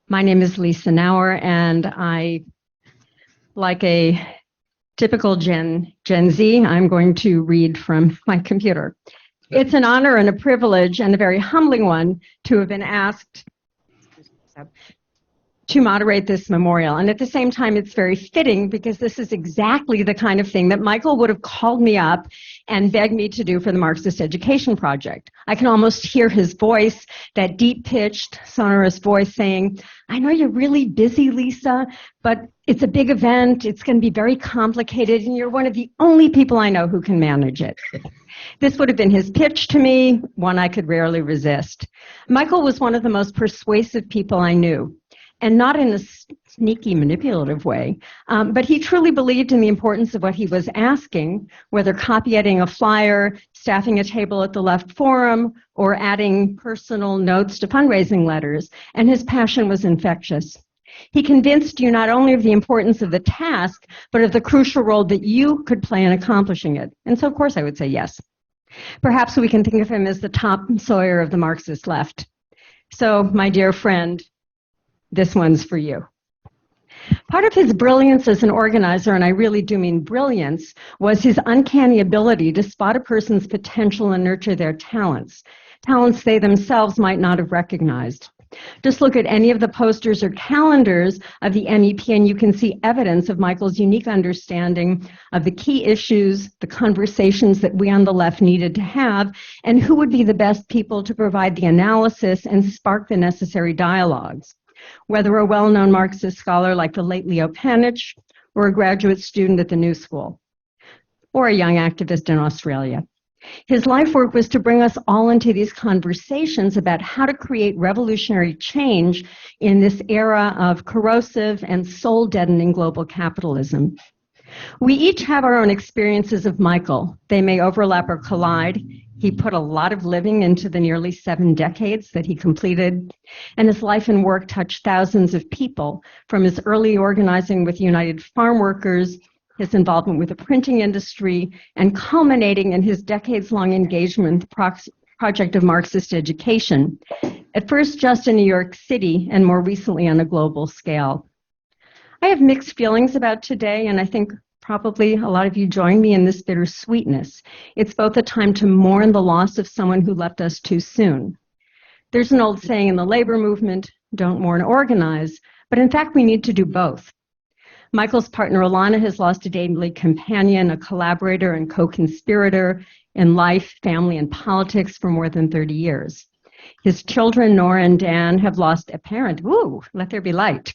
My name is Lisa Nauer, and I, like a typical Gen Z, I'm going to read from my computer. It's an honor and a privilege and a very humbling one to have been asked to moderate this memorial. And at the same time, it's very fitting because this is exactly the kind of thing that Michael would have called me up and begged me to do for the Marxist Education Project. I can almost hear his voice, that deep-pitched, sonorous voice saying, I know you're really busy, Lisa, but it's a big event, it's going to be very complicated, and you're one of the only people I know who can manage it. This would have been his pitch to me, one I could rarely resist. Michael was one of the most persuasive people I knew, and not in a sneaky, manipulative way, but he truly believed in the importance of what he was asking, whether copy editing a flyer, staffing a table at the Left Forum, or adding personal notes to fundraising letters, and his passion was infectious. He convinced you not only of the importance of the task, but of the crucial role that you could play in accomplishing it. And so, of course, I would say yes. Perhaps we can think of him as the Tom Sawyer of the Marxist left. So, my dear friend, this one's for you. Part of his brilliance as an organizer, and I really do mean brilliance, was his uncanny ability to spot a person's potential and nurture their talents they themselves might not have recognized. Just look at any of the posters or calendars of the MEP and you can see evidence of Michael's unique understanding of the key issues, the conversations that we on the left needed to have, and who would be the best people to provide the analysis and spark the necessary dialogues. Whether a well-known Marxist scholar like the late Leo Panitch, or a graduate student at the New School, or a young activist in Australia. His life work was to bring us all into these conversations about how to create revolutionary change in this era of corrosive and soul-deadening global capitalism. We each have our own experiences of Michael. They may overlap or collide. He put a lot of living into the nearly 7 decades that he completed, and his life and work touched thousands of people, from his early organizing with United Farm Workers, his involvement with the printing industry, and culminating in his decades-long engagement with the project of Marxist education, at first just in New York City and more recently on a global scale. I have mixed feelings about today, and I think probably a lot of you join me in this bittersweetness. It's both a time to mourn the loss of someone who left us too soon. There's an old saying in the labor movement, don't mourn, organize, but in fact we need to do both. Michael's partner Alana has lost a daily companion, a collaborator and co-conspirator in life, family, and politics for more than 30 years. His children, Nora and Dan, have lost a parent, let there be light,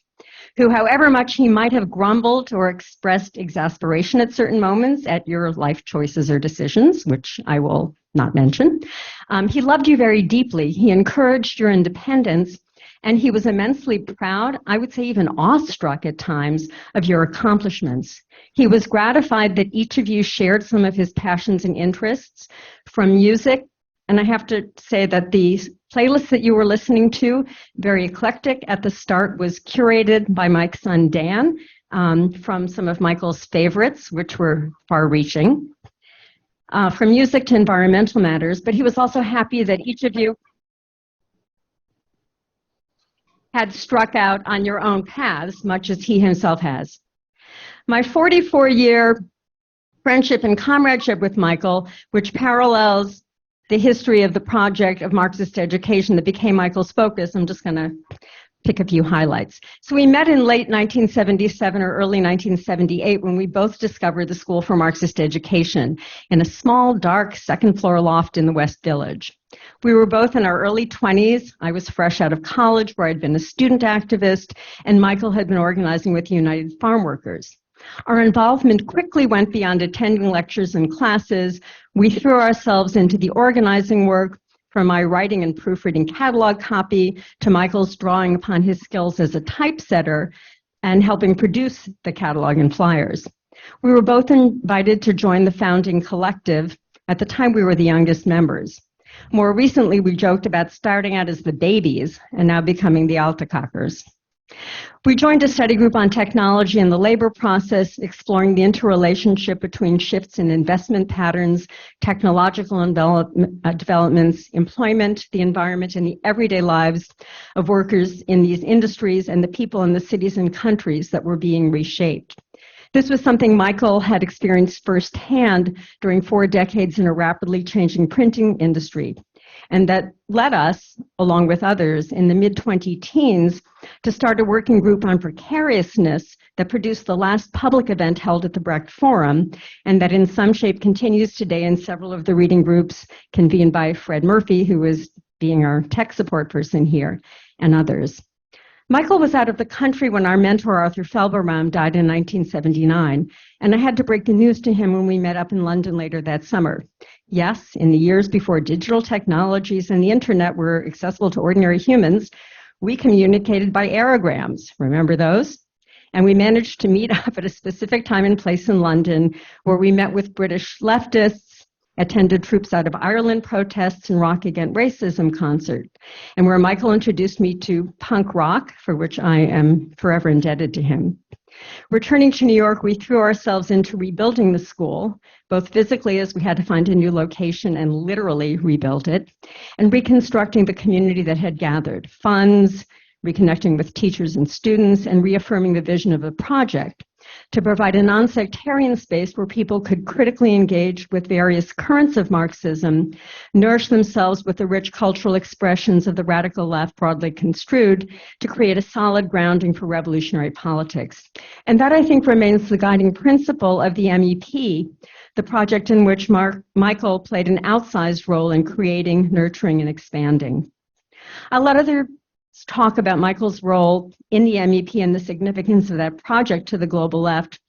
who, however much he might have grumbled or expressed exasperation at certain moments at your life choices or decisions, which I will not mention, he loved you very deeply. He encouraged your independence, and he was immensely proud, I would say even awestruck at times, of your accomplishments. He was gratified that each of you shared some of his passions and interests, from music, and I have to say that the playlist that you were listening to, very eclectic at the start, was curated by Mike's son Dan from some of Michael's favorites, which were far-reaching, from music to environmental matters, but he was also happy that each of you had struck out on your own paths, much as he himself has. My 44-year friendship and comradeship with Michael, which parallels the history of the project of Marxist education that became Michael's focus, I'm just going to pick a few highlights. So we met in late 1977 or early 1978 when we both discovered the School for Marxist Education in a small, dark, second-floor loft in the West Village. We were both in our early 20s. I was fresh out of college where I'd been a student activist, and Michael had been organizing with United Farm Workers. Our involvement quickly went beyond attending lectures and classes. We threw ourselves into the organizing work, from my writing and proofreading catalog copy to Michael's drawing upon his skills as a typesetter and helping produce the catalog and flyers. We were both invited to join the founding collective. At the time, we were the youngest members. More recently, we joked about starting out as the babies and now becoming the Altacockers. We joined a study group on technology and the labor process, exploring the interrelationship between shifts in investment patterns, technological developments, employment, the environment, and the everyday lives of workers in these industries and the people in the cities and countries that were being reshaped. This was something Michael had experienced firsthand during 4 decades in a rapidly changing printing industry. And that led us, along with others, in the mid-2010s to start a working group on precariousness that produced the last public event held at the Brecht Forum, and that in some shape continues today in several of the reading groups convened by Fred Murphy, who is being our tech support person here, and others. Michael was out of the country when our mentor, Arthur Felberbaum, died in 1979, and I had to break the news to him when we met up in London later that summer. Yes, in the years before digital technologies and the internet were accessible to ordinary humans, we communicated by aerograms. Remember those? And we managed to meet up at a specific time and place in London where we met with British leftists, attended Troops Out of Ireland protests and Rock Against Racism concert, and where Michael introduced me to punk rock, for which I am forever indebted to him. Returning to New York, we threw ourselves into rebuilding the school, both physically as we had to find a new location and literally rebuilt it, and reconstructing the community that had gathered, funds, reconnecting with teachers and students, and reaffirming the vision of the project to provide a non-sectarian space where people could critically engage with various currents of Marxism, nourish themselves with the rich cultural expressions of the radical left broadly construed to create a solid grounding for revolutionary politics. And that, I think, remains the guiding principle of the MEP, the project in which Michael played an outsized role in creating, nurturing, and expanding. I'll let others talk about Michael's role in the MEP and the significance of that project to the global left.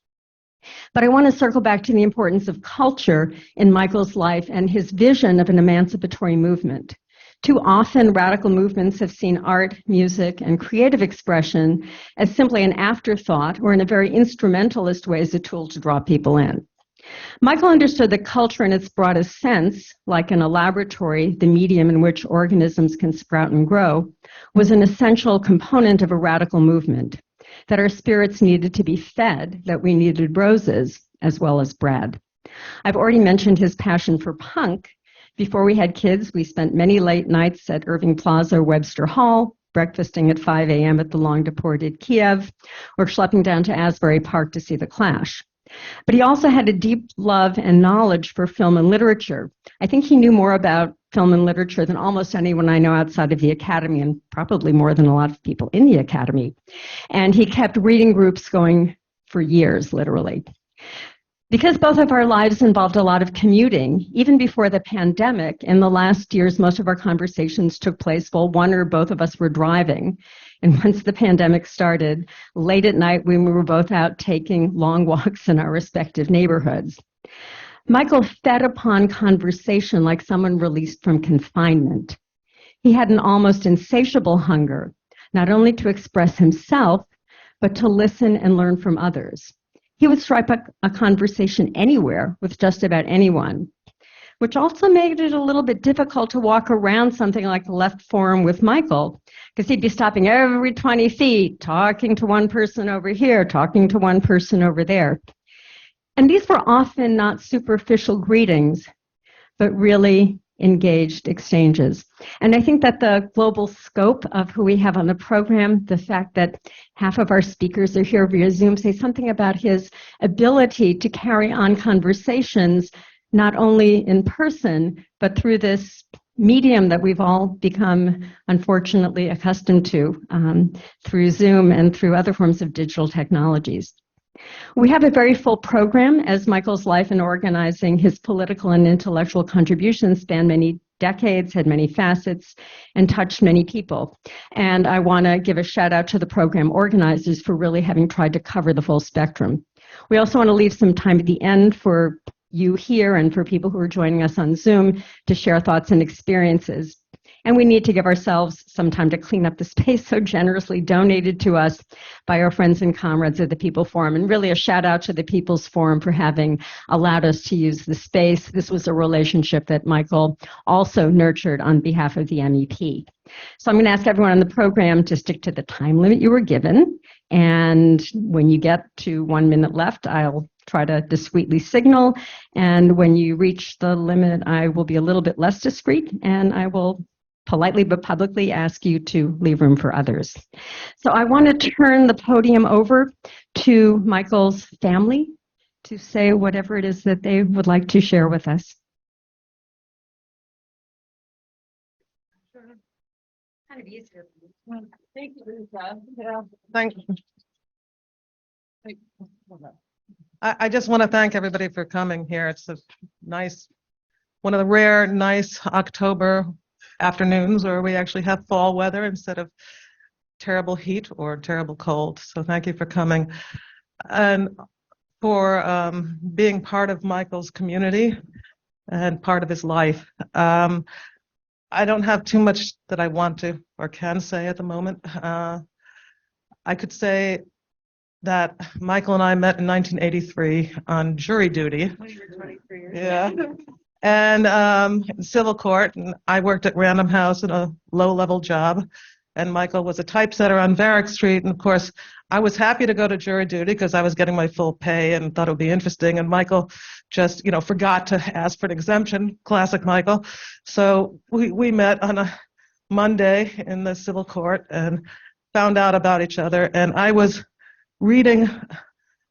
But I want to circle back to the importance of culture in Michael's life and his vision of an emancipatory movement. Too often, radical movements have seen art, music, and creative expression as simply an afterthought or in a very instrumentalist way as a tool to draw people in. Michael understood that culture in its broadest sense, like in a laboratory, the medium in which organisms can sprout and grow, was an essential component of a radical movement, that our spirits needed to be fed, that we needed roses as well as bread. I've already mentioned his passion for punk. Before we had kids, we spent many late nights at Irving Plaza or Webster Hall, breakfasting at 5 a.m. at the long-deported Kiev, or schlepping down to Asbury Park to see The Clash. But he also had a deep love and knowledge for film and literature. I think he knew more about film and literature than almost anyone I know outside of the academy, and probably more than a lot of people in the academy. And he kept reading groups going for years, literally. Because both of our lives involved a lot of commuting, even before the pandemic, in the last years, most of our conversations took place while one or both of us were driving. And once the pandemic started, late at night when we were both out taking long walks in our respective neighborhoods. Michael fed upon conversation like someone released from confinement. He had an almost insatiable hunger, not only to express himself, but to listen and learn from others. He would strike a conversation anywhere with just about anyone, which also made it a little bit difficult to walk around something like the Left Forum with Michael, because he'd be stopping every 20 feet, talking to one person over here, talking to one person over there. And these were often not superficial greetings, but really engaged exchanges. And I think that the global scope of who we have on the program, the fact that half of our speakers are here via Zoom, say something about his ability to carry on conversations not only in person, but through this medium that we've all become, unfortunately, accustomed to through Zoom and through other forms of digital technologies. We have a very full program, as Michael's life in organizing his political and intellectual contributions spanned many decades, had many facets, and touched many people. And I want to give a shout out to the program organizers for really having tried to cover the full spectrum. We also want to leave some time at the end for you here and for people who are joining us on Zoom to share thoughts and experiences. And we need to give ourselves some time to clean up the space so generously donated to us by our friends and comrades at the People Forum. And really a shout out to the People's Forum for having allowed us to use the space. This was a relationship that Michael also nurtured on behalf of the MEP. So I'm going to ask everyone on the program to stick to the time limit you were given. And when you get to 1 minute left, I'll try to discreetly signal. And when you reach the limit, I will be a little bit less discreet and I will politely but publicly ask you to leave room for others. So I want to turn the podium over to Michael's family to say whatever it is that they would like to share with us. Kind of easier. Thank you, Lisa. Yeah, thank you. I just want to thank everybody for coming here. It's a nice, one of the rare nice October afternoons where we actually have fall weather instead of terrible heat or terrible cold. So thank you for coming and for being part of Michael's community and part of his life. I don't have too much that I want to or can say at the moment. I could say that Michael and I met in 1983 on jury duty. Oh, you were 23 years old. Yeah. And civil court, and I worked at Random House in a low-level job, and Michael was a typesetter on Varick Street. And of course, I was happy to go to jury duty because I was getting my full pay and thought it would be interesting. And Michael just, forgot to ask for an exemption. Classic Michael. So we met on a Monday in the civil court and found out about each other. And I was reading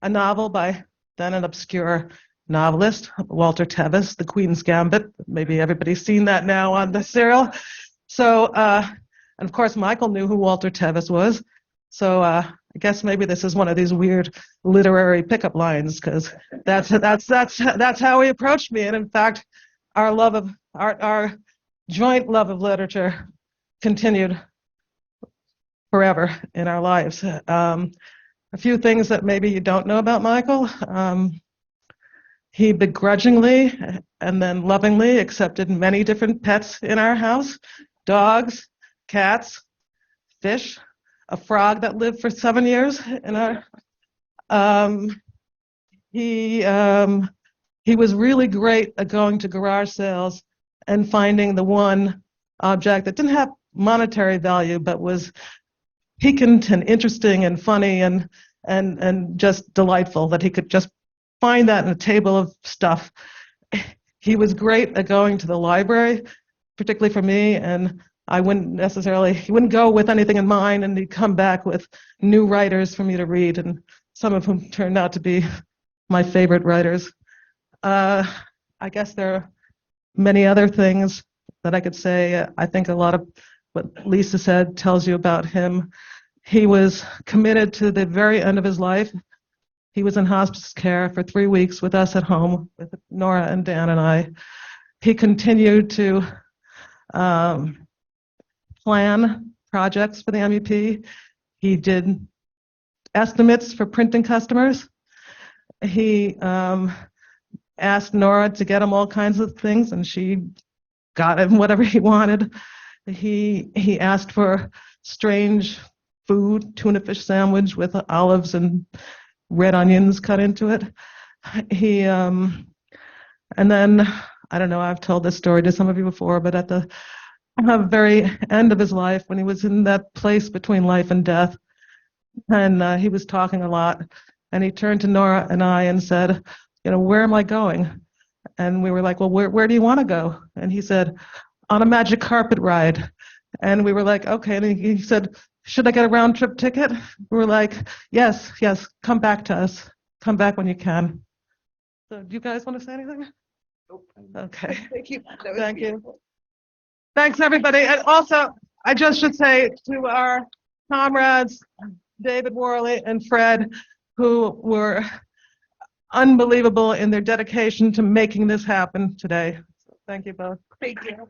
a novel by then an obscure novelist, Walter Tevis, The Queen's Gambit. Maybe everybody's seen that now on the serial. So, and of course, Michael knew who Walter Tevis was. So I guess maybe this is one of these weird literary pickup lines because that's how he approached me. And in fact, our love of our joint love of literature continued forever in our lives. A few things that maybe you don't know about Michael. He begrudgingly and then lovingly accepted many different pets in our house: dogs, cats, fish, a frog that lived for 7 years in our. He was really great at going to garage sales and finding the one object that didn't have monetary value but was piquant and interesting and funny and just delightful, that he could just find that in a table of stuff. He was great at going to the library, particularly for me, and he wouldn't go with anything in mind, and he'd come back with new writers for me to read, and some of whom turned out to be my favorite writers. I guess there are many other things that I could say. I think a lot of what Lisa said tells you about him. He was committed to the very end of his life. He was in hospice care for 3 weeks with us at home, with Nora and Dan and I. He continued to plan projects for the MEP. He did estimates for printing customers. He asked Nora to get him all kinds of things, and she got him whatever he wanted. He asked for strange food, tuna fish sandwich with olives and red onions cut into it. And then, I don't know, I've told this story to some of you before, but at the very end of his life, when he was in that place between life and death, and he was talking a lot, and he turned to Nora and I and said, where am I going? And we were like, well, where do you want to go? And he said, on a magic carpet ride. And we were like, okay. And he said, should I get a round trip ticket? We were like, yes, come back to us. Come back when you can. So do you guys want to say anything? Nope. Okay. Thank you. Thank you. Thanks, everybody. And also, I just should say to our comrades, David Worley and Fred, who were unbelievable in their dedication to making this happen today. So thank you both. Thank you.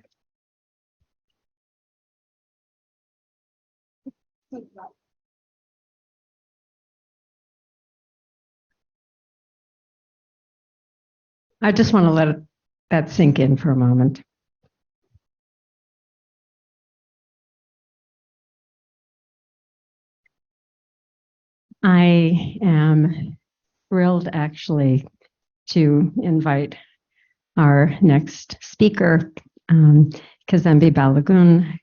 I just want to let that sink in for a moment. I am thrilled actually to invite our next speaker, Kazembe Balagun,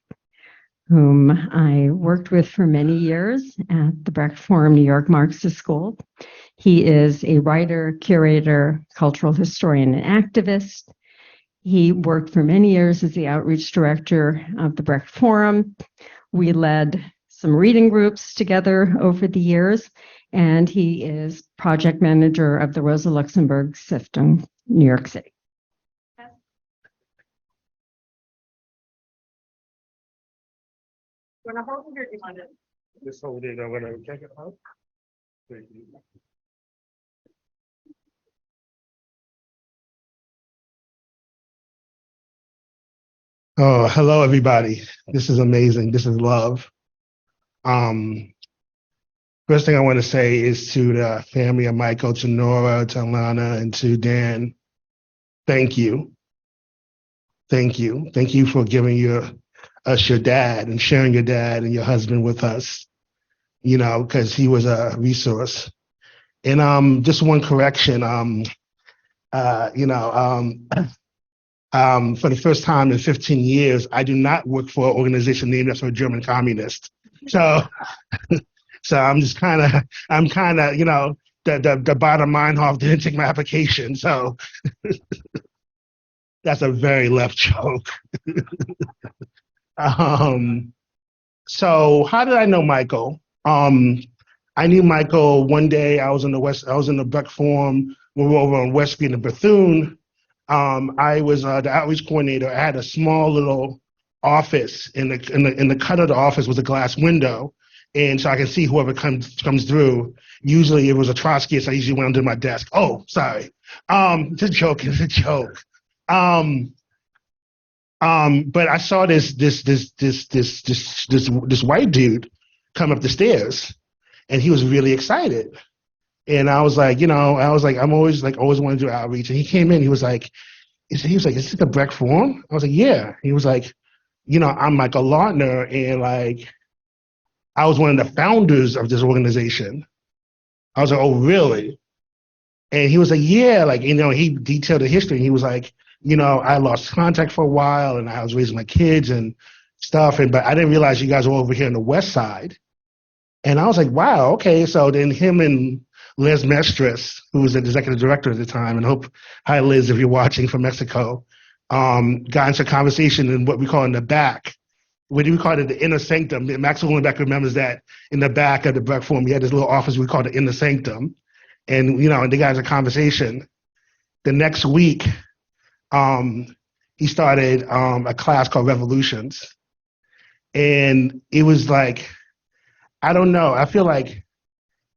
whom I worked with for many years at the Brecht Forum New York Marxist School. He is a writer, curator, cultural historian, and activist. He worked for many years as the outreach director of the Brecht Forum. We led some reading groups together over the years, and he is project manager of the Rosa Luxemburg Stiftung, New York City. Just hold it. I'm gonna check it out. Thank you. Oh, hello everybody. This is amazing. This is love. First thing I want to say is to the family of Michael, to Nora, to Alana, and to Dan, thank you. Thank you. Thank you for giving us your dad and sharing your dad and your husband with us, because he was a resource. And just one correction, for the first time in 15 years, I do not work for an organization named after a German communist. So, I'm kind of, the bottom Meinhof didn't take my application. So that's a very left joke. So how did I know Michael? I knew Michael one day. I was in the Brecht Forum. We were over on West Street in Bethune. I was the outreach coordinator. I had a small little office. In the cut of the office was a glass window, and so I can see whoever comes through. Usually it was a Trotskyist. I usually went under my desk. Oh, sorry. It's a joke. It's a joke. But I saw this white dude come up the stairs, and he was really excited. And I was like, I'm always want to do outreach. And he came in, he was like, is this the Brecht Forum? I was like, yeah. He was like, I'm Michael Lardner, and I was one of the founders of this organization. I was like, oh, really? And he was like, yeah, he detailed the history. And he was like, I lost contact for a while, and I was raising my kids and stuff. But I didn't realize you guys were over here on the West Side. And I was like, wow, okay. So then him and Liz Mestres, who was the executive director at the time, and hi Liz, if you're watching from Mexico, got into a conversation in what we call in the back. What do we call it? The inner sanctum. Max Willenbeck remembers that in the back of the Brecht Forum, we had this little office we called the inner sanctum. And, and they got into a conversation. The next week, he started a class called Revolutions. And it was like, I don't know. I feel like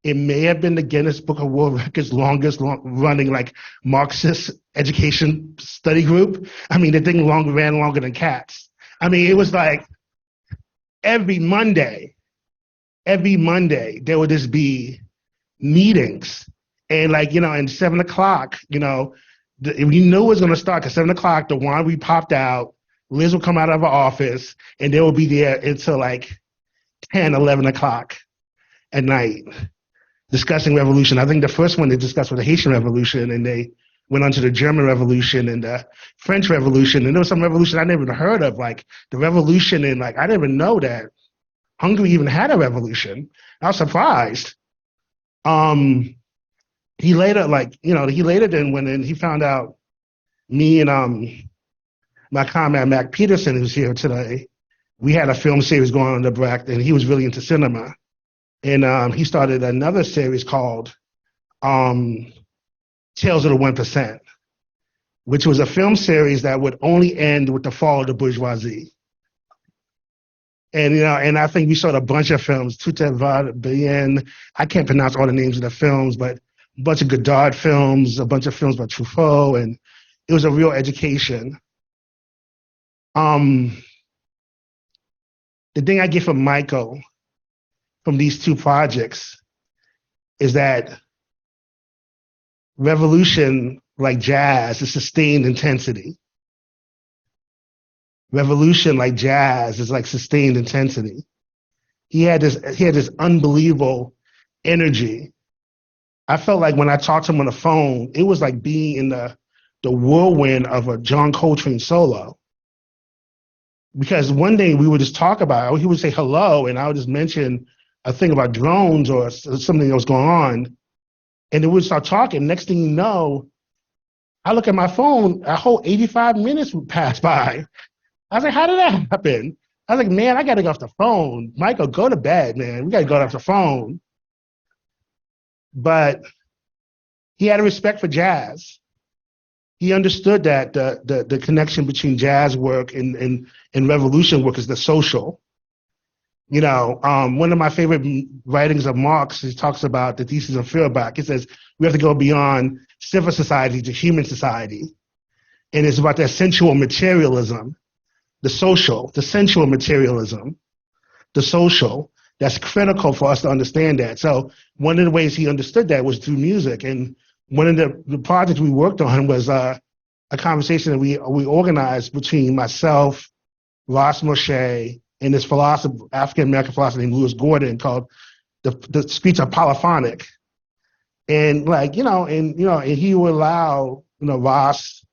it may have been the Guinness Book of World Records longest running Marxist education study group. I mean, the thing ran longer than cats. I mean, it was like every Monday, there would just be meetings. And and 7 o'clock, we knew it was going to start at 7 o'clock, the wine we popped out, Liz would come out of her office, and they would be there until 10, 11 o'clock at night discussing revolution. I think the first one they discussed was the Haitian Revolution, and they went on to the German Revolution and the French Revolution. And there was some revolution I never even heard of, the revolution in, I didn't even know that Hungary even had a revolution. I was surprised. He later, then went in, he found out me and my comrade Mac Peterson, who's here today, we had a film series going on the Brecht, and he was really into cinema. And he started another series called Tales of the 1%, which was a film series that would only end with the fall of the bourgeoisie. And, and I think we saw a bunch of films, Tout va bien. I can't pronounce all the names of the films, but a bunch of Godard films, a bunch of films by Truffaut, and it was a real education. The thing I get from Michael from these two projects is that revolution, like jazz, is sustained intensity. Revolution, like jazz, is like sustained intensity. He had this unbelievable energy. I felt like when I talked to him on the phone, it was like being in the whirlwind of a John Coltrane solo. Because one day we would just talk about it, he would say hello, and I would just mention a thing about drones or something that was going on, and then we'd start talking. Next thing you know, I look at my phone, a whole 85 minutes would pass by. I was like, how did that happen? I was like, man, I got to go off the phone. Michael, go to bed, man. We got to go off the phone. But he had a respect for jazz. He understood that the connection between jazz work and revolution work is the social. You know, one of my favorite writings of Marx, he talks about the thesis of Feuerbach. He says we have to go beyond civil society to human society. And it's about that sensual materialism, the social, the sensual materialism, the social, that's critical for us to understand that. So one of the ways he understood that was through music. And one of the projects we worked on was a conversation that we organized between myself, Ross Moshe, and this philosopher, African-American philosopher named Lewis Gordon, called the Streets Are Polyphonic. And and he would allow, Ross,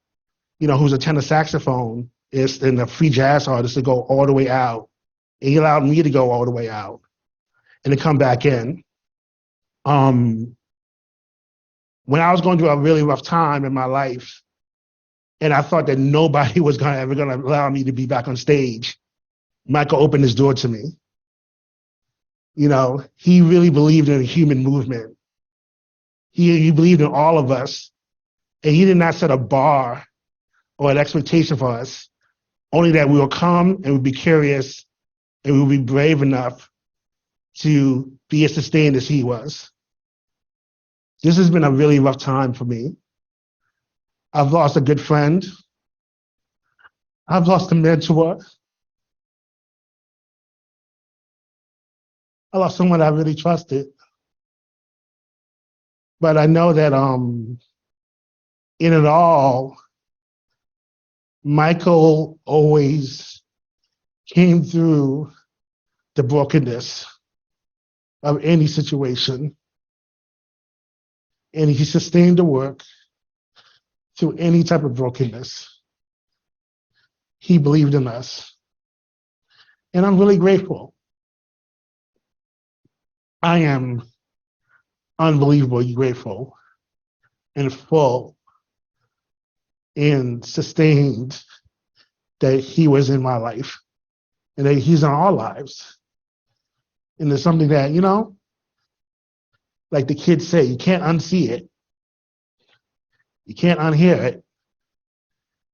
who's a tenor saxophone, and a free jazz artist, to go all the way out. And he allowed me to go all the way out and to come back in. When I was going through a really rough time in my life, and I thought that nobody was ever going to allow me to be back on stage, Michael opened his door to me. He really believed in the human movement. He believed in all of us, and he did not set a bar or an expectation for us, only that we will come and we'll be curious and we'll be brave enough to be as sustained as he was. This has been a really rough time for me. I've lost a good friend. I've lost a mentor. I lost someone I really trusted. But I know that in it all, Michael always came through the brokenness of any situation. And he sustained the work through any type of brokenness. He believed in us. And I'm really grateful. I am unbelievably grateful and full and sustained that he was in my life and that he's in our lives. And there's something that, like the kids say, you can't unsee it. You can't unhear it.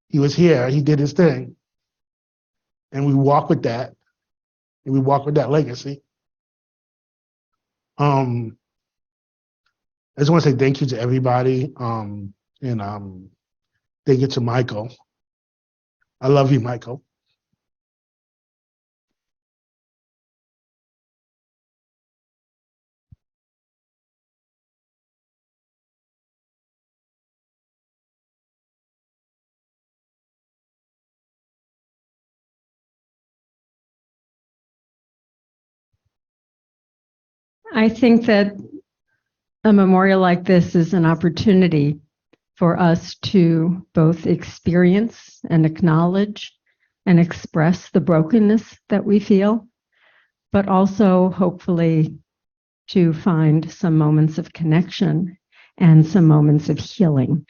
He was here, he did his thing. And we walk with that. And we walk with that legacy. I just want to say thank you to everybody. And thank you to Michael. I love you, Michael. I think that a memorial like this is an opportunity for us to both experience and acknowledge and express the brokenness that we feel, but also hopefully to find some moments of connection and some moments of healing.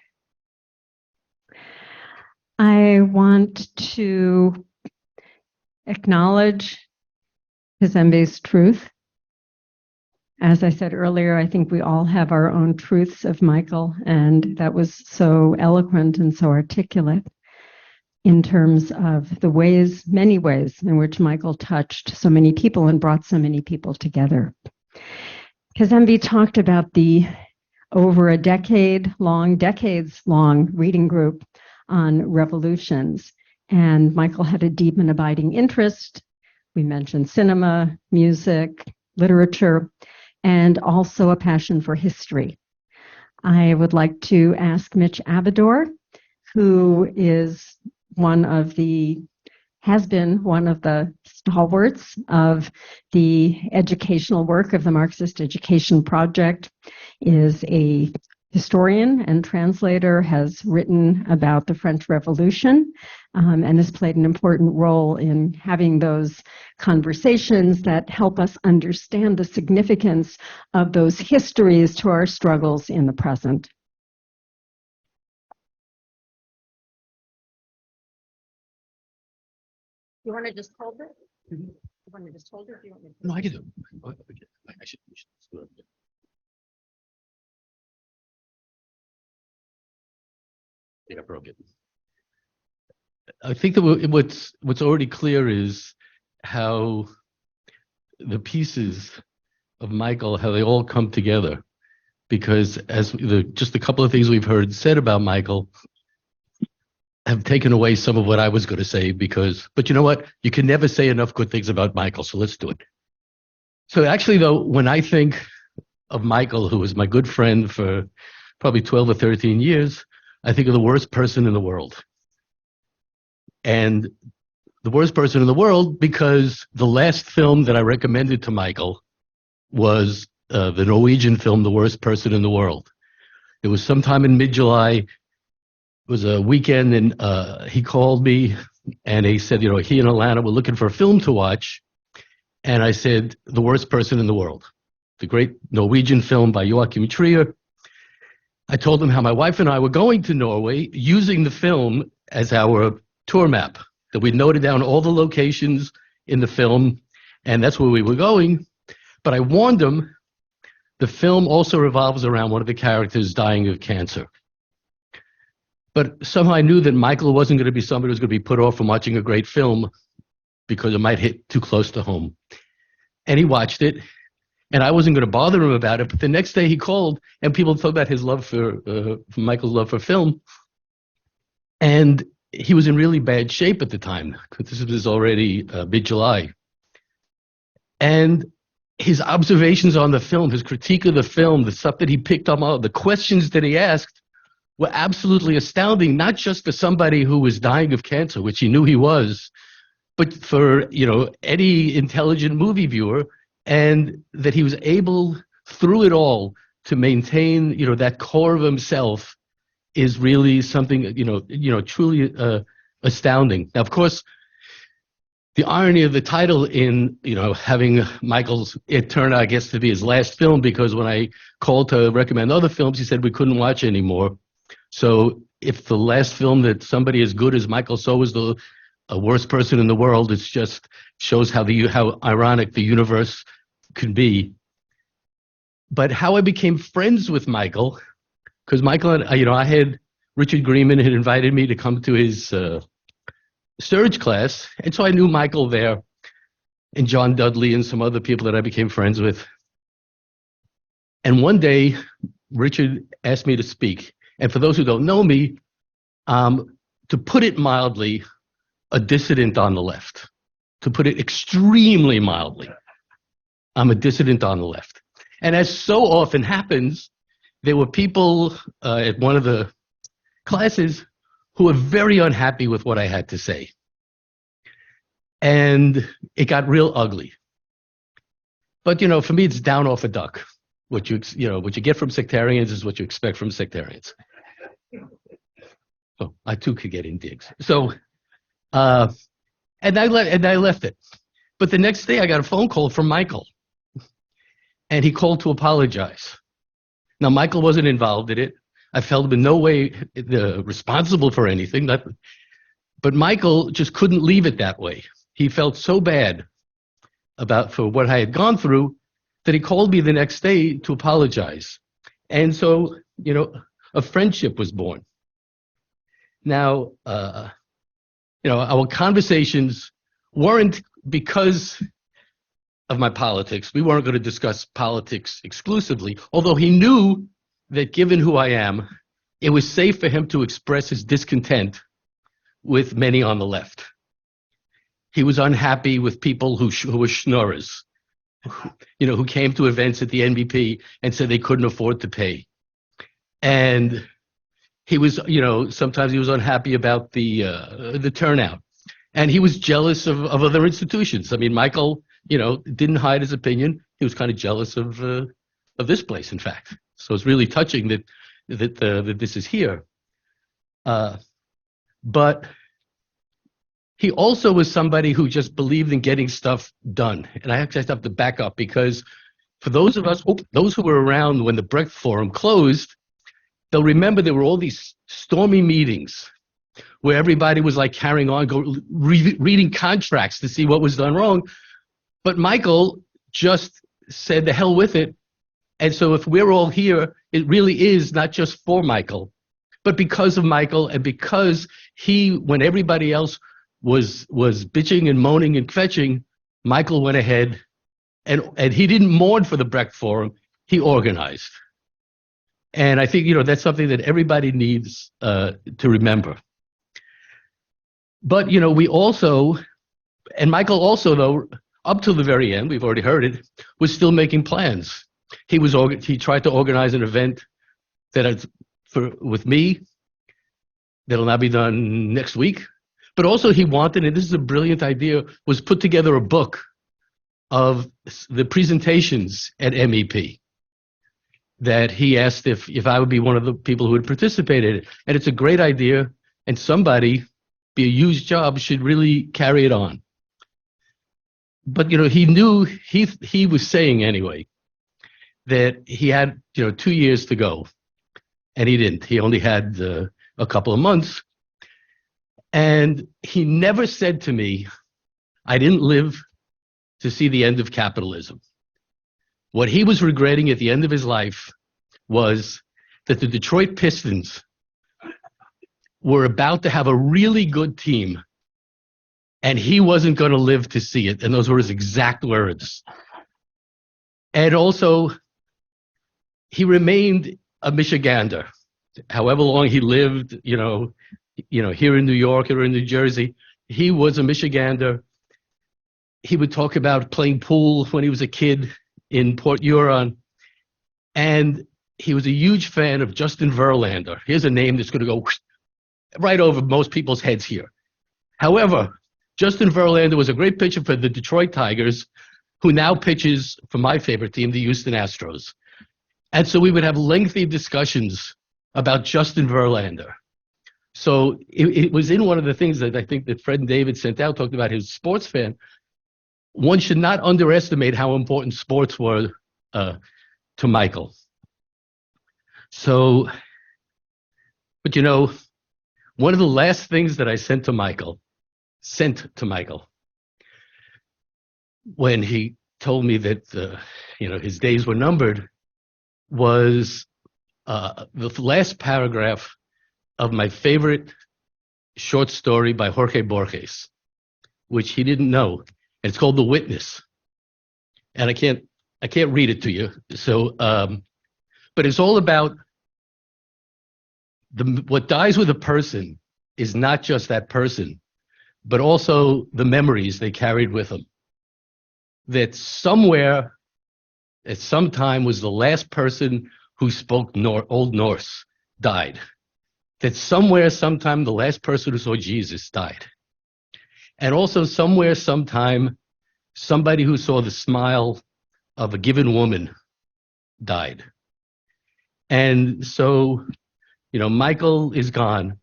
I want to acknowledge Kazembe's truth. As I said earlier, I think we all have our own truths of Michael, and that was so eloquent and so articulate in terms of the ways, many ways in which Michael touched so many people and brought so many people together. Kazembe talked about the over decades long reading group on revolutions, and Michael had a deep and abiding interest. We mentioned cinema, music, literature, and also a passion for history. I would like to ask Mitch Abador, who is one of the has been one of the stalwarts of the educational work of the Marxist Education Project, is a historian and translator, has written about the French Revolution, and has played an important role in having those conversations that help us understand the significance of those histories to our struggles in the present. You want to just hold it? You want to just hold it? Or do you want me to? No, I can do it. I should do it. Yeah, I broke it. I think that what's already clear is how the pieces of Michael, how they all come together. Because as just a couple of things we've heard said about Michael have taken away some of what I was going to say, but you know what? You can never say enough good things about Michael, so let's do it. So actually, though, when I think of Michael, who was my good friend for probably 12 or 13 years, I think of the worst person in the world. And the worst person in the world because the last film that I recommended to Michael was the Norwegian film, The Worst Person in the World. It was sometime in mid-July. It was a weekend, and he called me, and he said, he and Alana were looking for a film to watch. And I said, The Worst Person in the World, the great Norwegian film by Joachim Trier. I told him how my wife and I were going to Norway using the film as our tour map, that we'd noted down all the locations in the film, and that's where we were going. But I warned him, the film also revolves around one of the characters dying of cancer. But somehow I knew that Michael wasn't going to be somebody who was going to be put off from watching a great film because it might hit too close to home. And he watched it, and I wasn't going to bother him about it. But the next day he called, and people talked about his love for Michael's love for film. And he was in really bad shape at the time, because this was already mid-July. And his observations on the film, his critique of the film, the stuff that he picked up on, the questions that he asked, were absolutely astounding, not just for somebody who was dying of cancer, which he knew he was, but for, any intelligent movie viewer, and that he was able, through it all, to maintain, that core of himself is really something, truly astounding. Now, of course, the irony of the title in, having Michael's, it turned out, I guess, to be his last film, because when I called to recommend other films, he said we couldn't watch anymore. So if the last film that somebody as good as Michael saw was the worst person in the world, it just shows how ironic the universe can be. But how I became friends with Michael, because Michael, I had Richard Greenman had invited me to come to his Sturge class, and so I knew Michael there, and John Dudley and some other people that I became friends with. And one day, Richard asked me to speak. And for those who don't know me, to put it mildly, a dissident on the left. To put it extremely mildly, I'm a dissident on the left. And as so often happens, there were people at one of the classes who were very unhappy with what I had to say. And it got real ugly. But, for me, it's down off a duck. What you get from sectarians is what you expect from sectarians. Oh, I too could get in digs. So, and I left it. But the next day I got a phone call from Michael, and he called to apologize. Now, Michael wasn't involved in it. I felt in no way responsible for anything. But Michael just couldn't leave it that way. He felt so bad for what I had gone through that he called me the next day to apologize. And so, a friendship was born. Now, our conversations weren't because of my politics. We weren't going to discuss politics exclusively, although he knew that given who I am, it was safe for him to express his discontent with many on the left. He was unhappy with people who were schnorrers, who came to events at the NBP and said they couldn't afford to pay. And he was, sometimes he was unhappy about the turnout. And he was jealous of other institutions. I mean, Michael, didn't hide his opinion. He was kind of jealous of this place, in fact. So it's really touching that this is here. But he also was somebody who just believed in getting stuff done. And I actually have to back up, because for those of us, those who were around when the Brecht Forum closed, they'll remember there were all these stormy meetings where everybody was like carrying on, reading contracts to see what was done wrong. But Michael just said, the hell with it. And so if we're all here, it really is not just for Michael, but because of Michael, and because he, when everybody else was bitching and moaning and fetching, Michael went ahead and he didn't mourn for the Brecht Forum, he organized. And I think, that's something that everybody needs to remember. But, we also, and Michael also, though, up to the very end, we've already heard it, was still making plans. He tried to organize an event with me that'll now be done next week. But also he wanted, and this is a brilliant idea, was put together a book of the presentations at MEP that he asked if I would be one of the people who would participate in it. And it's a great idea, and somebody, be a huge job, should really carry it on. But, he knew, he was saying anyway, that he had, 2 years to go. And he didn't. He only had a couple of months. And he never said to me, I didn't live to see the end of capitalism. What he was regretting at the end of his life was that the Detroit Pistons were about to have a really good team, and he wasn't going to live to see it. And those were his exact words. And also, he remained a Michigander. However long he lived, here in New York or in New Jersey, he was a Michigander. He would talk about playing pool when he was a kid in Port Huron. And he was a huge fan of Justin Verlander. Here's a name that's going to go right over most people's heads here. However, Justin Verlander was a great pitcher for the Detroit Tigers, who now pitches for my favorite team, the Houston Astros. And so we would have lengthy discussions about Justin Verlander. So it was in one of the things that I think that Fred and David sent out, talked about his sports fan. One should not underestimate how important sports were to Michael. So, but one of the last things that I sent to Michael, when he told me that, his days were numbered, was the last paragraph of my favorite short story by Jorge Borges, which he didn't know. And it's called The Witness. And I can't read it to you. So, but it's all about what dies with a person is not just that person, but also the memories they carried with them. That somewhere, at some time, was the last person who spoke Old Norse died. That somewhere, sometime, the last person who saw Jesus died. And also somewhere, sometime, somebody who saw the smile of a given woman died. And so, Michael is gone.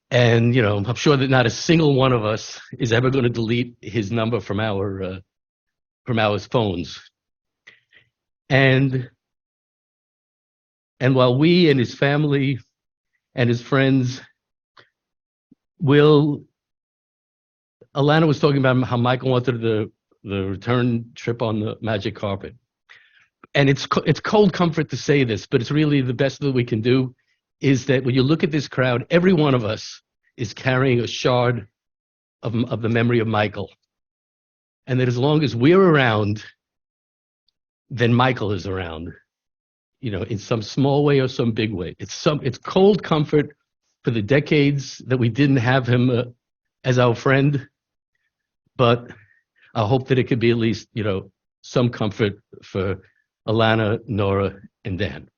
And, I'm sure that not a single one of us is ever going to delete his number from our phones. And while we and his family and his friends Alana was talking about how Michael wanted the return trip on the magic carpet. And it's cold comfort to say this, but it's really the best that we can do, is that when you look at this crowd, every one of us is carrying a shard of the memory of Michael. And that as long as we're around, then Michael is around, in some small way or some big way. It's cold comfort for the decades that we didn't have him as our friend, but I hope that it could be at least, some comfort for Alana, Nora, and Dan.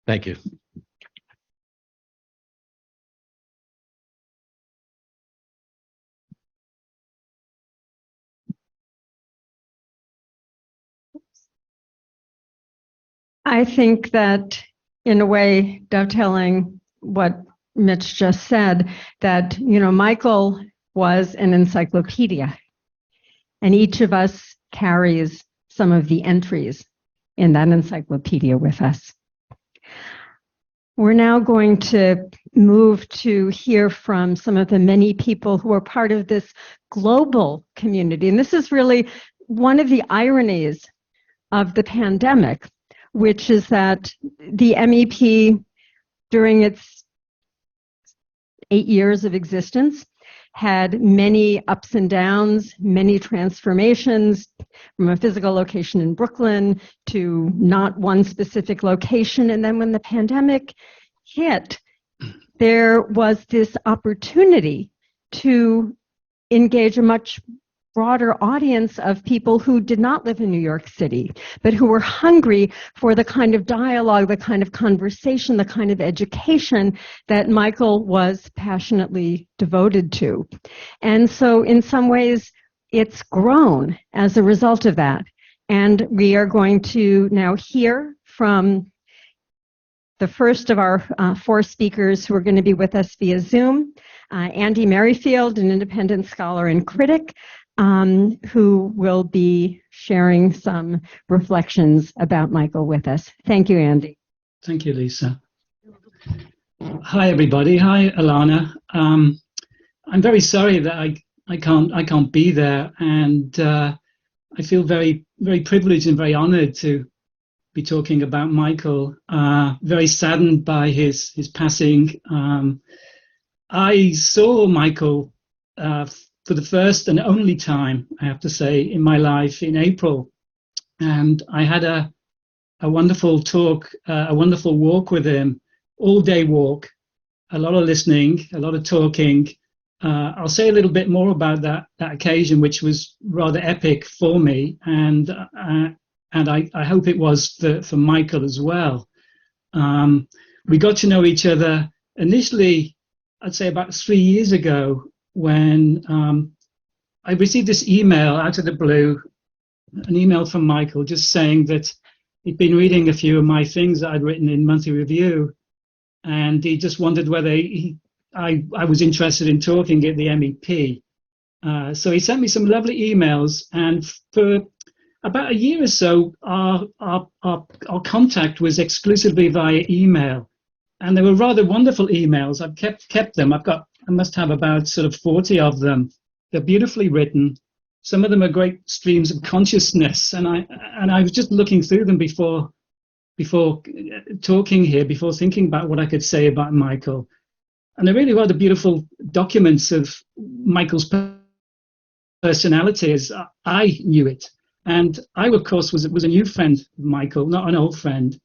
Thank you. I think that, in a way, dovetailing what Mitch just said, that, Michael was an encyclopedia, and each of us carries some of the entries in that encyclopedia with us. We're now going to move to hear from some of the many people who are part of this global community. And this is really one of the ironies of the pandemic, which is that the MEP, during its 8 years of existence, had many ups and downs, many transformations, from a physical location in Brooklyn to not one specific location. And then when the pandemic hit, there was this opportunity to engage a much broader audience of people who did not live in New York City, but who were hungry for the kind of dialogue, the kind of conversation, the kind of education that Michael was passionately devoted to. And so in some ways, it's grown as a result of that. And we are going to now hear from the first of our 4 speakers who are going to be with us via Zoom, Andy Merrifield, an independent scholar and critic, who will be sharing some reflections about Michael with us. Thank you, Andy. Thank you, Lisa. Hi, everybody. Hi, Alana. I'm very sorry that I can't be there, and I feel very, very privileged and very honored to be talking about Michael. Very saddened by his passing. I saw Michael for the first and only time, I have to say, in my life in April. And I had a wonderful talk, a wonderful walk with him, all-day walk, a lot of listening, a lot of talking. I'll say a little bit more about that occasion, which was rather epic for me, and I hope it was for Michael as well. We got to know each other initially, I'd say about 3 years ago, when I received this email out of the blue, an email from Michael just saying that he'd been reading a few of my things that I'd written in Monthly Review, and he just wondered whether I was interested in talking at the MEP. So he sent me some lovely emails, and for about a year or so, our contact was exclusively via email. And they were rather wonderful emails. I've kept them. I must have about sort of 40 of them. They're beautifully written. Some of them are great streams of consciousness. And I was just looking through them before talking here, before thinking about what I could say about Michael. And they're really rather beautiful documents of Michael's personality as I knew it. And I, of course, was a new friend of Michael, not an old friend.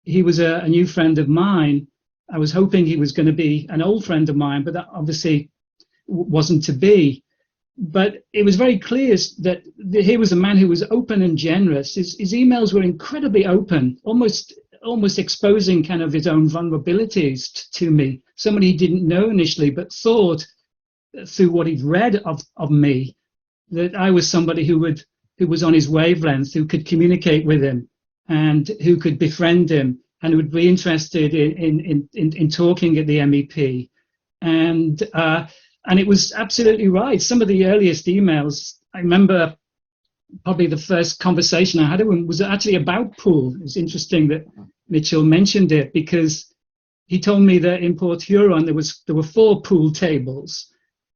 He was a new friend of mine. I was hoping he was going to be an old friend of mine, but that obviously wasn't to be. But it was very clear that here was a man who was open and generous. His emails were incredibly open, almost exposing kind of his own vulnerabilities to me. Somebody he didn't know initially, but thought through what he'd read of me that I was somebody who was on his wavelength, who could communicate with him and who could befriend him and would be interested in talking at the MEP. And it was absolutely right. Some of the earliest emails, I remember probably the first conversation I had with him was actually about pool. It was interesting that Mitchell mentioned it, because he told me that in Port Huron there were 4 pool tables,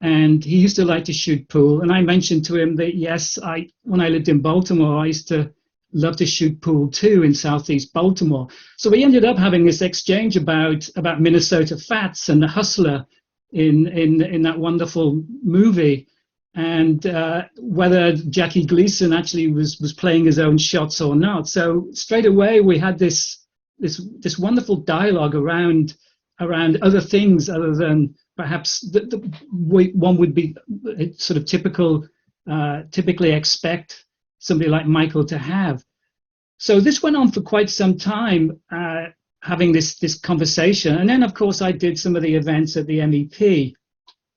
and he used to like to shoot pool. And I mentioned to him that, yes, when I lived in Baltimore, I used to love to shoot pool too in Southeast Baltimore. So we ended up having this exchange about Minnesota Fats and the Hustler in that wonderful movie, and whether Jackie Gleason actually was playing his own shots or not. So straight away we had this wonderful dialogue around other things other than perhaps one would be sort of typically expect somebody like Michael to have. So this went on for quite some time, having this conversation. And then, of course, I did some of the events at the MEP.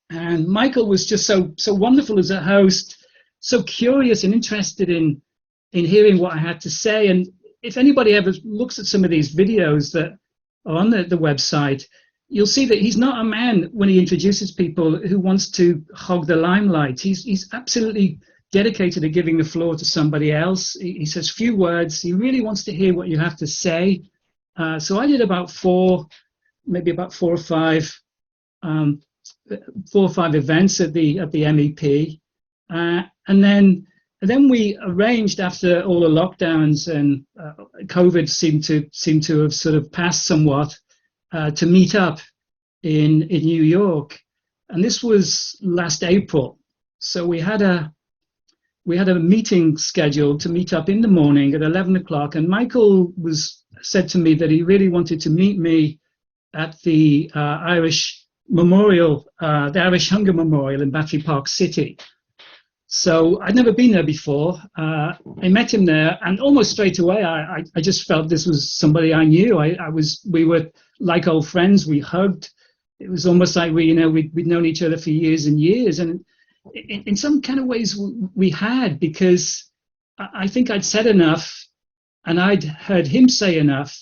And Michael was just so wonderful as a host, so curious and interested in hearing what I had to say. And if anybody ever looks at some of these videos that are on the website, you'll see that he's not a man, when he introduces people, who wants to hog the limelight. He's absolutely dedicated to giving the floor to somebody else. He says few words. He really wants to hear what you have to say. So I did about four or five events at the MEP, and then we arranged, after all the lockdowns and COVID seemed to have sort of passed somewhat, to meet up in New York, and this was last April. So we had a meeting scheduled to meet up in the morning at 11 o'clock, and Michael said to me that he really wanted to meet me at the Irish Memorial, the Irish Hunger Memorial in Battery Park City. So I'd never been there before. I met him there, and almost straight away, I just felt this was somebody I knew. We were like old friends. We hugged. It was almost like we'd known each other for years and years. And in some kind of ways we had, because I think I'd said enough, and I'd heard him say enough,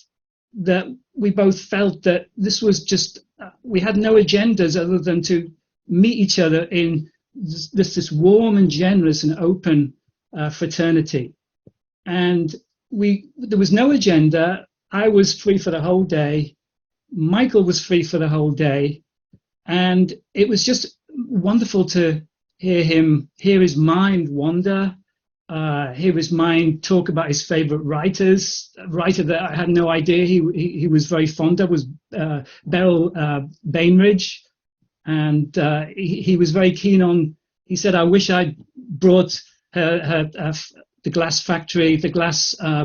that we both felt that this was just, we had no agendas other than to meet each other in this warm and generous and open fraternity. And there was no agenda. I was free for the whole day. Michael was free for the whole day. And it was just wonderful to hear his mind wander, hear his mind talk about his favorite writers. A writer that I had no idea he was very fond of was Beryl Bainbridge. And he was very keen on, he said, I wish I'd brought the glass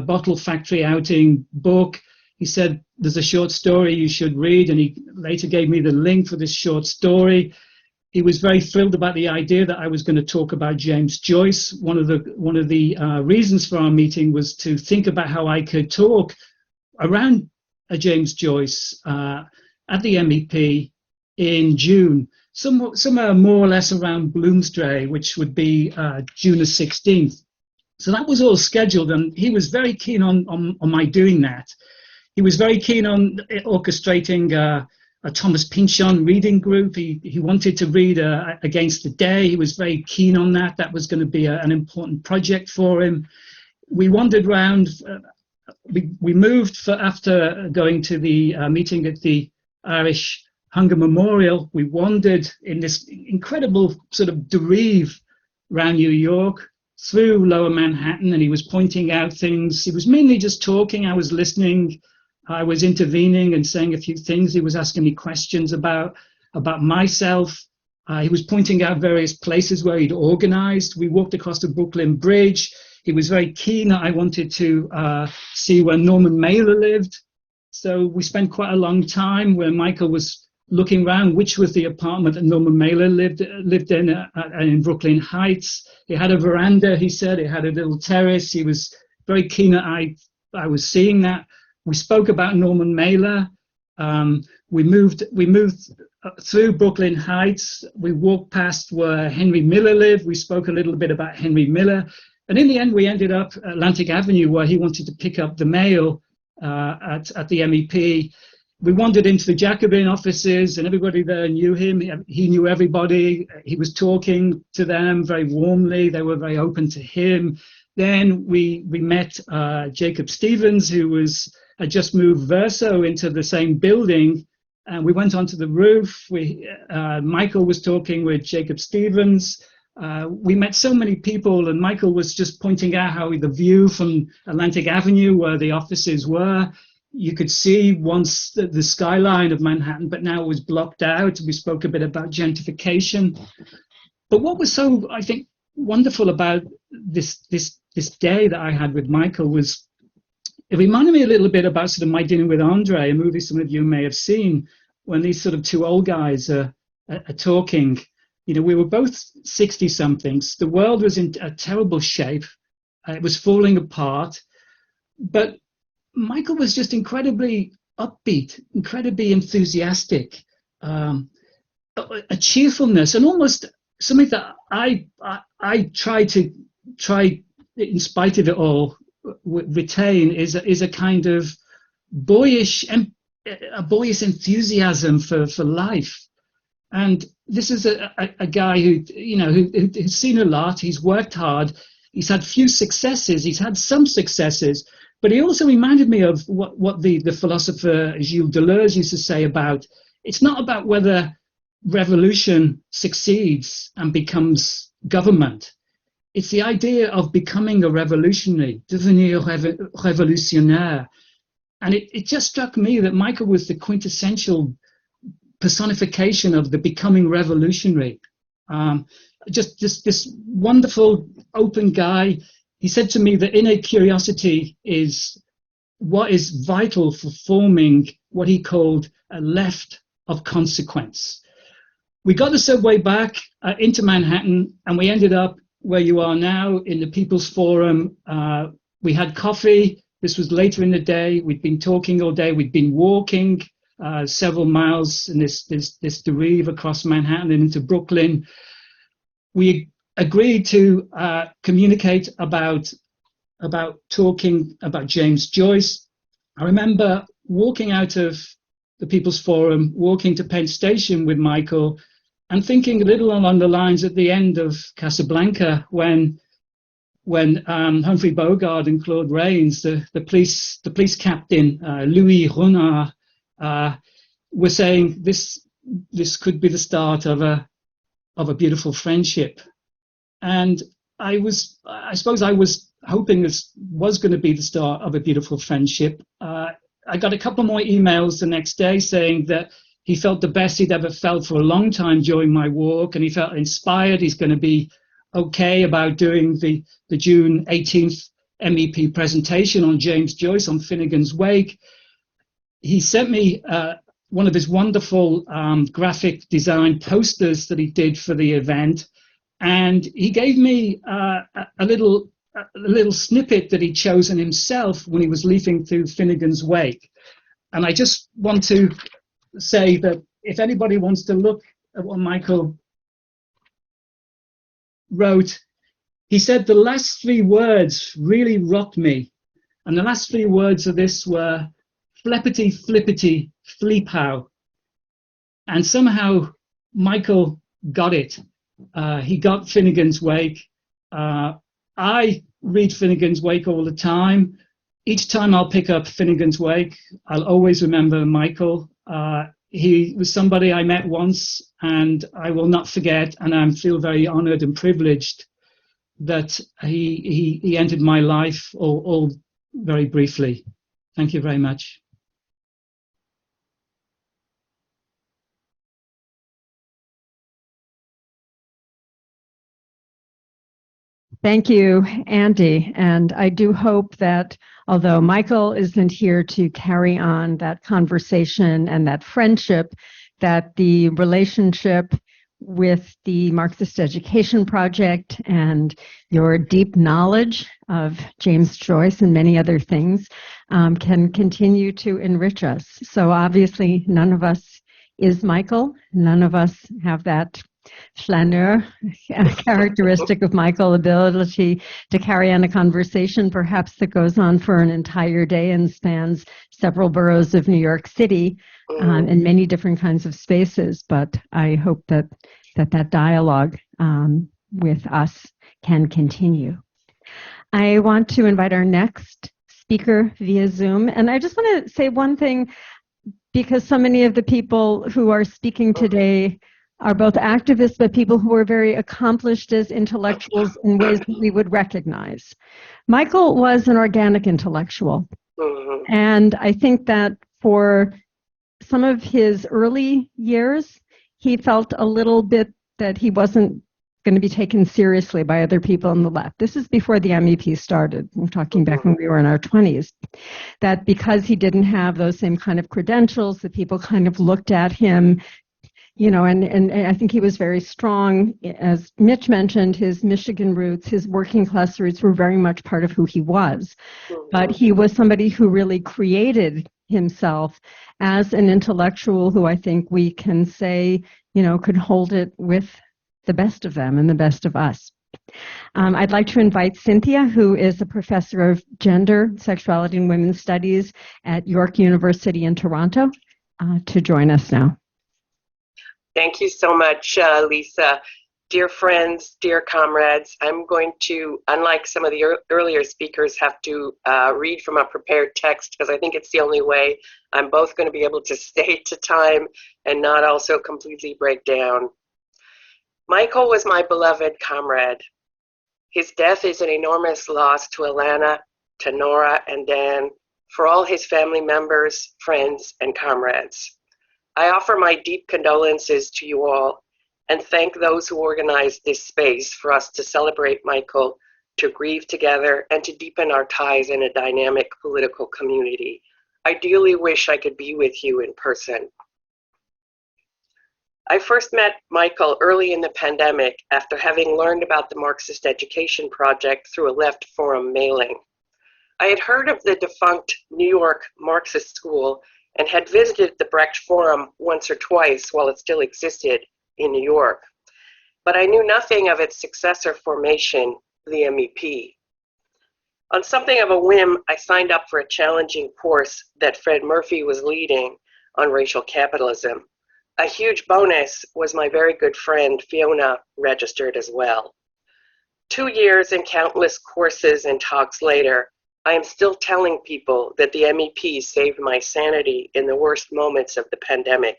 bottle factory outing book. He said, there's a short story you should read, and he later gave me the link for this short story. He was very thrilled about the idea that I was going to talk about James Joyce. One of the reasons for our meeting was to think about how I could talk around James Joyce at the MEP in June, somewhere more or less around Bloomsday, which would be June the 16th. So that was all scheduled, and he was very keen on my doing that. He was very keen on orchestrating a Thomas Pynchon reading group. He wanted to read Against the Day. He was very keen on that. That was going to be an important project for him. We wandered around. We moved after going to the meeting at the Irish Hunger Memorial. We wandered in this incredible sort of derive around New York, through Lower Manhattan, and he was pointing out things. He was mainly just talking. I was listening. I was intervening and saying a few things. He was asking me questions about myself. He was pointing out various places where he'd organized. We walked across the Brooklyn Bridge. He was very keen that I wanted to see where Norman Mailer lived. So we spent quite a long time where Michael was looking around which was the apartment that Norman Mailer lived in Brooklyn Heights. He had a veranda, he said. It had a little terrace. He was very keen that I was seeing that. We spoke about Norman Mailer. We moved through Brooklyn Heights. We walked past where Henry Miller lived. We spoke a little bit about Henry Miller. And in the end, we ended up at Atlantic Avenue, where he wanted to pick up the mail at the MEP. We wandered into the Jacobin offices, and everybody there knew him. He knew everybody. He was talking to them very warmly. They were very open to him. Then we met Jacob Stevens, who had just moved Verso into the same building, and we went onto the roof. Michael was talking with Jacob Stevens. We met so many people, and Michael was just pointing out how the view from Atlantic Avenue, where the offices were, you could see once the skyline of Manhattan, but now it was blocked out. We spoke a bit about gentrification. But what was so, I think, wonderful about this day that I had with Michael was, it reminded me a little bit about sort of My Dinner with Andre, a movie some of you may have seen, when these sort of two old guys are talking. You know, we were both 60-somethings. The world was in a terrible shape. It was falling apart. But Michael was just incredibly upbeat, incredibly enthusiastic, a cheerfulness, and almost something that I tried in spite of it all, retain is a kind of boyish enthusiasm for life. And this is a guy who's seen a lot. He's worked hard. He's had few successes. He's had some successes, but he also reminded me of what the philosopher Gilles Deleuze used to say about, it's not about whether revolution succeeds and becomes government. It's the idea of becoming a revolutionary, devenir révolutionnaire. And it just struck me that Michael was the quintessential personification of the becoming revolutionary. Just this wonderful, open guy. He said to me that innate curiosity is what is vital for forming what he called a left of consequence. We got the subway back into Manhattan, and we ended up where you are now in the People's Forum. We had coffee. This was later in the day. We'd been talking all day. We'd been walking several miles in this derive across Manhattan and into Brooklyn. We agreed to communicate about talking about James Joyce. I remember walking out of the People's Forum, walking to Penn Station with Michael, and thinking a little along the lines at the end of Casablanca when Humphrey Bogart and Claude Rains, the police captain, Louis Renard, were saying this could be the start of a beautiful friendship. And I suppose I was hoping this was going to be the start of a beautiful friendship. I got a couple more emails the next day saying that he felt the best he'd ever felt for a long time during my walk, and he felt inspired. He's going to be okay about doing the June 18th MEP presentation on James Joyce on Finnegan's Wake. He sent me one of his wonderful graphic design posters that he did for the event, and he gave me a little snippet that he'd chosen himself when he was leafing through Finnegan's Wake. And I just want to say that if anybody wants to look at what Michael wrote, he said the last three words really rocked me. And the last three words of this were flippity, flippity, fleepow. And somehow Michael got it. He got Finnegan's Wake. I read Finnegan's Wake all the time. Each time I'll pick up Finnegan's Wake, I'll always remember Michael. He was somebody I met once, and I will not forget, and I feel very honored and privileged that he entered my life all very briefly. Thank you very much. Thank you, Andy. And I do hope that although Michael isn't here to carry on that conversation and that friendship, that the relationship with the Marxist Education Project and your deep knowledge of James Joyce and many other things can continue to enrich us. So obviously, none of us is Michael. None of us have that flaneur characteristic of Michael, ability to carry on a conversation perhaps that goes on for an entire day and spans several boroughs of New York City in many different kinds of spaces. But I hope that dialogue with us can continue. I want to invite our next speaker via Zoom. And I just want to say one thing, because so many of the people who are speaking today are both activists, but people who are very accomplished as intellectuals in ways that we would recognize. Michael was an organic intellectual. And I think that for some of his early years, he felt a little bit that he wasn't going to be taken seriously by other people on the left. This is before the MEP started. I'm talking back when we were in our 20s. That because he didn't have those same kind of credentials, that people kind of looked at him, you know, and I think he was very strong. As Mitch mentioned, his Michigan roots, his working class roots were very much part of who he was. But he was somebody who really created himself as an intellectual who I think we can say, you know, could hold it with the best of them and the best of us. I'd like to invite Cynthia, who is a professor of gender, sexuality, and women's studies at York University in Toronto, to join us now. Thank you so much, Lisa. Dear friends, dear comrades, I'm going to, unlike some of the earlier speakers, have to read from a prepared text because I think it's the only way I'm both going to be able to stay to time and not also completely break down. Michael was my beloved comrade. His death is an enormous loss to Alana, to Nora, and Dan, for all his family members, friends, and comrades. I offer my deep condolences to you all and thank those who organized this space for us to celebrate Michael, to grieve together, and to deepen our ties in a dynamic political community. I dearly wish I could be with you in person. I first met Michael early in the pandemic after having learned about the Marxist Education Project through a Left Forum mailing. I had heard of the defunct New York Marxist School and had visited the Brecht Forum once or twice while it still existed in New York, but I knew nothing of its successor formation, the MEP. On something of a whim, I signed up for a challenging course that Fred Murphy was leading on racial capitalism. A huge bonus was my very good friend Fiona registered as well. 2 years and countless courses and talks later, I am still telling people that the MEP saved my sanity in the worst moments of the pandemic,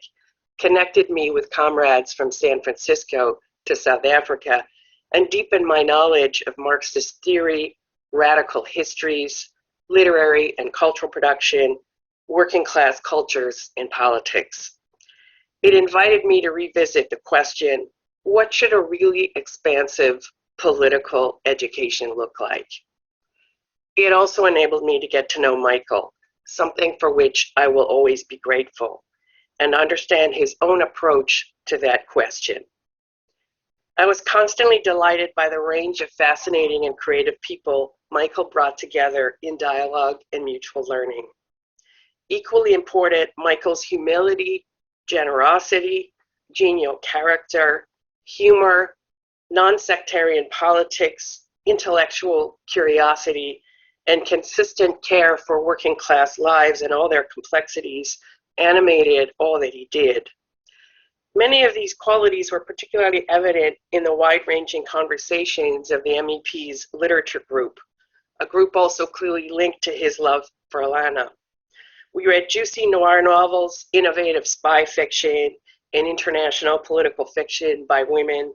connected me with comrades from San Francisco to South Africa, and deepened my knowledge of Marxist theory, radical histories, literary and cultural production, working class cultures, and politics. It invited me to revisit the question, what should a really expansive political education look like? It also enabled me to get to know Michael, something for which I will always be grateful, and understand his own approach to that question. I was constantly delighted by the range of fascinating and creative people Michael brought together in dialogue and mutual learning. Equally important, Michael's humility, generosity, genial character, humor, non-sectarian politics, intellectual curiosity, and consistent care for working class lives and all their complexities animated all that he did. Many of these qualities were particularly evident in the wide-ranging conversations of the MEP's literature group, a group also clearly linked to his love for Alana. We read juicy noir novels, innovative spy fiction, and international political fiction by women.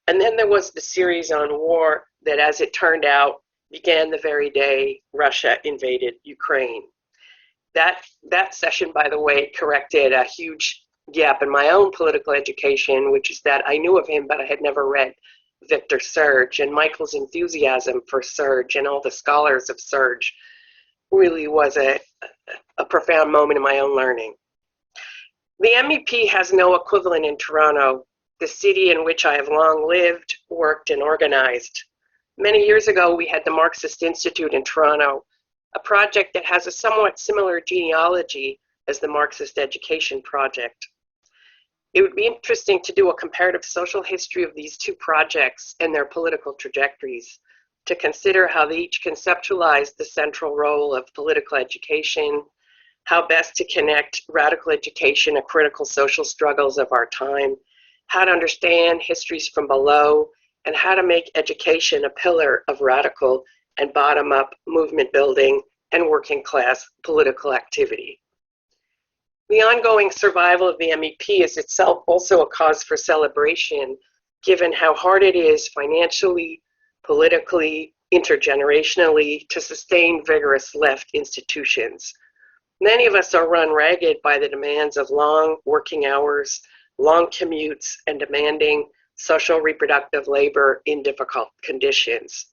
And then there was the series on war that, as it turned out, began the very day Russia invaded Ukraine. That session, by the way, corrected a huge gap in my own political education, which is that I knew of him, but I had never read Victor Serge, and Michael's enthusiasm for Serge and all the scholars of Serge really was a profound moment in my own learning. The MEP has no equivalent in Toronto, the city in which I have long lived, worked, and organized. Many years ago, we had the Marxist Institute in Toronto, a project that has a somewhat similar genealogy as the Marxist Education Project. It would be interesting to do a comparative social history of these two projects and their political trajectories, to consider how they each conceptualized the central role of political education, how best to connect radical education to critical social struggles of our time, how to understand histories from below, and how to make education a pillar of radical and bottom-up movement building and working class political activity. The ongoing survival of the MEP is itself also a cause for celebration, given how hard it is financially, politically, intergenerationally to sustain vigorous left institutions. Many of us are run ragged by the demands of long working hours, long commutes, and demanding social reproductive labor in difficult conditions.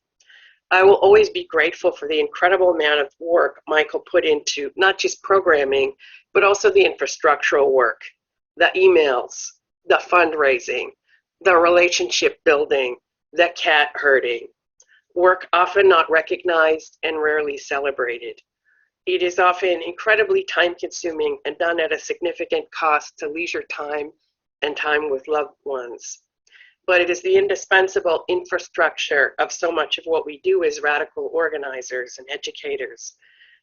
I will always be grateful for the incredible amount of work Michael put into not just programming, but also the infrastructural work, the emails, the fundraising, the relationship building, the cat herding, work often not recognized and rarely celebrated. It is often incredibly time-consuming and done at a significant cost to leisure time and time with loved ones. but it is the indispensable infrastructure of so much of what we do as radical organizers and educators.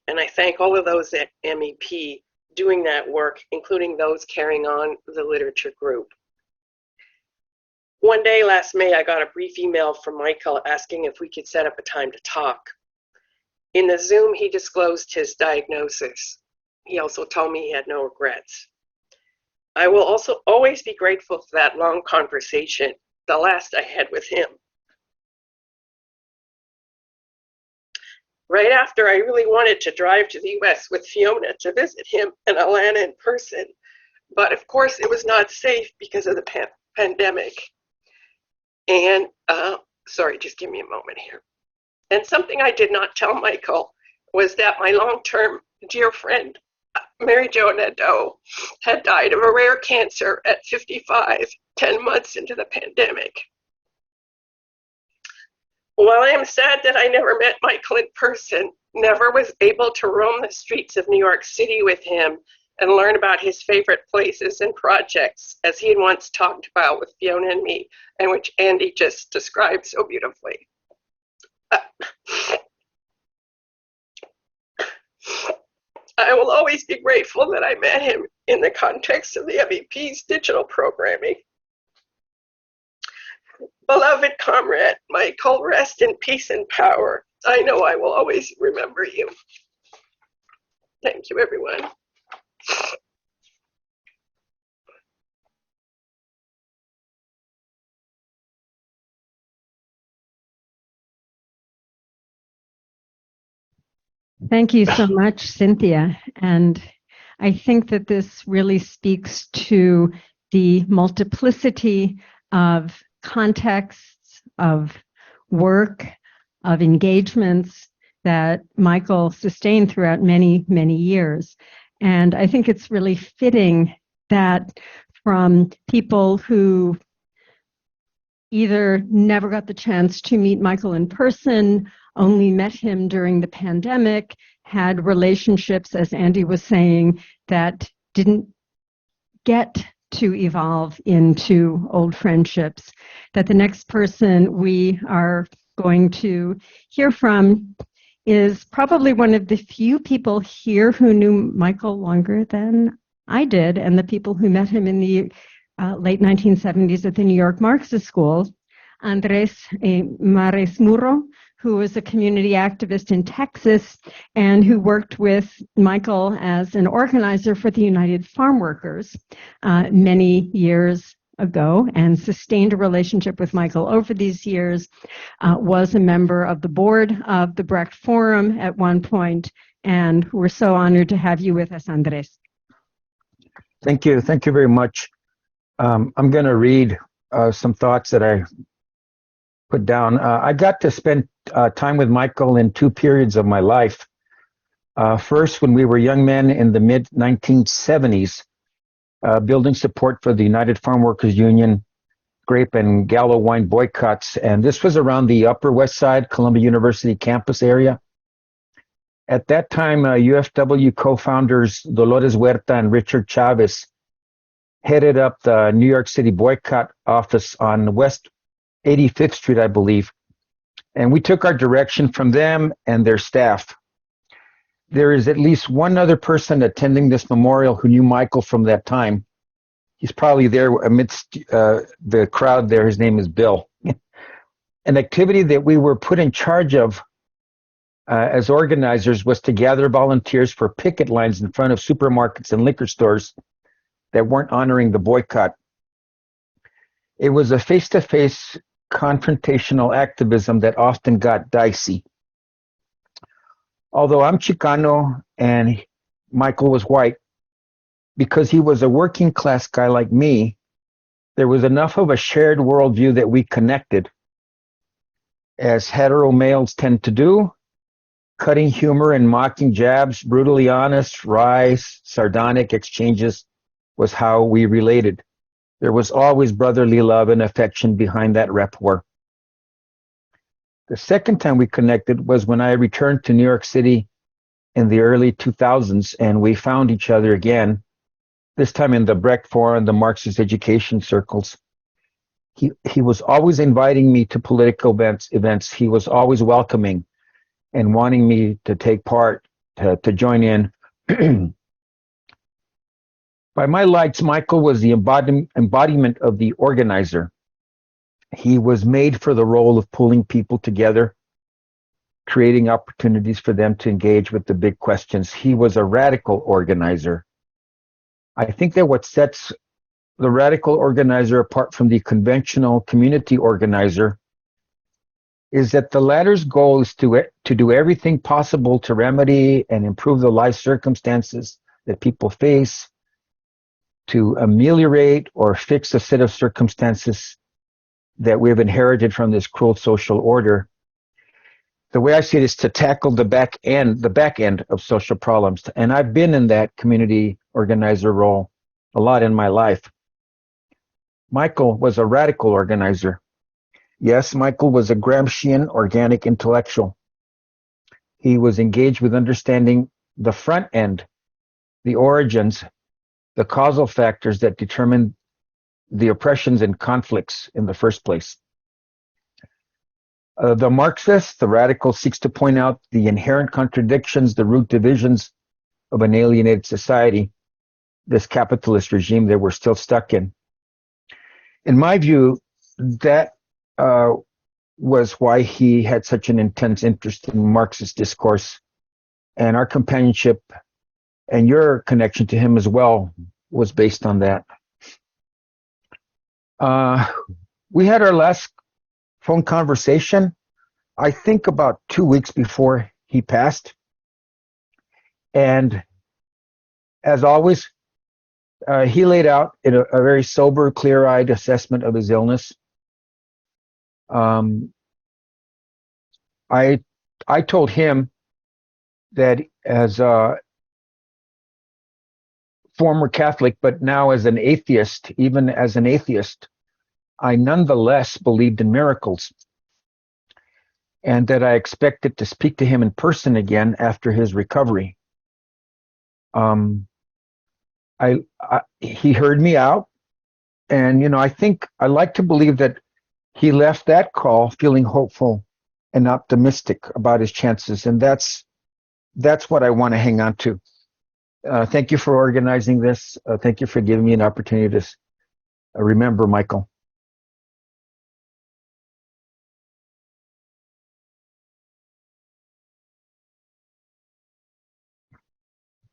And I thank all of those at MEP doing that work, including those carrying on the literature group. One day last May, I got a brief email from Michael asking if we could set up a time to talk. In the Zoom, he disclosed his diagnosis. He also told me he had no regrets. I will also always be grateful for that long conversation, the last I had with him. Right after, I really wanted to drive to the US with Fiona to visit him and Alana in person, but of course it was not safe because of the pandemic. And, sorry, just give me a moment here. And something I did not tell Michael was that my long-term dear friend, Mary Jo Nadeau, had died of a rare cancer at 55, 10 months into the pandemic. While I am sad that I never met Michael in person, never was able to roam the streets of New York City with him and learn about his favorite places and projects, as he had once talked about with Fiona and me, and which Andy just described so beautifully. I will always be grateful that I met him in the context of the MEP's digital programming. Beloved comrade, Michael, rest in peace and power. I know I will always remember you. Thank you, everyone. Thank you so much, Cynthia. And I think that this really speaks to the multiplicity of contexts, of work, of engagements that Michael sustained throughout many, many years. And I think it's really fitting that from people who either never got the chance to meet Michael in person, only met him during the pandemic, had relationships, as Andy was saying, that didn't get to evolve into old friendships, that the next person we are going to hear from is probably one of the few people here who knew Michael longer than I did, and the people who met him in the late 1970s at the New York Marxist School. Andres Mares Muro, who was a community activist in Texas and who worked with Michael as an organizer for the United Farm Workers many years ago and sustained a relationship with Michael over these years, was a member of the board of the Brecht Forum at one point, and we're so honored to have you with us, Andres. Thank you. Thank you very much. I'm going to read some thoughts that I put down. I got to spend time with Michael in two periods of my life. First, when we were young men in the mid-1970s, building support for the United Farm Workers Union grape and Gallo wine boycotts. And this was around the Upper West Side, Columbia University campus area. At that time, UFW co-founders Dolores Huerta and Richard Chavez headed up the New York City boycott office on West 85th Street, I believe. And we took our direction from them and their staff. There is at least one other person attending this memorial who knew Michael from that time. He's probably there amidst the crowd there. His name is Bill. An activity that we were put in charge of as organizers was to gather volunteers for picket lines in front of supermarkets and liquor stores that weren't honoring the boycott. It was a face-to-face confrontational activism that often got dicey. Although I'm Chicano and Michael was white, because he was a working class guy like me, there was enough of a shared worldview that we connected. As hetero males tend to do, cutting humor and mocking jabs, brutally honest, wry, sardonic exchanges was how we related. There was always brotherly love and affection behind that rapport. The second time we connected was when I returned to New York City in the early 2000s, and we found each other again, this time in the Brecht Forum, the Marxist Education circles. He was always inviting me to political events. He was always welcoming and wanting me to take part, to join in. By my lights, Michael was the embodiment of the organizer. He was made for the role of pulling people together, creating opportunities for them to engage with the big questions. He was a radical organizer. I think that what sets the radical organizer apart from the conventional community organizer is that the latter's goal is to do everything possible to remedy and improve the life circumstances that people face, to ameliorate or fix a set of circumstances that we've inherited from this cruel social order. The way I see it is to tackle the back end of social problems. And I've been in that community organizer role a lot in my life. Michael was a radical organizer. Yes, Michael was a Gramscian organic intellectual. He was engaged with understanding the front end, the origins, the causal factors that determine the oppressions and conflicts in the first place. The Marxist, the radical, seeks to point out the inherent contradictions, the root divisions of an alienated society, this capitalist regime that we're still stuck in. In my view, that was why he had such an intense interest in Marxist discourse, and our companionship and your connection to him as well was based on that. We had our last phone conversation, I think about 2 weeks before he passed. And as always, he laid out in a very sober, clear-eyed assessment of his illness. I told him that as a former Catholic, but now as an atheist, even as an atheist, I nonetheless believed in miracles, and that I expected to speak to him in person again after his recovery. He heard me out, and I think I like to believe that he left that call feeling hopeful and optimistic about his chances, and that's what I want to hang on to. Thank you for organizing this. Thank you for giving me an opportunity to remember Michael.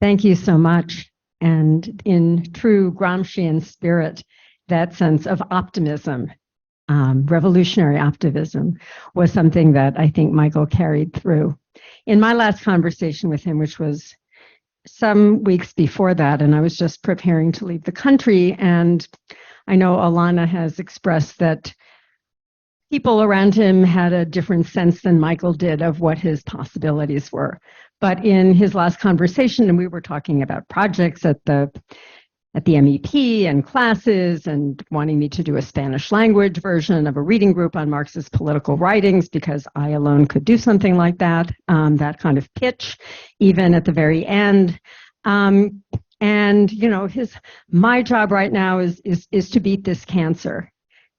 Thank you so much. And in true Gramscian spirit, that sense of optimism, revolutionary optimism, was something that I think Michael carried through. In my last conversation with him, which was some weeks before that, and I was just preparing to leave the country, and I know Alana has expressed that people around him had a different sense than Michael did of what his possibilities were. But in his last conversation, and we were talking about projects at the MEP and classes, and wanting me to do a Spanish language version of a reading group on Marxist political writings because I alone could do something like that, that kind of pitch, even at the very end. And my job right now is to beat this cancer.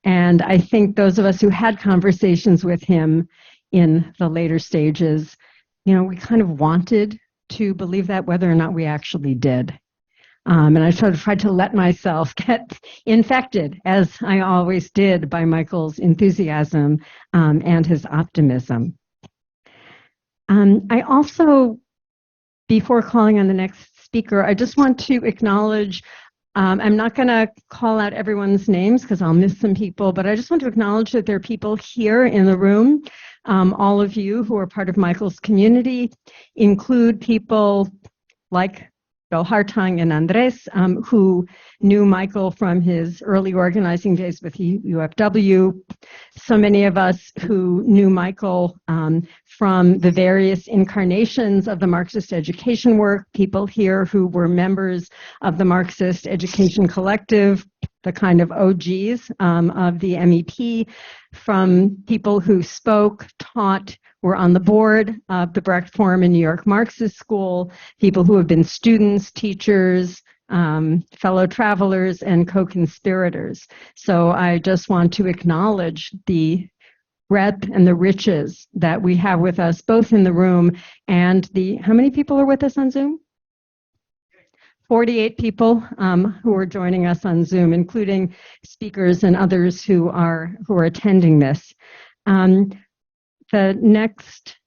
And I think those of us who had conversations with him in the later stages, we kind of wanted to believe that, whether or not we actually did. And I sort of tried to let myself get infected, as I always did, by Michael's enthusiasm and his optimism. I also, before calling on the next speaker, I just want to acknowledge, I'm not going to call out everyone's names because I'll miss some people, but I just want to acknowledge that there are people here in the room. All of you who are part of Michael's community include people like Bill Hartung and Andres, who knew Michael from his early organizing days with UFW. So many of us who knew Michael from the various incarnations of the Marxist education work, people here who were members of the Marxist Education Collective, the kind of OGs of the MEP, from people who spoke, taught, were on the board of the Brecht Forum in New York Marxist School, people who have been students, teachers, fellow travelers, and co-conspirators. So I just want to acknowledge the breadth and the riches that we have with us, both in the room and how many people are with us on Zoom? 48 people who are joining us on Zoom, including speakers and others who are attending this. The next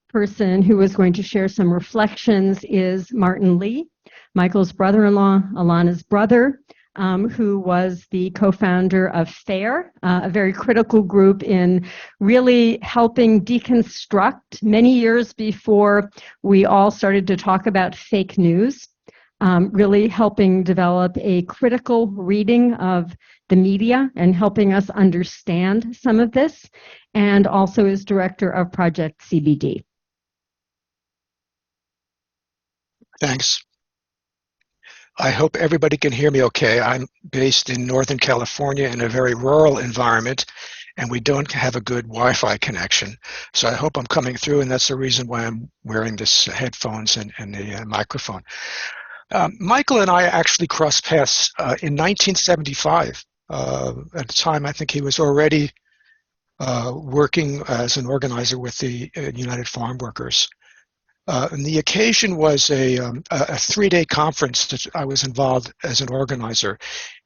person who is going to share some reflections is Martin Lee, Michael's brother-in-law, Alana's brother, who was the co-founder of FAIR, a very critical group in really helping deconstruct many years before we all started to talk about fake news. Really helping develop a critical reading of the media and helping us understand some of this, and also is director of Project CBD. Thanks. I hope everybody can hear me okay. I'm based in Northern California in a very rural environment, and we don't have a good Wi-Fi connection. So I hope I'm coming through, and that's the reason why I'm wearing this headphones and the microphone. Michael and I actually crossed paths in 1975. At the time, I think he was already working as an organizer with the United Farm Workers. And the occasion was a 3-day conference that I was involved as an organizer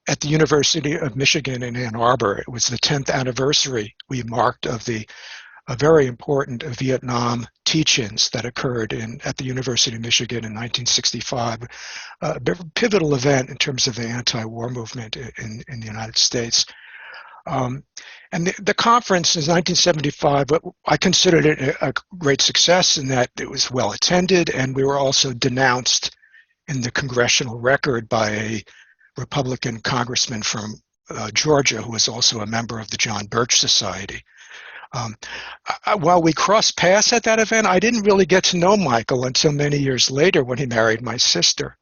at the University of Michigan in Ann Arbor. It was the 10th anniversary we marked of a very important Vietnam teach-ins that occurred at the University of Michigan in 1965, a pivotal event in terms of the anti-war movement in the United States. And the conference in 1975, I considered it a great success in that it was well attended, and we were also denounced in the congressional record by a Republican congressman from Georgia who was also a member of the John Birch Society. While we crossed paths at that event, I didn't really get to know Michael until many years later when he married my sister.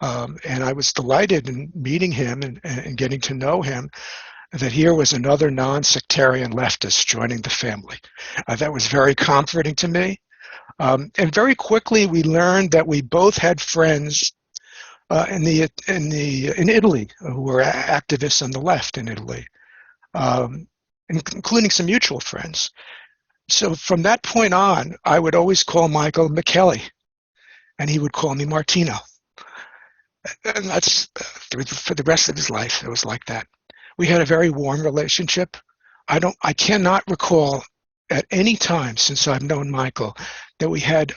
And I was delighted in meeting him and getting to know him, that here was another non-sectarian leftist joining the family. That was very comforting to me. And very quickly we learned that we both had friends in Italy who were activists on the left in Italy. Including some mutual friends. So from that point on, I would always call Michael Michele, and he would call me Martino. And that's for the rest of his life, it was like that. We had a very warm relationship. I cannot recall at any time since I've known Michael that we had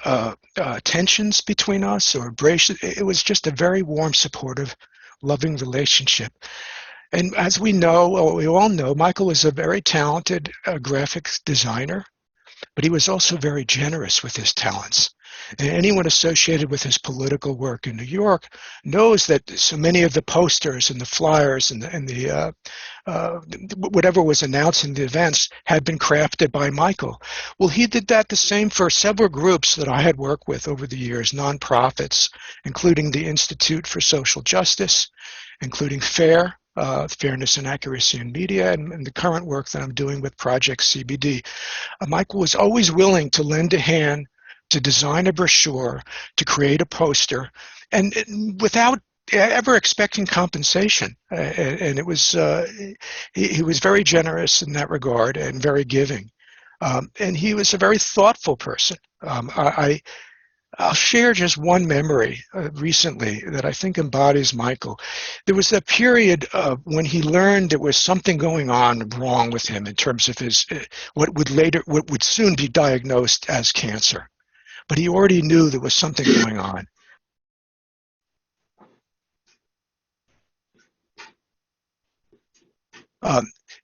tensions between us or abrasions. It was just a very warm, supportive, loving relationship. And as we know, or we all know, Michael was a very talented graphics designer, but he was also very generous with his talents. And anyone associated with his political work in New York knows that so many of the posters and the flyers and the whatever was announcing the events had been crafted by Michael. Well, he did that the same for several groups that I had worked with over the years, nonprofits, including the Institute for Social Justice, including FAIR, Fairness and Accuracy in Media, and the current work that I'm doing with Project CBD. Michael was always willing to lend a hand to design a brochure, to create a poster, and without ever expecting compensation. And it was he was very generous in that regard and very giving. And he was a very thoughtful person. I'll share just one memory recently that I think embodies Michael. There was a period when he learned there was something going on wrong with him in terms of his what would soon be diagnosed as cancer. But he already knew there was something going on.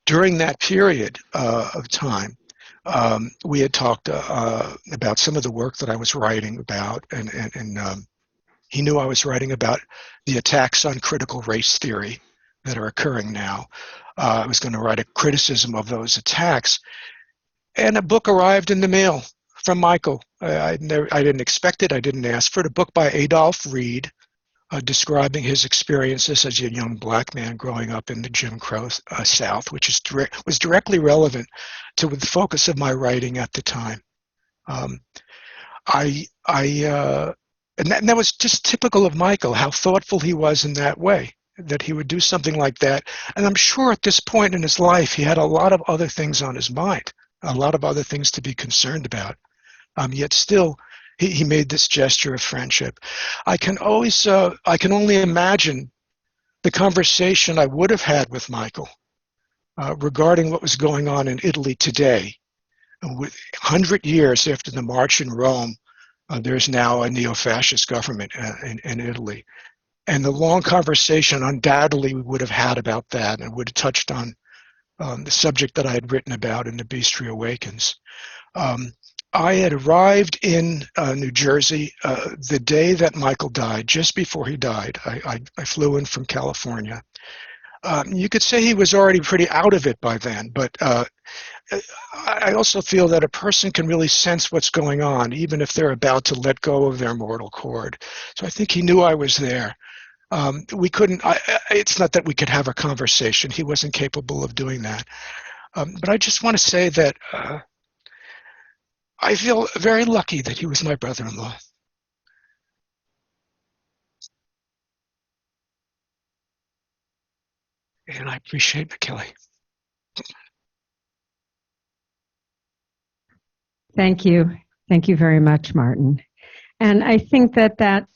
During that period of time, we had talked about some of the work that I was writing about, and he knew I was writing about the attacks on critical race theory that are occurring now. I was going to write a criticism of those attacks, and a book arrived in the mail from Michael. I didn't expect it. I didn't ask for it. A book by Adolph Reed, describing his experiences as a young black man growing up in the Jim Crow South, which was directly relevant to the focus of my writing at the time. I And that was just typical of Michael, how thoughtful he was in that way, that he would do something like that. And I'm sure at this point in his life, he had a lot of other things on his mind, a lot of other things to be concerned about. Yet still, he made this gesture of friendship. I can only imagine the conversation I would have had with Michael regarding what was going on in Italy today. With 100 years after the March in Rome, there's now a neo-fascist government in Italy. And the long conversation undoubtedly we would have had about that, and would have touched on the subject that I had written about in The Beast Reawakens. I had arrived in New Jersey the day that Michael died, just before he died. I flew in from California. You could say he was already pretty out of it by then, but I also feel that a person can really sense what's going on, even if they're about to let go of their mortal cord. So I think he knew I was there. We couldn't, it's not that we could have a conversation. He wasn't capable of doing that. But I just want to say that I feel very lucky that he was my brother-in-law. And I appreciate McKinley. Thank you. Thank you very much, Martin. And I think that that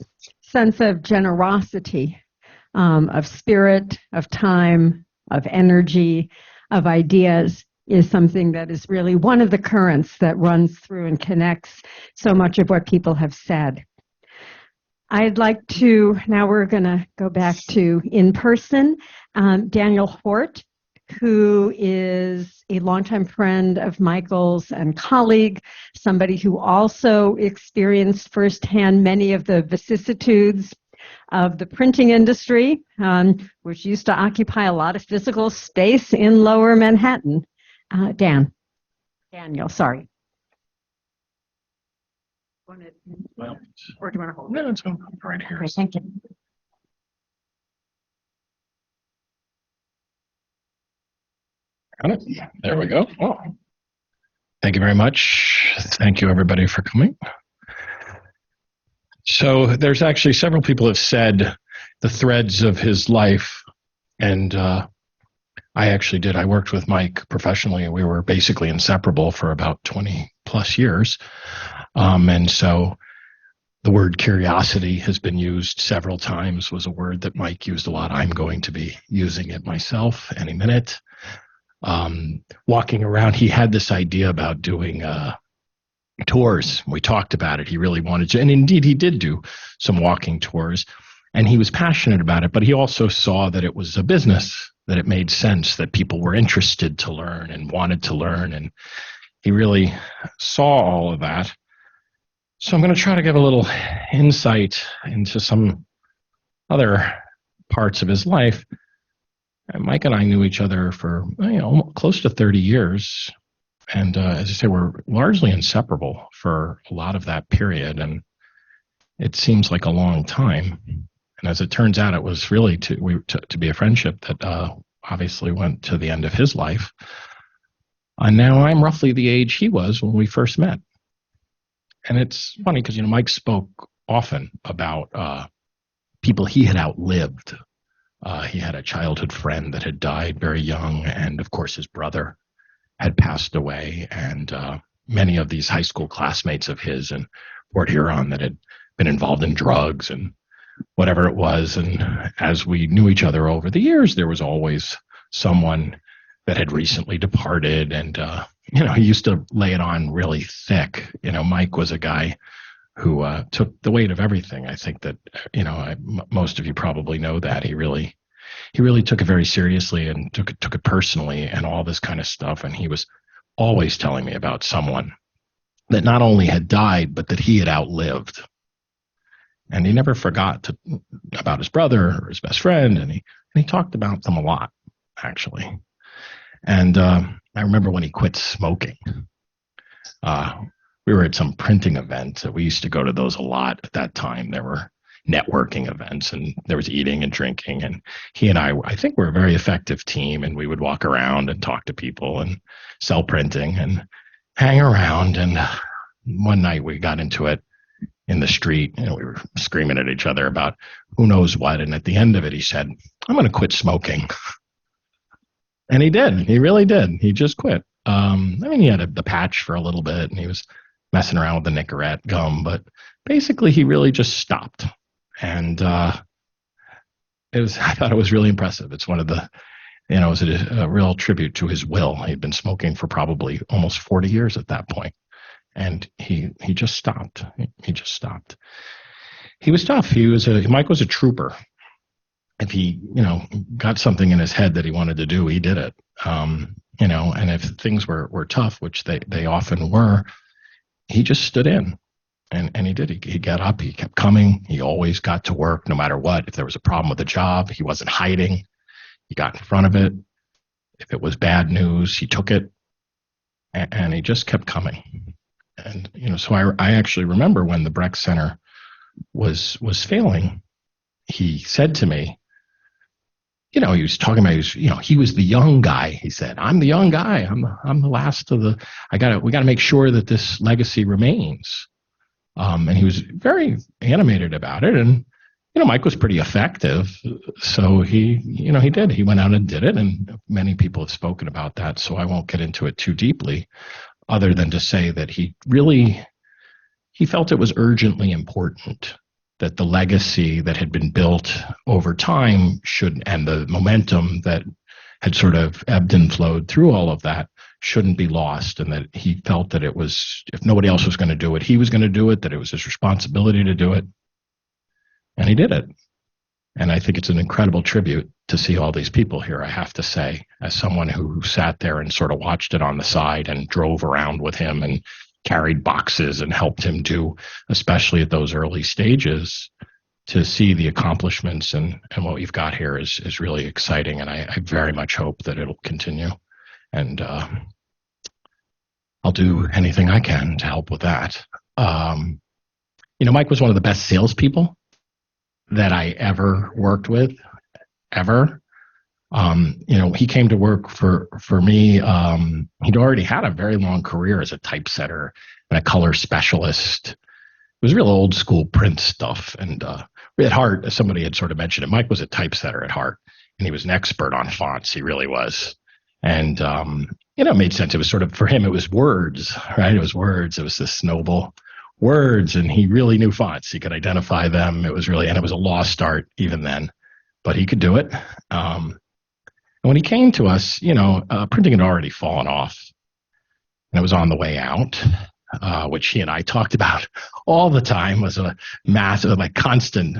sense of generosity, of spirit, of time, of energy, of ideas is something that is really one of the currents that runs through and connects so much of what people have said. I'd like to, now we're going to go back to in person, Daniel Hort, who is a longtime friend of Michael's and colleague, somebody who also experienced firsthand many of the vicissitudes of the printing industry, which used to occupy a lot of physical space in Lower Manhattan. Daniel, sorry. Or do you want to hold? No, it's right here. Okay, thank you. Got it. There we go. Oh. Thank you very much. Thank you, everybody, for coming. So there's actually several people have said the threads of his life, and I actually did. I worked with Mike professionally, and we were basically inseparable for about 20 plus years. And so the word curiosity has been used several times, was a word that Mike used a lot. I'm going to be using it myself any minute. Walking around, he had this idea about doing tours. We talked about it. He really wanted to, and indeed he did do some walking tours, and he was passionate about it, but he also saw that it was a business, that it made sense, that people were interested to learn and wanted to learn, and he really saw all of that. So I'm going to try to give a little insight into some other parts of his life. Mike and I knew each other for close to 30 years. And as I say, we're largely inseparable for a lot of that period. And it seems like a long time. And as it turns out, it was really to be a friendship that obviously went to the end of his life. And now I'm roughly the age he was when we first met. And it's funny because, Mike spoke often about people he had outlived. He had a childhood friend that had died very young, and of course his brother had passed away, and many of these high school classmates of his in Port Huron that had been involved in drugs and whatever it was. And as we knew each other over the years, there was always someone that had recently departed, and he used to lay it on really thick. Mike was a guy who took the weight of everything. I think that most of you probably know that he really took it very seriously and took it personally and all this kind of stuff. And he was always telling me about someone that not only had died, but that he had outlived. And he never forgot about his brother or his best friend, and he talked about them a lot, actually. And I remember when he quit smoking. We were at some printing event. We used to go to those a lot at that time. There were networking events, and there was eating and drinking. And he and I think we're a very effective team, and we would walk around and talk to people and sell printing and hang around. And one night we got into it, in the street, and we were screaming at each other about who knows what. And at the end of it, he said, "I'm going to quit smoking." And he did. He really did. He just quit. I mean, he had the patch for a little bit, and he was messing around with the Nicorette gum, but basically, he really just stopped. And I thought it was really impressive. It's one of the, it was a real tribute to his will. He'd been smoking for probably almost 40 years at that point. And he just stopped. He just stopped. He was tough. Mike was a trooper. If he, got something in his head that he wanted to do, he did it. And if things were tough, which they often were, he just stood in. And he did. He got up. He kept coming. He always got to work no matter what. If there was a problem with the job, he wasn't hiding. He got in front of it. If it was bad news, he took it. And he just kept coming. And, so I actually remember when the Breck Center was failing, he said to me, he was talking about, he was the young guy. He said, "I'm the young guy. I'm the last of the, we got to make sure that this legacy remains." And he was very animated about it. And, Mike was pretty effective. So he did. He went out and did it. And many people have spoken about that. So I won't get into it too deeply, other than to say that he felt it was urgently important that the legacy that had been built over time and the momentum that had sort of ebbed and flowed through all of that shouldn't be lost, and that he felt that it was, if nobody else was going to do it, he was going to do it, that it was his responsibility to do it. And he did it. And I think it's an incredible tribute to see all these people here, I have to say, as someone who sat there and sort of watched it on the side and drove around with him and carried boxes and helped him do, especially at those early stages, to see the accomplishments and what we've got here is really exciting. And I very much hope that it'll continue. And I'll do anything I can to help with that. Mike was one of the best salespeople that I ever worked with, ever. He came to work for me. He'd already had a very long career as a typesetter and a color specialist. It was real old school print stuff. And at heart, as somebody had sort of mentioned it, Mike was a typesetter at heart, and he was an expert on fonts. He really was. And, it made sense. It was sort of, for him, it was words, right? It was words. It was this noble words, and he really knew fonts. He could identify them. It was really, and it was a lost art even then, but he could do it. And when he came to us, printing had already fallen off, and it was on the way out, which he and I talked about all the time. Was a massive, constant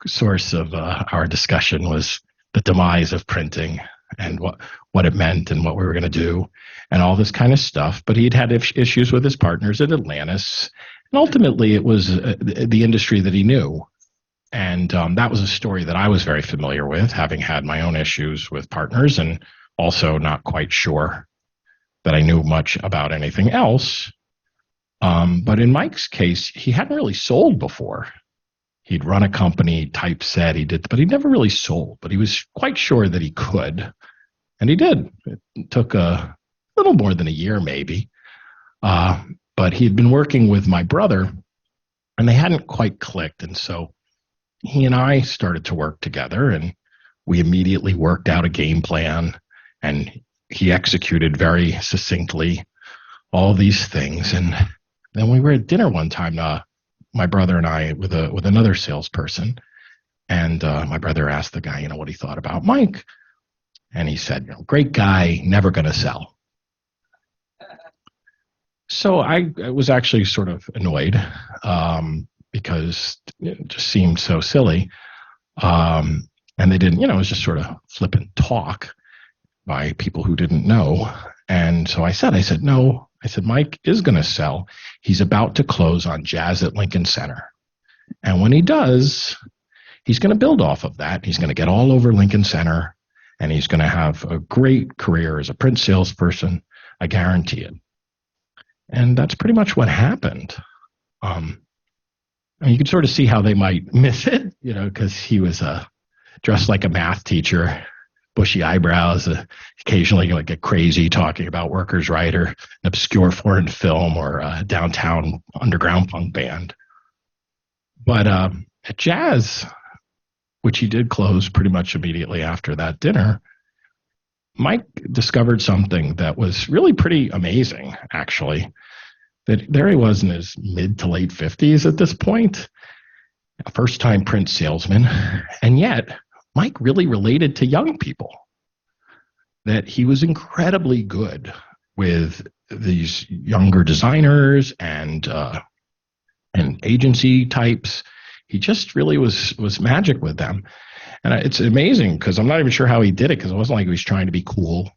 source of our discussion, was the demise of printing and what it meant and what we were going to do and all this kind of stuff. But he'd had issues with his partners at Atlantis, and ultimately it was the industry that he knew. And that was a story that I was very familiar with, having had my own issues with partners, and also not quite sure that I knew much about anything else. But in Mike's case, he hadn't really sold before. He'd run a company, typeset, but he never really sold. But he was quite sure that he could, and he did. It took a little more than a year, maybe. But he had been working with my brother, and they hadn't quite clicked. And so he and I started to work together, and we immediately worked out a game plan, and he executed very succinctly all these things. And then we were at dinner one time, my brother and I, with another salesperson, and my brother asked the guy, what he thought about Mike, and he said, "Great guy, never going to sell." So I was actually sort of annoyed because it just seemed so silly, and they didn't, it was just sort of flippant talk by people who didn't know. And so I said, no. I said, Mike is going to sell. He's about to close on Jazz at Lincoln Center. And when he does, he's going to build off of that. He's going to get all over Lincoln Center, and he's going to have a great career as a print salesperson. I guarantee it. And that's pretty much what happened. You could sort of see how they might miss it, because he was dressed like a math teacher, bushy eyebrows, occasionally get crazy talking about workers' right or an obscure foreign film or a downtown underground punk band. But at Jazz, which he did close pretty much immediately after that dinner, Mike discovered something that was really pretty amazing, actually. That there he was in his mid to late 50s at this point, a first-time print salesman, and yet Mike really related to young people. That he was incredibly good with these younger designers and agency types. He just really was magic with them. And it's amazing because I'm not even sure how he did it, because it wasn't like he was trying to be cool.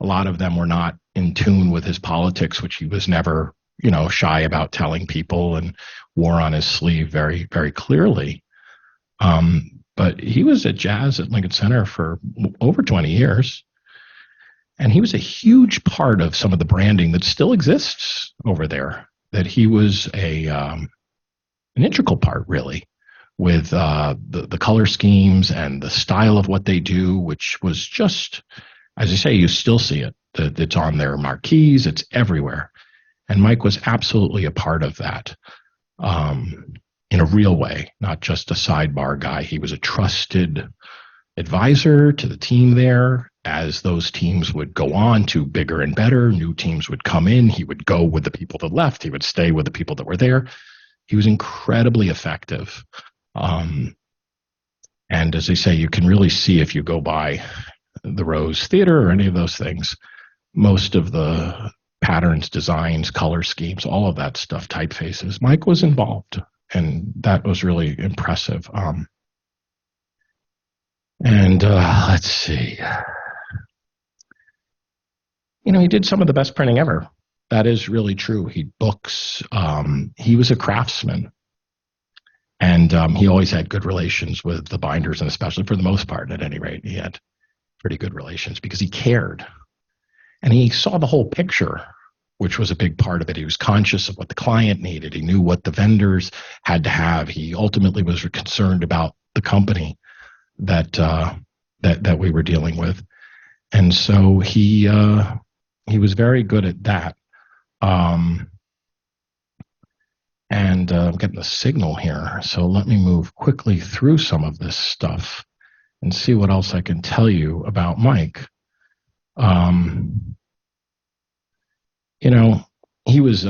A lot of them were not in tune with his politics, which he was never, shy about telling people and wore on his sleeve very, very clearly. But he was at Jazz at Lincoln Center for over 20 years. And he was a huge part of some of the branding that still exists over there. That he was an integral part, really, with the color schemes and the style of what they do, which was just, as I say, you still see it. It's on their marquees. It's everywhere. And Mike was absolutely a part of that in a real way, not just a sidebar guy. He was a trusted advisor to the team there. As those teams would go on to bigger and better, new teams would come in. He would go with the people that left. He would stay with the people that were there. He was incredibly effective. And as they say, you can really see if you go by the Rose Theater or any of those things, most of the patterns, designs, color schemes, all of that stuff, typefaces, Mike was involved. And that was really impressive. Let's see. He did some of the best printing ever. That is really true. He books. He was a craftsman. And he always had good relations with the binders, and especially for the most part, at any rate, he had pretty good relations because he cared. And he saw the whole picture, which was a big part of it. He was conscious of what the client needed. He knew what the vendors had to have. He ultimately was concerned about the company that we were dealing with. And so he was very good at that. I'm getting the signal here, so let me move quickly through some of this stuff and see what else I can tell you about Mike. He was,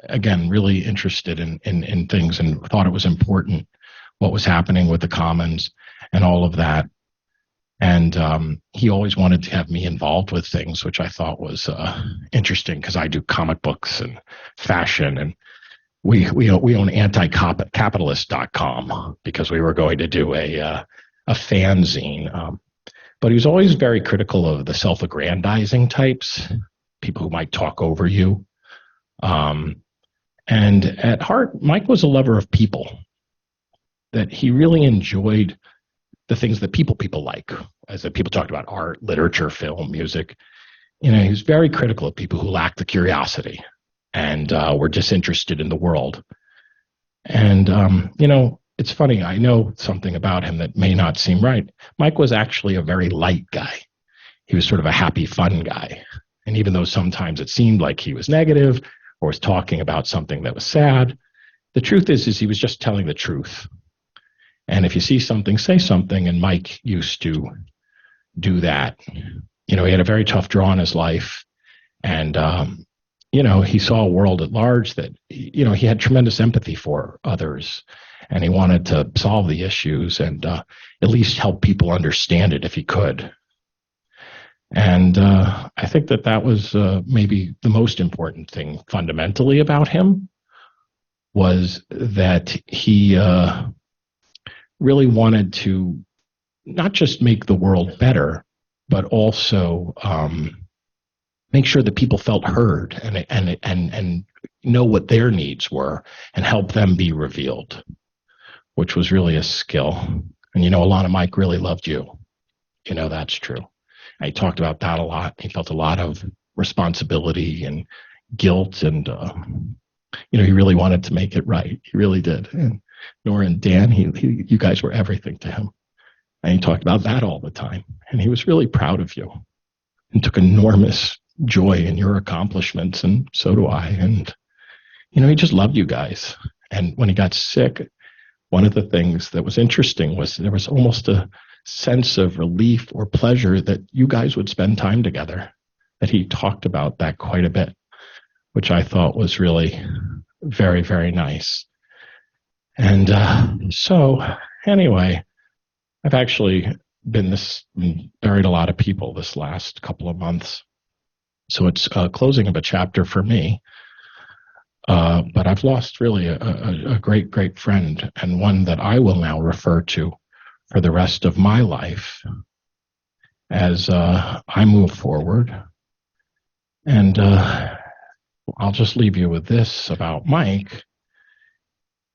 again, really interested in things and thought it was important what was happening with the commons and all of that. And he always wanted to have me involved with things, which I thought was interesting because I do comic books and fashion, and we own anticapitalist.com because we were going to do a fanzine. But he was always very critical of the self-aggrandizing types, people who might talk over you. And at heart, Mike was a lover of people, that he really enjoyed the things that people like, as people talked about art, literature, film, music. He was very critical of people who lacked the curiosity and were disinterested in the world. And, it's funny, I know something about him that may not seem right. Mike was actually a very light guy. He was sort of a happy, fun guy. And even though sometimes it seemed like he was negative or was talking about something that was sad, the truth is he was just telling the truth. And if you see something, say something. And Mike used to do that. He had a very tough draw in his life. And, he saw a world at large that, he had tremendous empathy for others. And he wanted to solve the issues and at least help people understand it if he could. And I think that was maybe the most important thing fundamentally about him, was that he really wanted to not just make the world better, but also make sure that people felt heard and know what their needs were and help them be revealed, which was really a skill. And a lot of Mike really loved you. That's true. And he talked about that a lot. He felt a lot of responsibility and guilt, and he really wanted to make it right. He really did. And Nora and Dan, you guys were everything to him. And he talked about that all the time. And he was really proud of you and took enormous joy in your accomplishments. And so do I. And, he just loved you guys. And when he got sick, one of the things that was interesting was there was almost a sense of relief or pleasure that you guys would spend time together, that he talked about that quite a bit, which I thought was really very, very nice. And so anyway, I've actually buried a lot of people this last couple of months. So it's closing of a chapter for me. But I've lost really a great, great friend, and one that I will now refer to for the rest of my life as I move forward. And I'll just leave you with this about Mike.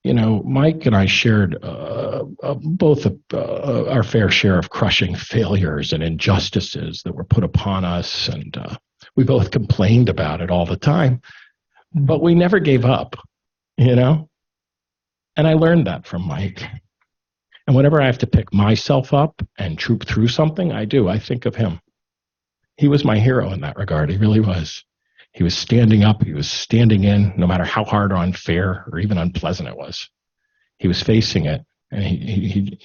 You know, Mike and I shared both our fair share of crushing failures and injustices that were put upon us, and we both complained about it all the time. But we never gave up, you know? And I learned that from Mike. And whenever I have to pick myself up and troop through something, I do. I think of him. He was my hero in that regard. He really was. He was standing up. He was standing in, no matter how hard or unfair or even unpleasant it was. He was facing it, and he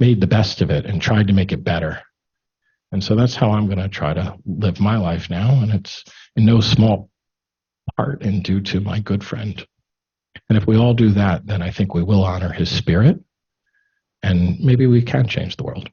made the best of it and tried to make it better. And so that's how I'm going to try to live my life now. And it's in no small part and due to my good friend. And if we all do that, then I think we will honor his spirit, and maybe we can change the world.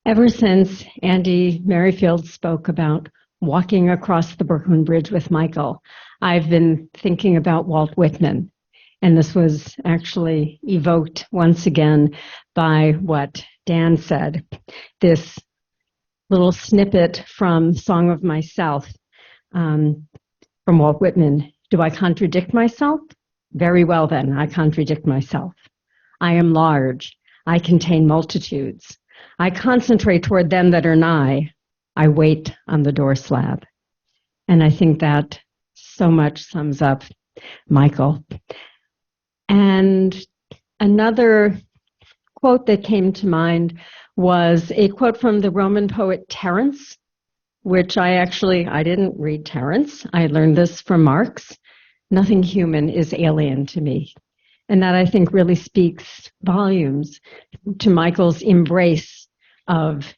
Ever since Andy Merrifield spoke about walking across the Brooklyn Bridge with Michael, I've been thinking about Walt Whitman. And this was actually evoked once again by what Dan said. This little snippet from Song of Myself from Walt Whitman. Do I contradict myself? Very well then, I contradict myself. I am large. I contain multitudes. I concentrate toward them that are nigh. I wait on the door slab. And I think that so much sums up Michael. And another quote that came to mind was a quote from the Roman poet Terence, which I didn't read Terence. I learned this from Marx. Nothing human is alien to me. And that, I think, really speaks volumes to Michael's embrace of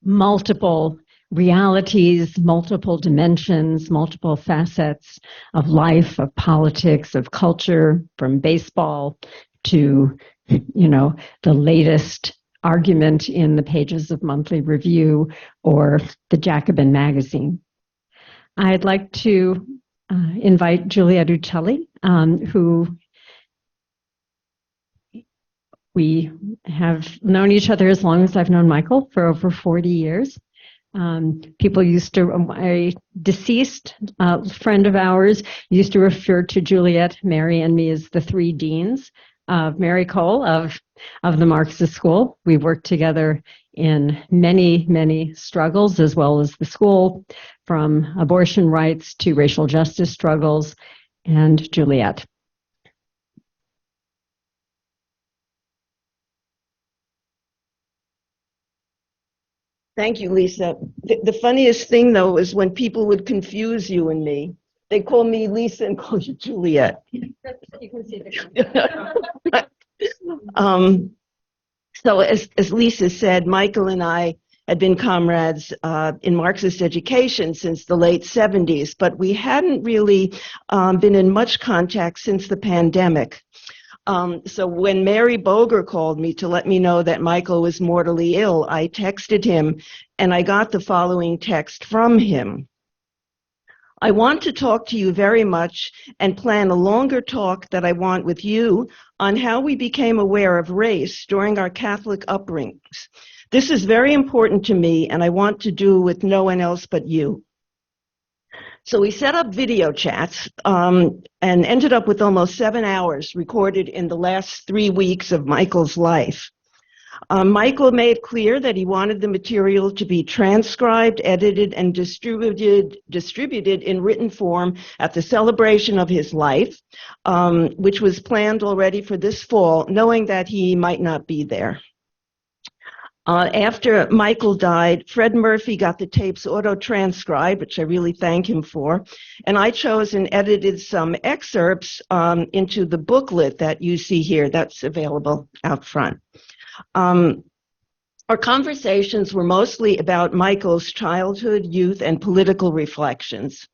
multiple realities, multiple dimensions, multiple facets of life, of politics, of culture, from baseball to, the latest argument in the pages of Monthly Review or the Jacobin magazine. I'd like to invite Juliet Uccelli, who we have known each other as long as I've known Michael, for over 40 years. A deceased friend of ours used to refer to Juliet, Mary, and me as the three deans of Mary Cole of the Marxist School. We worked together in many, many struggles, as well as the school, from abortion rights to racial justice struggles, and Juliet. Thank you, Lisa. The funniest thing, though, is when people would confuse you and me. They call me Lisa and call you Juliet. You can see So as Lisa said, Michael and I had been comrades in Marxist education since the late 70s, but we hadn't really been in much contact since the pandemic. So when Mary Boger called me to let me know that Michael was mortally ill, I texted him, and I got the following text from him. I want to talk to you very much and plan a longer talk that I want with you on how we became aware of race during our Catholic upbringings. This is very important to me, and I want to do with no one else but you. So we set up video chats and ended up with almost 7 hours recorded in the last 3 weeks of Michael's life. Michael made clear that he wanted the material to be transcribed, edited, and distributed in written form at the celebration of his life, which was planned already for this fall, knowing that he might not be there. After Michael died, Fred Murphy got the tapes auto-transcribed, which I really thank him for, and I chose and edited some excerpts into the booklet that you see here that's available out front. Our conversations were mostly about Michael's childhood, youth, and political reflections.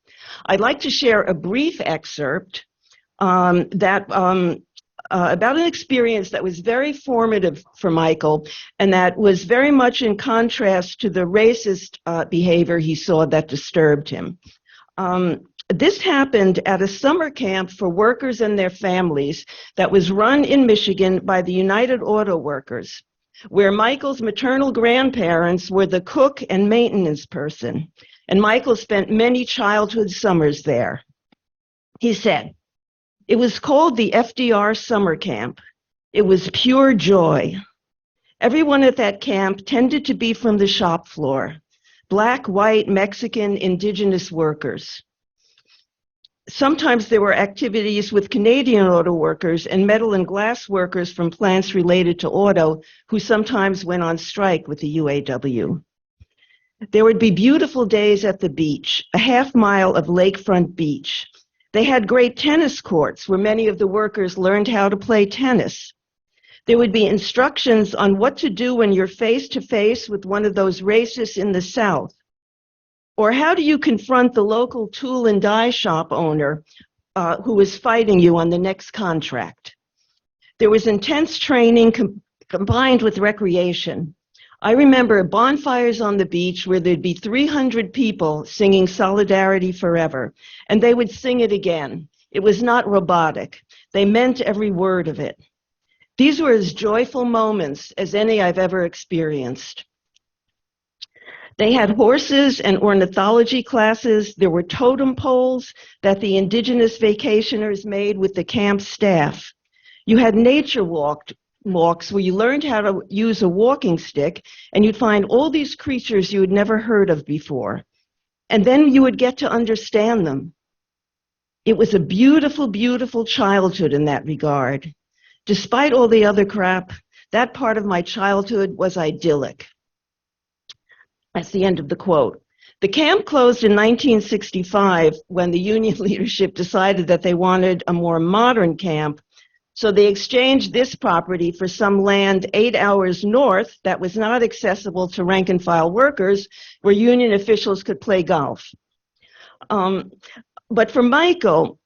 I'd like to share a brief excerpt about an experience that was very formative for Michael and that was very much in contrast to the racist behavior he saw that disturbed him. This happened at a summer camp for workers and their families that was run in Michigan by the United Auto Workers, where Michael's maternal grandparents were the cook and maintenance person, and Michael spent many childhood summers there. He said, "It was called the FDR Summer Camp. It was pure joy. Everyone at that camp tended to be from the shop floor, Black, white, Mexican, indigenous workers. Sometimes there were activities with Canadian auto workers and metal and glass workers from plants related to auto who sometimes went on strike with the UAW. There would be beautiful days at the beach, a half-mile of lakefront beach. They had great tennis courts where many of the workers learned how to play tennis. There would be instructions on what to do when you're face-to-face with one of those racists in the South. Or how do you confront the local tool and die shop owner who is fighting you on the next contract? There was intense training combined with recreation. I remember bonfires on the beach where there'd be 300 people singing Solidarity Forever, and they would sing it again. It was not robotic. They meant every word of it. These were as joyful moments as any I've ever experienced. They had horses and ornithology classes. There were totem poles that the indigenous vacationers made with the camp staff. You had nature walks where you learned how to use a walking stick, and you'd find all these creatures you had never heard of before. And then you would get to understand them. It was a beautiful, beautiful childhood in that regard. Despite all the other crap, that part of my childhood was idyllic. That's the end of the quote. The camp closed in 1965 when the union leadership decided that they wanted a more modern camp. So they exchanged this property for some land 8 hours north that was not accessible to rank and file workers, where union officials could play golf. But for Michael,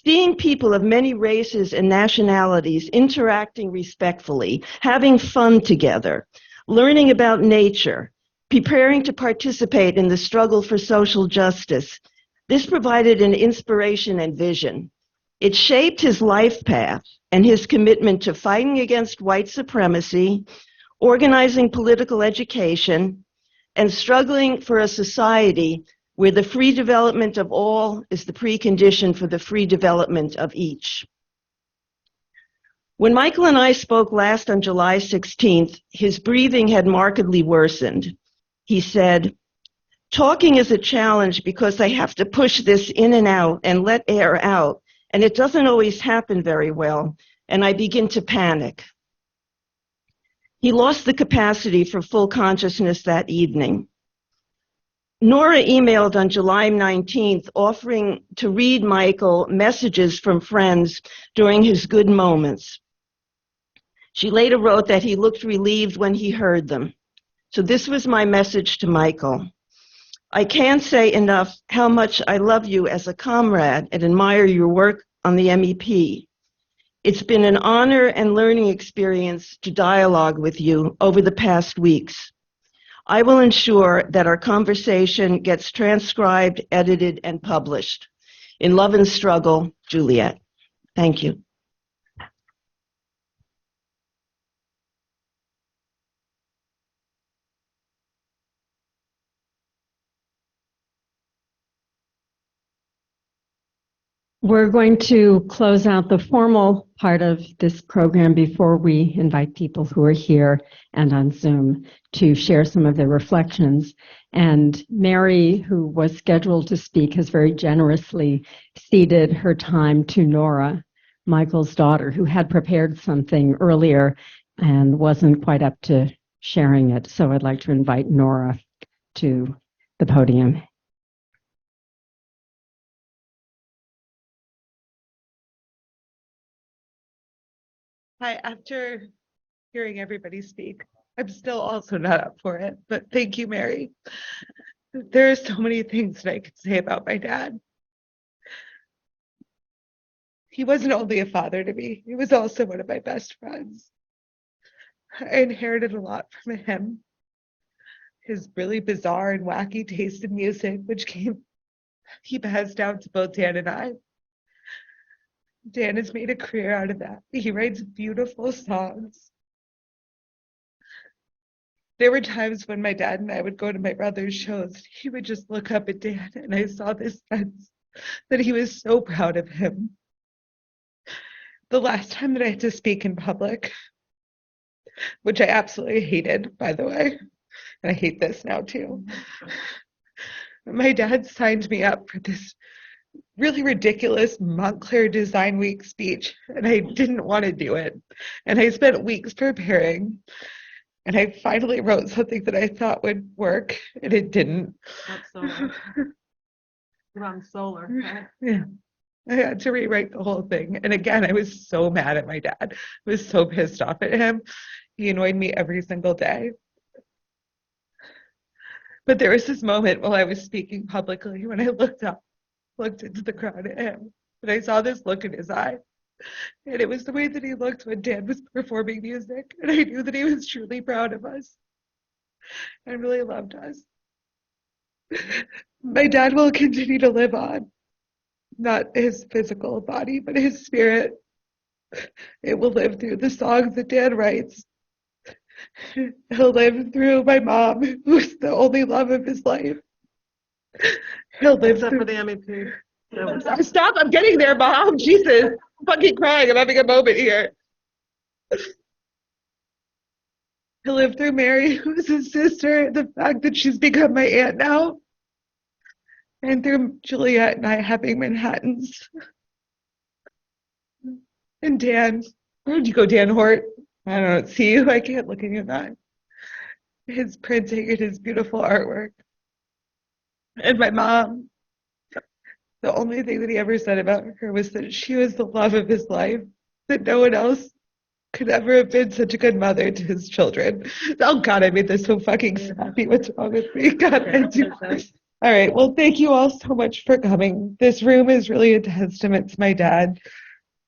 seeing people of many races and nationalities interacting respectfully, having fun together, learning about nature, preparing to participate in the struggle for social justice, this provided an inspiration and vision. It shaped his life path and his commitment to fighting against white supremacy, organizing political education, and struggling for a society where the free development of all is the precondition for the free development of each. When Michael and I spoke last on July 16th, his breathing had markedly worsened. He said, "Talking is a challenge because I have to push this in and out and let air out, and it doesn't always happen very well, and I begin to panic." He lost the capacity for full consciousness that evening. Nora emailed on July 19th offering to read Michael messages from friends during his good moments. She later wrote that he looked relieved when he heard them. So this was my message to Michael. "I can't say enough how much I love you as a comrade and admire your work on the MEP. It's been an honor and learning experience to dialogue with you over the past weeks. I will ensure that our conversation gets transcribed, edited, and published. In love and struggle, Juliet." Thank you. We're going to close out the formal part of this program before we invite people who are here and on Zoom to share some of their reflections. And Mary, who was scheduled to speak, has very generously ceded her time to Nora, Michael's daughter, who had prepared something earlier and wasn't quite up to sharing it. So I'd like to invite Nora to the podium. Hi, after hearing everybody speak, I'm still also not up for it, but thank you, Mary. There are so many things that I could say about my dad. He wasn't only a father to me, he was also one of my best friends. I inherited a lot from him. His really bizarre and wacky taste in music, he passed down to both Dan and I. Dan has made a career out of that. He writes beautiful songs. There were times when my dad and I would go to my brother's shows. He would just look up at Dan, and I saw this sense that he was so proud of him. The last time that I had to speak in public, which I absolutely hated, by the way, and I hate this now too, my dad signed me up for this really ridiculous Montclair Design Week speech, and I didn't want to do it. And I spent weeks preparing, and I finally wrote something that I thought would work, and it didn't. That's solar. You're on solar, right? Yeah. I had to rewrite the whole thing. And again, I was so mad at my dad. I was so pissed off at him. He annoyed me every single day. But there was this moment while I was speaking publicly when I looked into the crowd at him, and I saw this look in his eye. And it was the way that he looked when Dan was performing music. And I knew that he was truly proud of us and really loved us. My dad will continue to live on, not his physical body, but his spirit. It will live through the songs that Dan writes. He'll live through my mom, who's the only love of his life. He'll live Except through for the MEP. Stop, I'm getting there, Mom. Jesus. I'm fucking crying. I'm having a moment here. He'll live through Mary, who's his sister, the fact that she's become my aunt now, and through Juliet and I having Manhattans. And Dan, where'd you go, Dan Hort? I don't see you. I can't look in your eye. His printing and his beautiful artwork. And my mom, the only thing that he ever said about her was that she was the love of his life, that no one else could ever have been such a good mother to his children. Oh God, I made this so fucking sappy. What's wrong with me? God, I do. All right, well, thank you all so much for coming. This room is really a testament to my dad,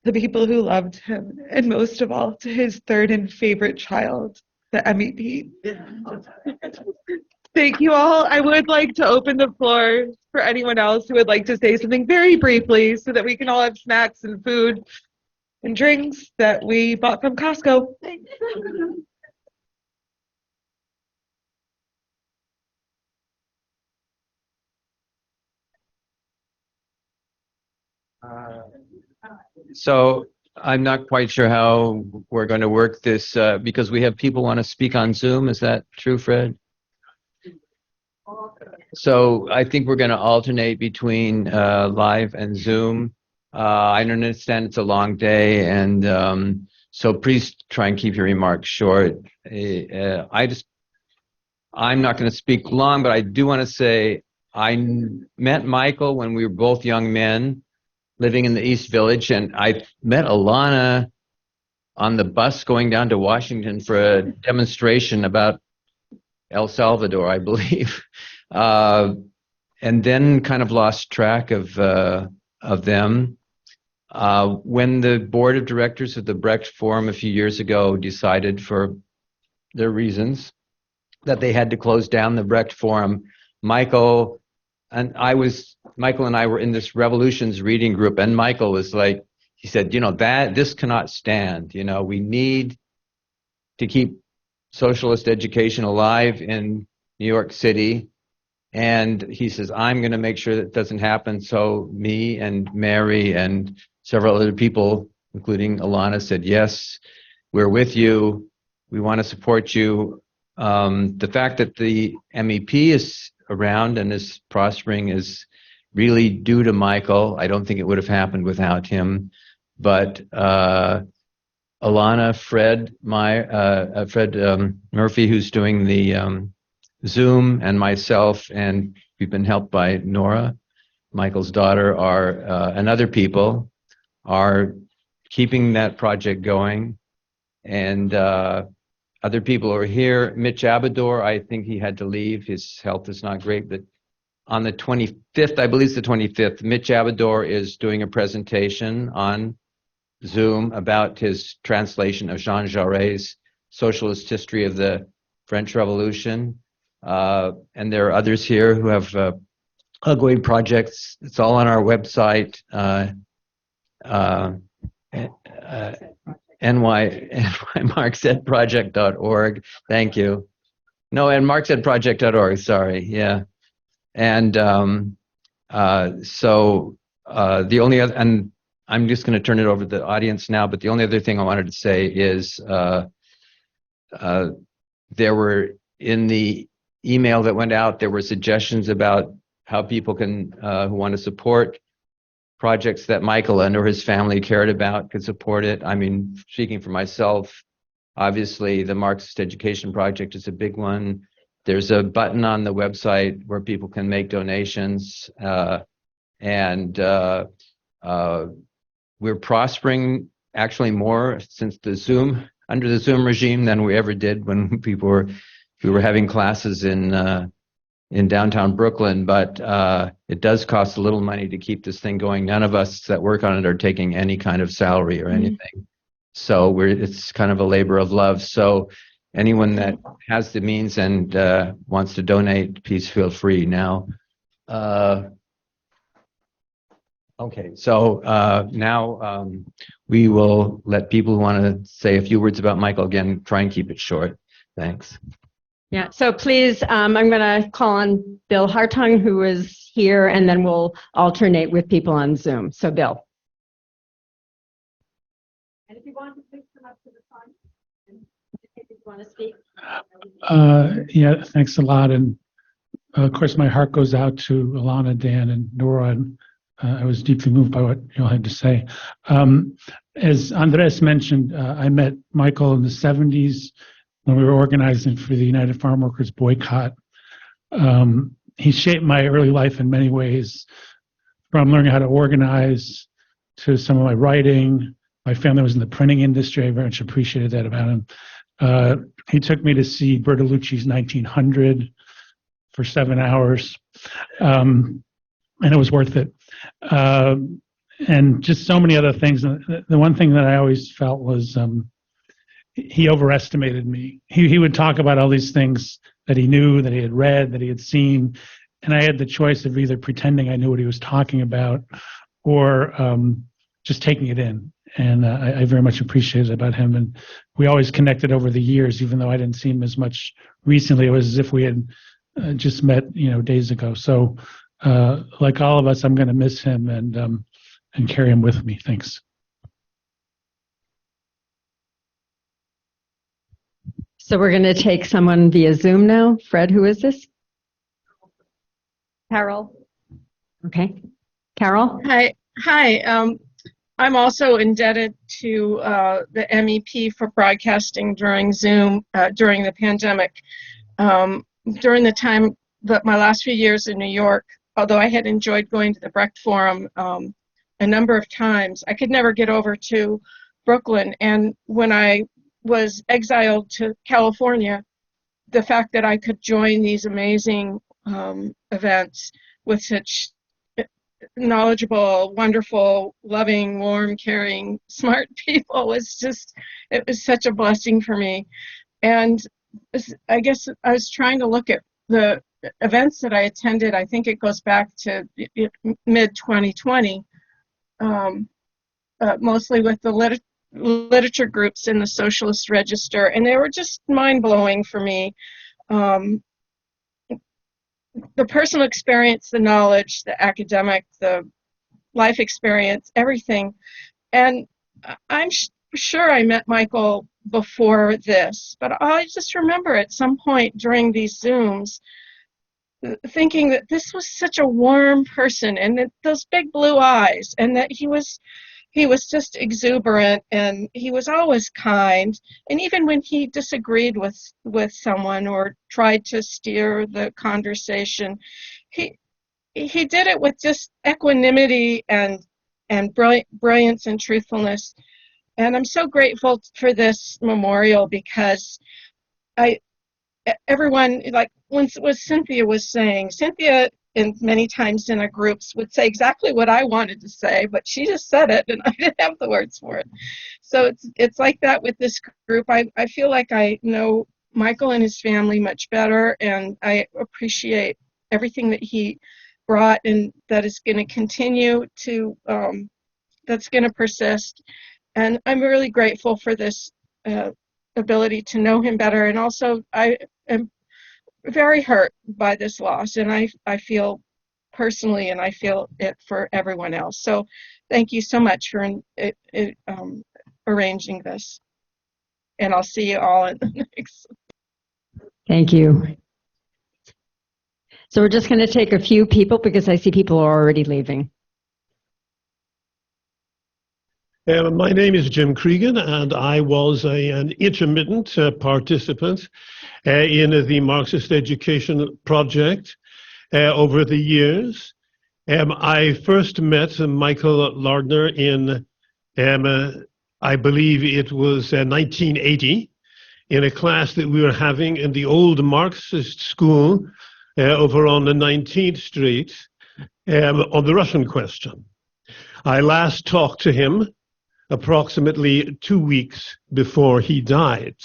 the people who loved him, and most of all, to his third and favorite child, the MEP. Thank you all. I would like to open the floor for anyone else who would like to say something very briefly so that we can all have snacks and food and drinks that we bought from Costco. So I'm not quite sure how we're going to work this because we have people want to speak on Zoom. Is that true, Fred? So I think we're going to alternate between live and Zoom. I understand it's a long day, and so please try and keep your remarks short. I'm not going to speak long, but I do want to say I met Michael when we were both young men living in the East Village, and I met Alana on the bus going down to Washington for a demonstration about El Salvador, I believe, and then kind of lost track of them. When the board of directors of the Brecht Forum a few years ago decided, for their reasons, that they had to close down the Brecht Forum, Michael and I were in this Revolutions reading group, and Michael was like, he said, this cannot stand. We need to keep socialist education alive in New York City. And he says, I'm going to make sure that doesn't happen. So me and Mary and several other people, including Alana, said, yes, we're with you. We want to support you. The fact that the MEP is around and is prospering is really due to Michael. I don't think it would have happened without him. But Alana, Fred, Murphy, who's doing the Zoom, and myself, and we've been helped by Nora, Michael's daughter, and other people are keeping that project going. And other people are here. Mitch Abador, I think he had to leave. His health is not great, but on the 25th, I believe it's the 25th, Mitch Abador is doing a presentation on Zoom about his translation of Jean Jaurès' Socialist History of the French Revolution. And there are others here who have ongoing projects. It's all on our website, nymarxedproject.org. Thank you. No, and marxedproject.org, sorry, yeah. And so the only other, and I'm just going to turn it over to the audience now, but the only other thing I wanted to say is there were, in the email that went out, there were suggestions about how people can, who want to support projects that Michael and or his family cared about, could support it. I mean, speaking for myself, obviously the Marxist Education Project is a big one. There's a button on the website where people can make donations, and we're prospering actually more since the Zoom, under the Zoom regime, than we ever did when we were having classes in downtown Brooklyn. But it does cost a little money to keep this thing going. None of us that work on it are taking any kind of salary or anything. So it's kind of a labor of love. So anyone that has the means and wants to donate, please feel free now. Okay, so now we will let people who want to say a few words about Michael, again, try and keep it short. Thanks. Yeah, so please, I'm going to call on Bill Hartung, who is here, and then we'll alternate with people on Zoom. So Bill. And if you want to please come up to the front, and if you want to speak. Yeah, thanks a lot. And of course, my heart goes out to Alana, Dan, and Nora. And I was deeply moved by what you all had to say. As Andres mentioned, I met Michael in the 70s when we were organizing for the United Farm Workers boycott. He shaped my early life in many ways, from learning how to organize to some of my writing. My family was in the printing industry. I very much appreciated that about him. He took me to see Bertolucci's 1900 for 7 hours, and it was worth it. And just so many other things. The one thing that I always felt was he overestimated me. He would talk about all these things that he knew, that he had read, that he had seen, and I had the choice of either pretending I knew what he was talking about or just taking it in. And I very much appreciated it about him. And we always connected over the years, even though I didn't see him as much recently. It was as if we had just met, days ago. So like all of us, I'm going to miss him and carry him with me. Thanks. So we're going to take someone via Zoom now. Fred, who is this? Carol. Okay. Carol? Hi. I'm also indebted to the MEP for broadcasting during Zoom during the pandemic. During the time that my last few years in New York, although I had enjoyed going to the Brecht Forum a number of times, I could never get over to Brooklyn. And when I was exiled to California, the fact that I could join these amazing events with such knowledgeable, wonderful, loving, warm, caring, smart people was it was such a blessing for me. And I guess I was trying to look at the events that I attended. I think it goes back to mid-2020, mostly with the literature groups in the Socialist Register, and they were just mind-blowing for me. the personal experience, the knowledge, the academic, the life experience, everything. And I'm sure I met Michael before this, but I just remember at some point during these Zooms thinking that this was such a warm person, and that those big blue eyes, and that he was just exuberant, and he was always kind. And even when he disagreed with someone or tried to steer the conversation, he did it with just equanimity and brilliance and truthfulness. And I'm so grateful for this memorial, because everyone, like what Cynthia was saying, Cynthia and many times in our groups would say exactly what I wanted to say, but she just said it and I didn't have the words for it. So it's like that with this group. I feel like I know Michael and his family much better, and I appreciate everything that he brought, and that is going to continue to, that's going to persist. And I'm really grateful for this ability to know him better. And also, I am very hurt by this loss, and I feel personally, and I feel it for everyone else. So thank you so much for arranging this. And I'll see you all in the next. Thank you. So we're just going to take a few people, because I see people are already leaving. My name is Jim Cregan, and I was an intermittent participant in the Marxist Education Project over the years. I first met Michael Lardner in, I believe it was 1980, in a class that we were having in the old Marxist school over on the 19th Street on the Russian question. I last talked to him approximately 2 weeks before he died.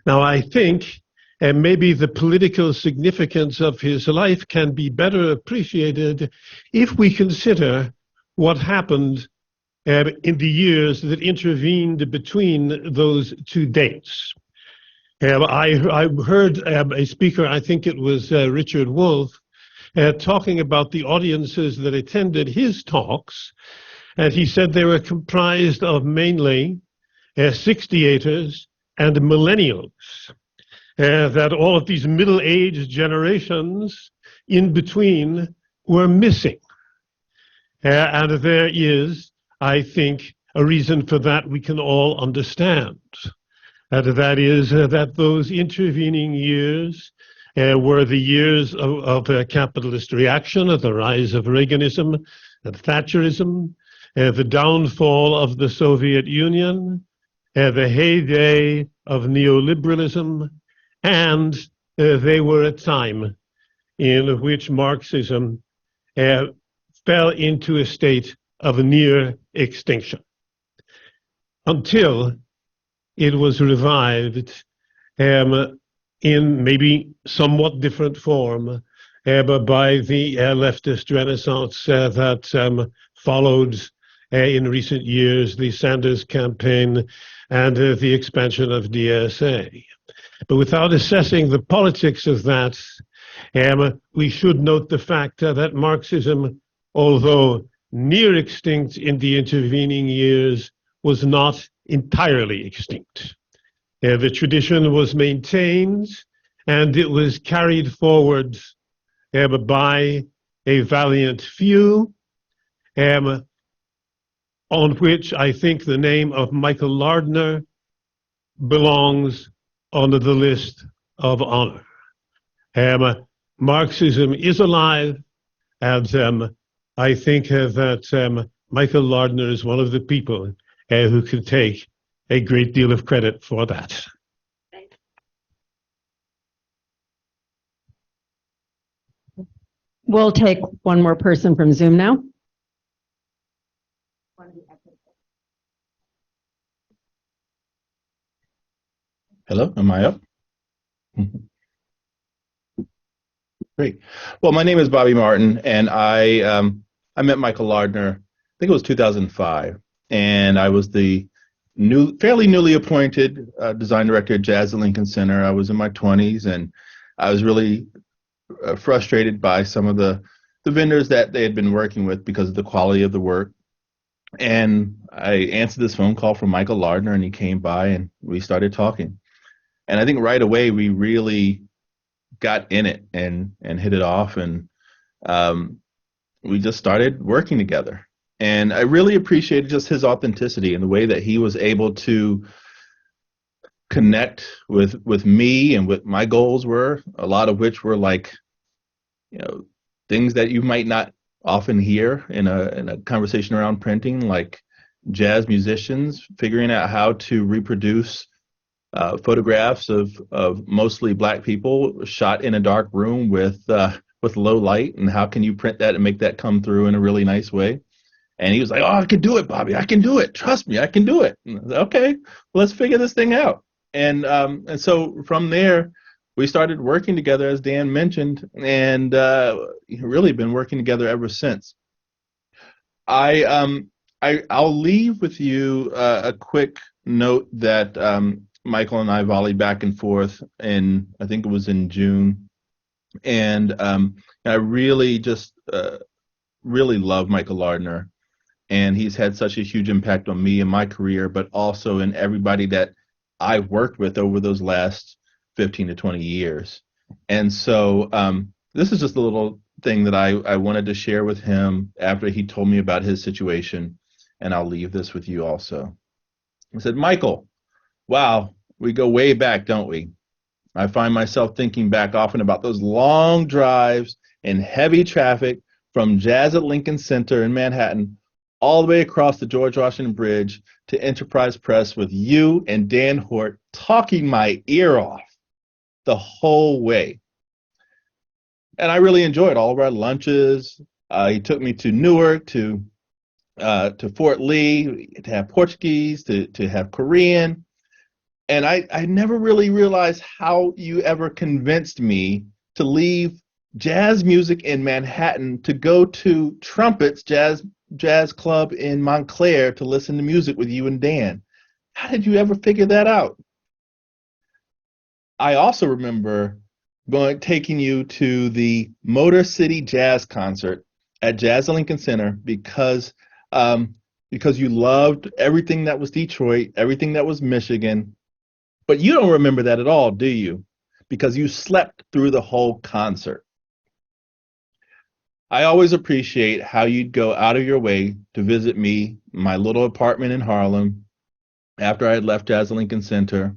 Now, I think maybe the political significance of his life can be better appreciated if we consider what happened in the years that intervened between those two dates. I heard a speaker, I think it was Richard Wolff, talking about the audiences that attended his talks. And he said they were comprised of mainly 68ers and millennials, that all of these middle-aged generations in between were missing. And there is, I think, a reason for that we can all understand. And that is that those intervening years were the years of capitalist reaction, of the rise of Reaganism and Thatcherism, the downfall of the Soviet Union, the heyday of neoliberalism, and they were a time in which Marxism fell into a state of near extinction, until it was revived in maybe somewhat different form by the leftist renaissance that followed in recent years the Sanders campaign and the expansion of DSA. But without assessing the politics of that, we should note the fact that Marxism, although near extinct in the intervening years, was not entirely extinct. The tradition was maintained, and it was carried forward by a valiant few, on which I think the name of Michael Lardner belongs on the list of honor. Marxism is alive, and I think that Michael Lardner is one of the people who can take a great deal of credit for that. We'll take one more person from Zoom now. Hello, am I up? Great. Well, my name is Bobby Martin, and I met Michael Lardner, I think it was 2005, and I was the fairly newly appointed design director at Jazz at Lincoln Center. I was in my 20s, and I was really frustrated by some of the vendors that they had been working with because of the quality of the work. And I answered this phone call from Michael Lardner, and he came by and we started talking. And I think right away we really got in it and hit it off, and we just started working together. And I really appreciated just his authenticity and the way that he was able to connect with me and what my goals were, a lot of which were like, things that you might not often hear in a conversation around printing, like jazz musicians figuring out how to reproduce photographs of mostly black people shot in a dark room with low light, and how can you print that and make that come through in a really nice way. And he was like, "Oh, I can do it, Bobby. I can do it. Trust me, I can do it." And I was like, okay, well, let's figure this thing out. And so from there, we started working together, as Dan mentioned, and really been working together ever since. I'll leave with you a quick note that Michael and I volleyed back and forth in, I think it was in June, and I really just really love Michael Lardner, and he's had such a huge impact on me and my career, but also in everybody that I've worked with over those last 15 to 20 years. And so this is just a little thing that I wanted to share with him after he told me about his situation, and I'll leave this with you also. I said, "Michael, wow, we go way back, don't we? I find myself thinking back often about those long drives in heavy traffic from Jazz at Lincoln Center in Manhattan all the way across the George Washington Bridge to Enterprise Press with you and Dan Hort talking my ear off the whole way. And I really enjoyed all of our lunches. He took me to Newark, to Fort Lee, to have Portuguese, to have Korean. And I never really realized how you ever convinced me to leave jazz music in Manhattan to go to Trumpet's jazz club in Montclair to listen to music with you and Dan. How did you ever figure that out?" I also remember taking you to the Motor City Jazz concert at Jazz at Lincoln Center because you loved everything that was Detroit, everything that was Michigan. But you don't remember that at all, do you? Because you slept through the whole concert. I always appreciate how you'd go out of your way to visit me, my little apartment in Harlem, after I had left Jazz at Lincoln Center.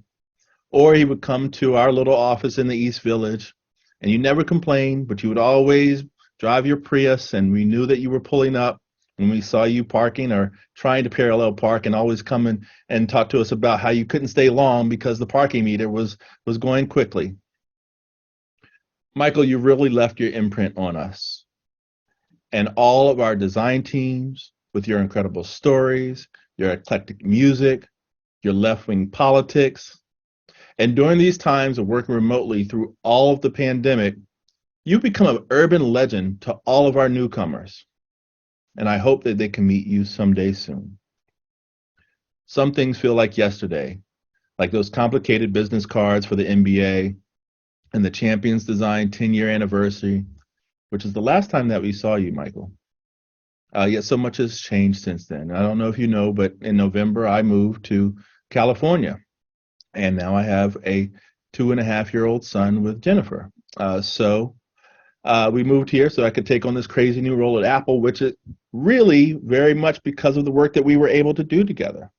Or he would come to our little office in the East Village, and you never complained, but you would always drive your Prius, and we knew that you were pulling up when we saw you parking or trying to parallel park, and always come in and talk to us about how you couldn't stay long because the parking meter was going quickly. Michael, you really left your imprint on us and all of our design teams with your incredible stories, your eclectic music, your left-wing politics. And during these times of working remotely through all of the pandemic, you've become an urban legend to all of our newcomers. And I hope that they can meet you someday soon. Some things feel like yesterday, like those complicated business cards for the NBA and the Champions Design 10-year anniversary, which is the last time that we saw you, Michael. Yet so much has changed since then. I don't know if you know, but in November, I moved to California. And now I have a 2.5-year-old son with Jennifer. So we moved here so I could take on this crazy new role at Apple, which is really very much because of the work that we were able to do together.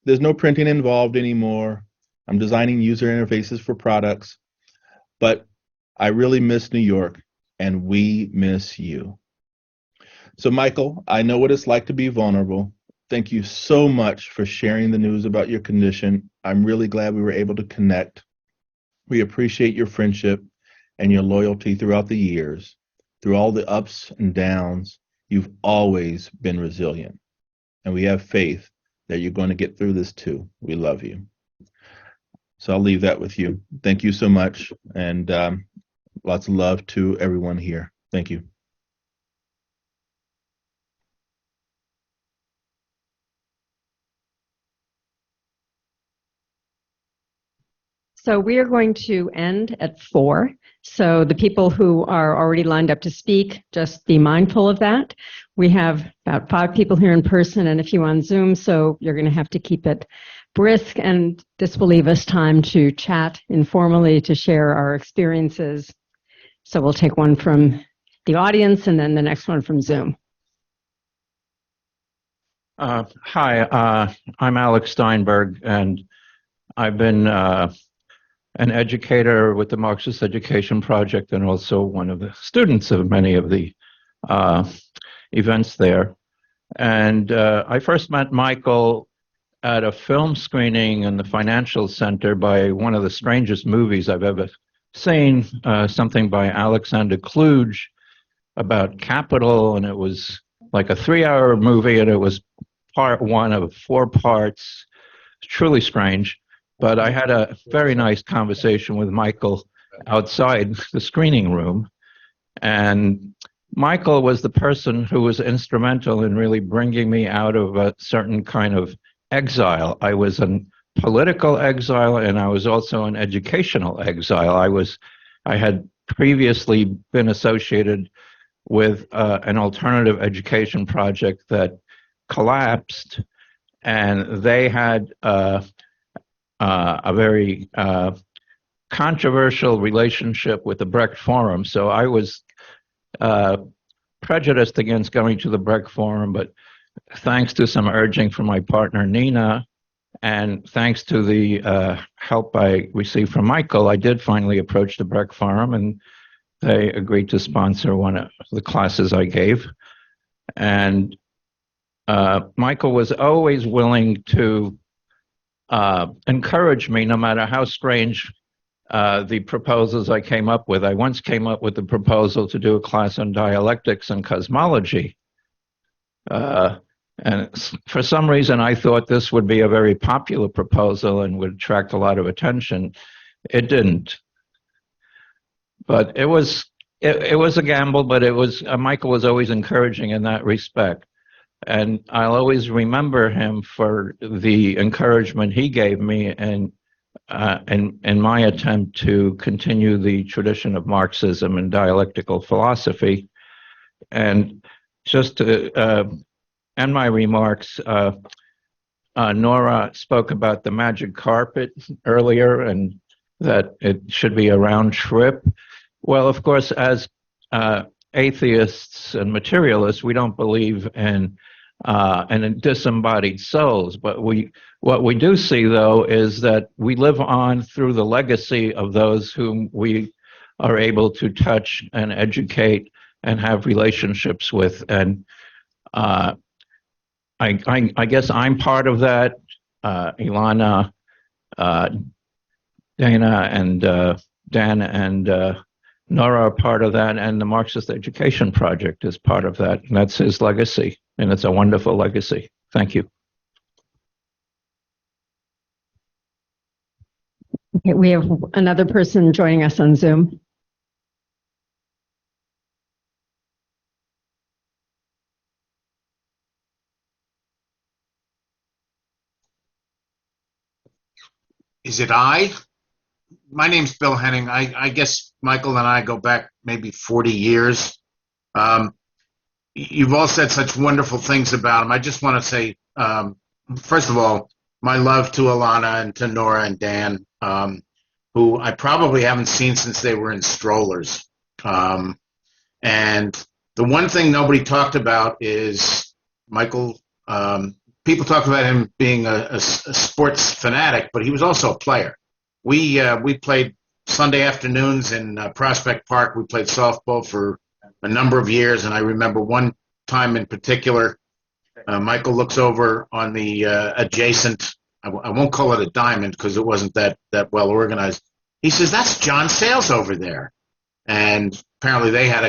There's no printing involved anymore. I'm designing user interfaces for products. But I really miss New York, and we miss you. So, Michael, I know what it's like to be vulnerable. Thank you so much for sharing the news about your condition. I'm really glad we were able to connect. We appreciate your friendship and your loyalty throughout the years. Through all the ups and downs, you've always been resilient. And we have faith that you're going to get through this too. We love you. So I'll leave that with you. Thank you so much. And lots of love to everyone here. Thank you. So we are going to end at 4. So the people who are already lined up to speak, just be mindful of that. We have about 5 people here in person and a few on Zoom, so you're going to have to keep it brisk, and this will leave us time to chat informally, to share our experiences. So we'll take one from the audience and then the next one from Zoom. Hi, I'm Alex Steinberg, and I've been an educator with the Marxist Education Project and also one of the students of many of the events there. And I first met Michael at a film screening in the Financial Center by one of the strangest movies I've ever seen, something by Alexander Kluge about capital, and it was like a 3-hour movie, and it was part 1 of 4 parts. Truly strange. But I had a very nice conversation with Michael outside the screening room. And Michael was the person who was instrumental in really bringing me out of a certain kind of exile. I was in political exile, and I was also in educational exile. I had previously been associated with an alternative education project that collapsed, and they had a very controversial relationship with the Brecht Forum. So I was prejudiced against going to the Brecht Forum, but thanks to some urging from my partner Nina, and thanks to the help I received from Michael, I did finally approach the Brecht Forum, and they agreed to sponsor one of the classes I gave. And Michael was always willing to encourage me, no matter how strange the proposals I came up with. I once came up with the proposal to do a class on dialectics and cosmology. And for some reason, I thought this would be a very popular proposal and would attract a lot of attention. It didn't. But it was a gamble, but it was Michael was always encouraging in that respect. And I'll always remember him for the encouragement he gave me in my attempt to continue the tradition of Marxism and dialectical philosophy. And just to end my remarks, Nora spoke about the magic carpet earlier and that it should be a round trip. Well, of course, as atheists and materialists, we don't believe in disembodied souls. But what we do see, though, is that we live on through the legacy of those whom we are able to touch and educate and have relationships with. And I guess I'm part of that. Ilana, Dana, and Dan, and Nora are part of that, and the Marxist Education Project is part of that. And that's his legacy, and it's a wonderful legacy. Thank you. Okay, we have another person joining us on Zoom. Is it I? My name's Bill Henning. I guess Michael and I go back maybe 40 years. You've all said such wonderful things about him. I just want to say, first of all, my love to Ilana and to Nora and Dan, who I probably haven't seen since they were in strollers. And the one thing nobody talked about is Michael. People talk about him being a sports fanatic, but he was also a player. We played Sunday afternoons in Prospect Park. We played softball for a number of years, and I remember one time in particular, Michael looks over on the adjacent, I won't call it a diamond because it wasn't that well organized. He says, "That's John Sayles over there." And apparently they had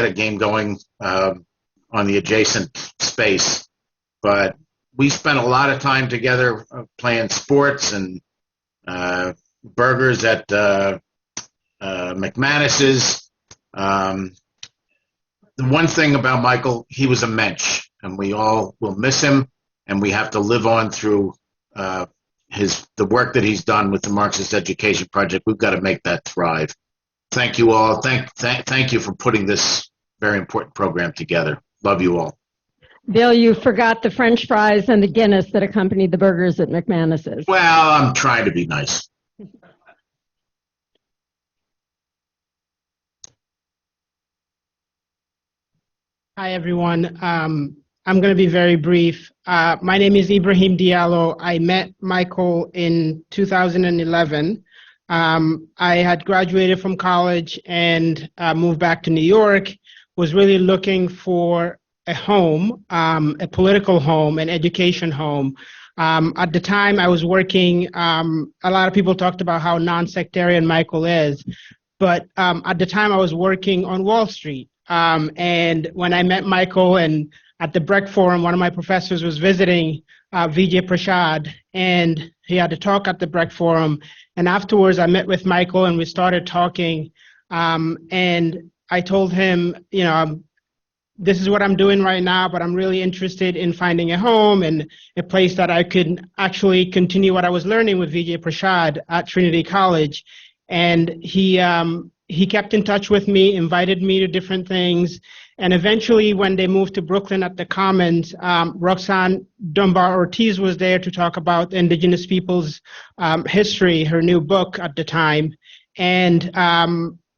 a game going on the adjacent space. But we spent a lot of time together playing sports and burgers at McManus's. The one thing about Michael, he was a mensch, and we all will miss him, and we have to live on through the work that he's done with the Marxist Education Project. We've got to make that thrive. Thank you all. Thank you for putting this very important program together. Love you all. Bill, you forgot the French fries and the Guinness that accompanied the burgers at McManus's. Well, I'm trying to be nice. Hi, everyone. I'm going to be very brief. My name is Ibrahim Diallo. I met Michael in 2011. I had graduated from college and moved back to New York, was really looking for a home, a political home, an education home. At the time I was working, a lot of people talked about how non-sectarian Michael is, but at the time I was working on Wall Street. And when I met Michael and at the Brecht Forum, one of my professors was visiting Vijay Prashad, and he had a talk at the Brecht Forum. And afterwards, I met with Michael and we started talking. And I told him, you know, this is what I'm doing right now, but I'm really interested in finding a home and a place that I could actually continue what I was learning with Vijay Prashad at Trinity College. And he kept in touch with me, invited me to different things. And eventually, when they moved to Brooklyn at the Commons, Roxanne Dunbar-Ortiz was there to talk about Indigenous peoples' history, her new book at the time. And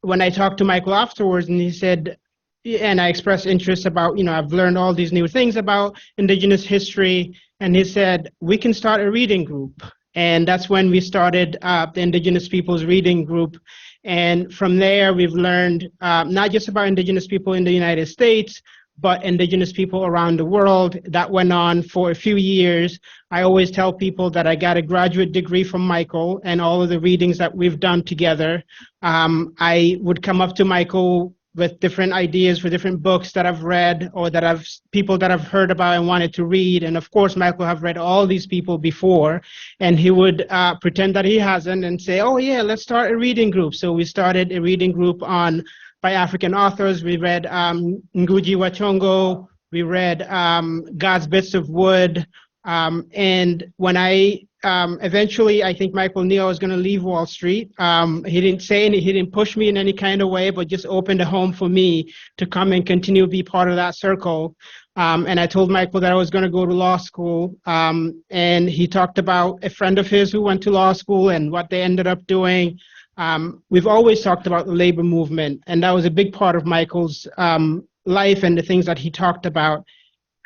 when I talked to Michael afterwards, and he said, and I expressed interest about, you know, I've learned all these new things about Indigenous history. And he said, we can start a reading group. And that's when we started the Indigenous Peoples Reading Group. And from there, we've learned not just about Indigenous people in the United States, but Indigenous people around the world. That went on for a few years. I always tell people that I got a graduate degree from Michael and all of the readings that we've done together. I would come up to Michael with different ideas for different books that I've read or that people that I've heard about and wanted to read. And of course, Michael have read all these people before, and he would pretend that he hasn't and say, oh yeah, let's start a reading group. So we started a reading group by African authors. We read Ngugi wa Thiong'o, we read God's Bits of Wood. And when eventually, I think Michael knew I was going to leave Wall Street. He didn't say any, he didn't push me in any kind of way, but just opened a home for me to come and continue to be part of that circle. And I told Michael that I was going to go to law school. And he talked about a friend of his who went to law school and what they ended up doing. We've always talked about the labor movement, and that was a big part of Michael's life and the things that he talked about.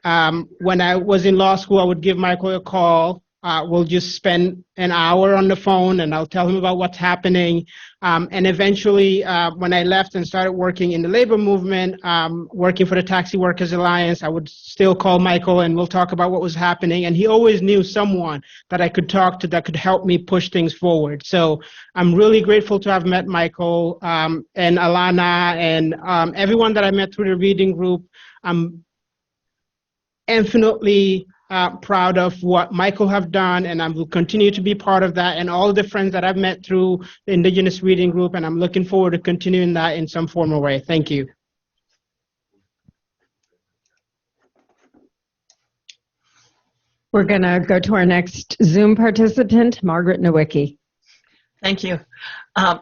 When I was in law school, I would give Michael a call. We'll just spend an hour on the phone and I'll tell him about what's happening. And eventually, when I left and started working in the labor movement, working for the Taxi Workers Alliance, I would still call Michael and we'll talk about what was happening. And he always knew someone that I could talk to that could help me push things forward. So I'm really grateful to have met Michael and Alana and everyone that I met through the reading group. I'm infinitely proud of what Michael have done, and I will continue to be part of that, and all the friends that I've met through the Indigenous Reading Group, and I'm looking forward to continuing that in some form or way. Thank you. We're going to go to our next Zoom participant, Margaret Nowicki. Thank you.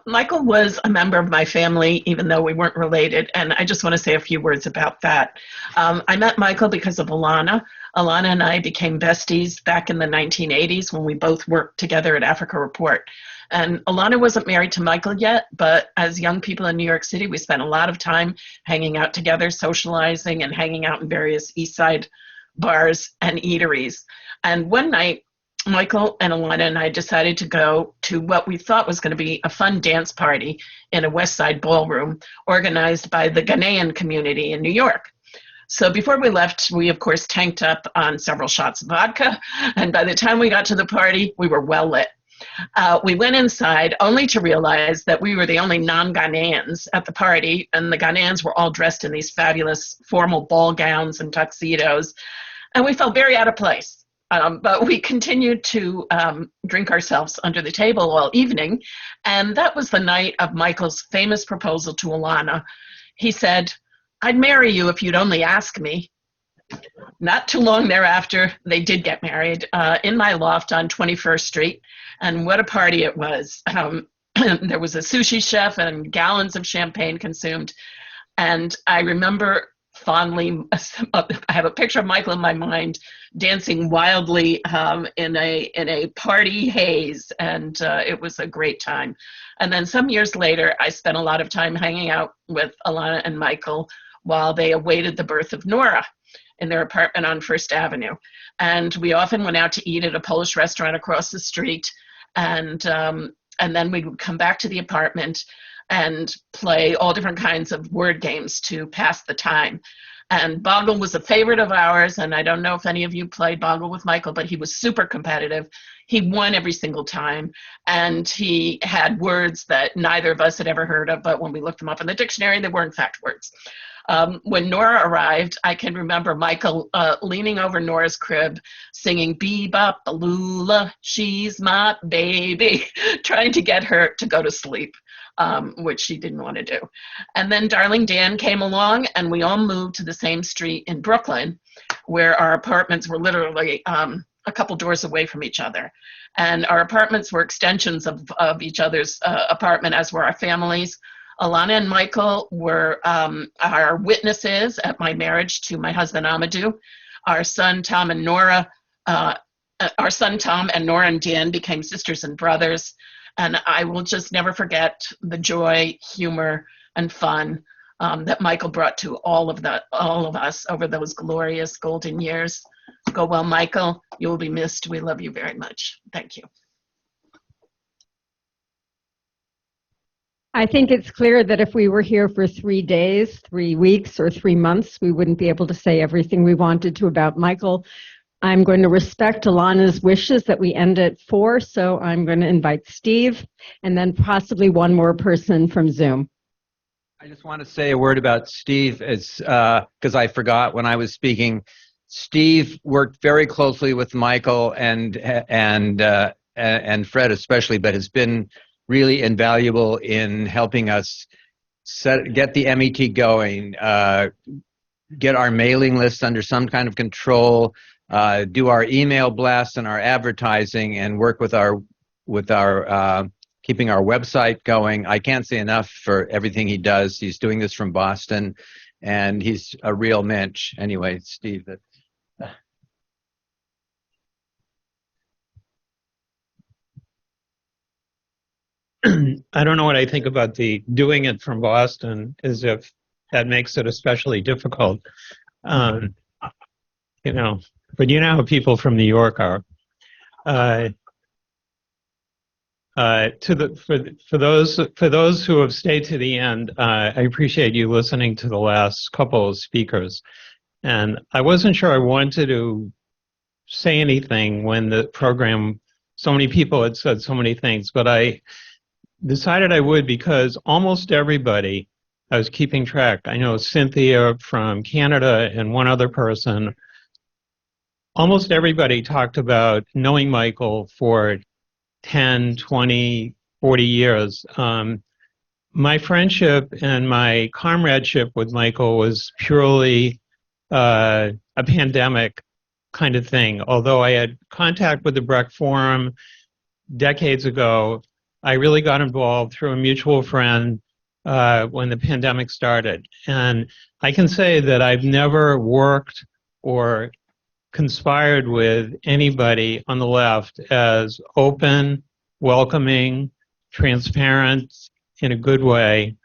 Michael was a member of my family, even though we weren't related, and I just want to say a few words about that. I met Michael because of Alana. Alana and I became besties back in the 1980s when we both worked together at Africa Report. And Alana wasn't married to Michael yet, but as young people in New York City, we spent a lot of time hanging out together, socializing, and hanging out in various East Side bars and eateries. And one night, Michael and Alana and I decided to go to what we thought was going to be a fun dance party in a West Side ballroom organized by the Ghanaian community in New York. So before we left, we of course tanked up on several shots of vodka, and by the time we got to the party, we were well lit. We went inside only to realize that we were the only non-Ghanaians at the party, and the Ghanaians were all dressed in these fabulous formal ball gowns and tuxedos, and we felt very out of place. But we continued to drink ourselves under the table all evening, and that was the night of Michael's famous proposal to Alana. He said, "I'd marry you if you'd only ask me." Not too long thereafter, they did get married in my loft on 21st Street. And what a party it was. There was a sushi chef and gallons of champagne consumed. And I remember fondly, I have a picture of Michael in my mind dancing wildly in a party haze. And it was a great time. And then some years later, I spent a lot of time hanging out with Alana and Michael while they awaited the birth of Nora in their apartment on First Avenue. And we often went out to eat at a Polish restaurant across the street. And then we would come back to the apartment and play all different kinds of word games to pass the time. And Boggle was a favorite of ours. And I don't know if any of you played Boggle with Michael, but he was super competitive. He won every single time. And he had words that neither of us had ever heard of, but when we looked them up in the dictionary, they were in fact words. When Nora arrived, I can remember Michael leaning over Nora's crib, singing "Bebop Balula, she's my baby," trying to get her to go to sleep, which she didn't want to do. And then darling Dan came along, and we all moved to the same street in Brooklyn, where our apartments were literally a couple doors away from each other. And our apartments were extensions of each other's apartment, as were our families. Alana and Michael were our witnesses at my marriage to my husband Amadou. Our son Tom and Nora and Dan became sisters and brothers. And I will just never forget the joy, humor, and fun that Michael brought to all of us over those glorious golden years. Go well, Michael. You will be missed. We love you very much. Thank you. I think it's clear that if we were here for 3 days, 3 weeks, or 3 months, we wouldn't be able to say everything we wanted to about Michael. I'm going to respect Alana's wishes that we end at 4, so I'm going to invite Steve and then possibly one more person from Zoom. I just want to say a word about Steve, because I forgot when I was speaking. Steve worked very closely with Michael and Fred especially, but has been really invaluable in helping us get the MET going, get our mailing list under some kind of control, do our email blasts and our advertising, and work with our keeping our website going. I can't say enough for everything he does. He's doing this from Boston, and he's a real mensch. Anyway, Steve. I don't know what I think about the doing it from Boston, as if that makes it especially difficult. But you know how people from New York are. For those who have stayed to the end, I appreciate you listening to the last couple of speakers. And I wasn't sure I wanted to say anything when the program, so many people had said so many things, but I decided I would, because almost everybody, I was keeping track. I know Cynthia from Canada and one other person. Almost everybody talked about knowing Michael for 10, 20, 40 years. My friendship and my comradeship with Michael was purely a pandemic kind of thing. Although I had contact with the Brecht Forum decades ago, I really got involved through a mutual friend when the pandemic started. And I can say that I've never worked or conspired with anybody on the left as open, welcoming, transparent in a good way,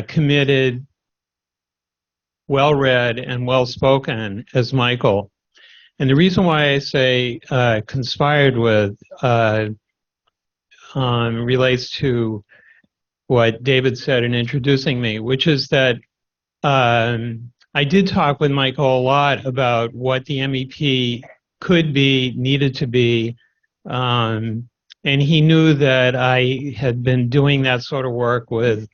committed, well-read, and well-spoken as Michael. And the reason why I say conspired with relates to what David said in introducing me, which is that I did talk with Michael a lot about what the MEP could be, needed to be, and he knew that I had been doing that sort of work with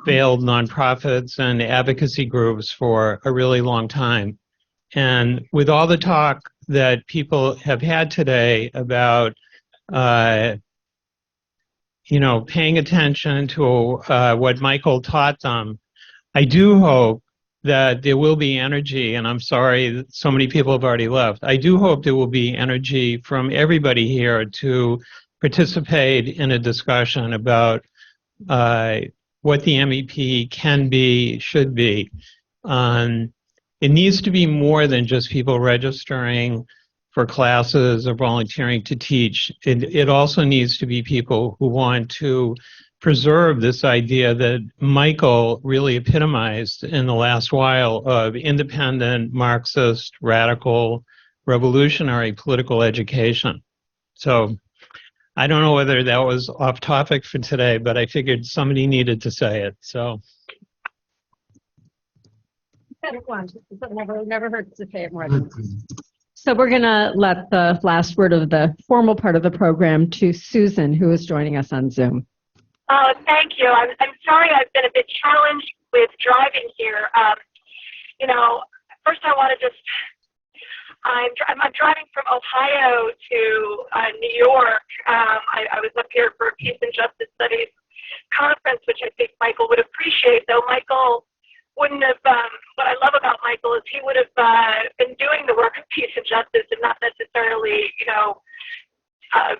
failed nonprofits and advocacy groups for a really long time. And with all the talk that people have had today about paying attention to what Michael taught them, I do hope that there will be energy, and I'm sorry that so many people have already left. I do hope there will be energy from everybody here to participate in a discussion about what the MEP can be, should be. It needs to be more than just people registering for classes or volunteering to teach. It also needs to be people who want to preserve this idea that Michael really epitomized in the last while of independent, Marxist, radical, revolutionary political education. So I don't know whether that was off topic for today, but I figured somebody needed to say it. So. Never hurts to say it more than once. So we're going to let the last word of the formal part of the program to Susan, who is joining us on Zoom. Oh, thank you. I'm sorry I've been a bit challenged with driving here. First I want to just, I'm driving from Ohio to New York. I was up here for a Peace and Justice Studies conference, which I think Michael would appreciate, though Michael wouldn't have, what I love about Michael is he would have been doing the work of peace and justice and not necessarily,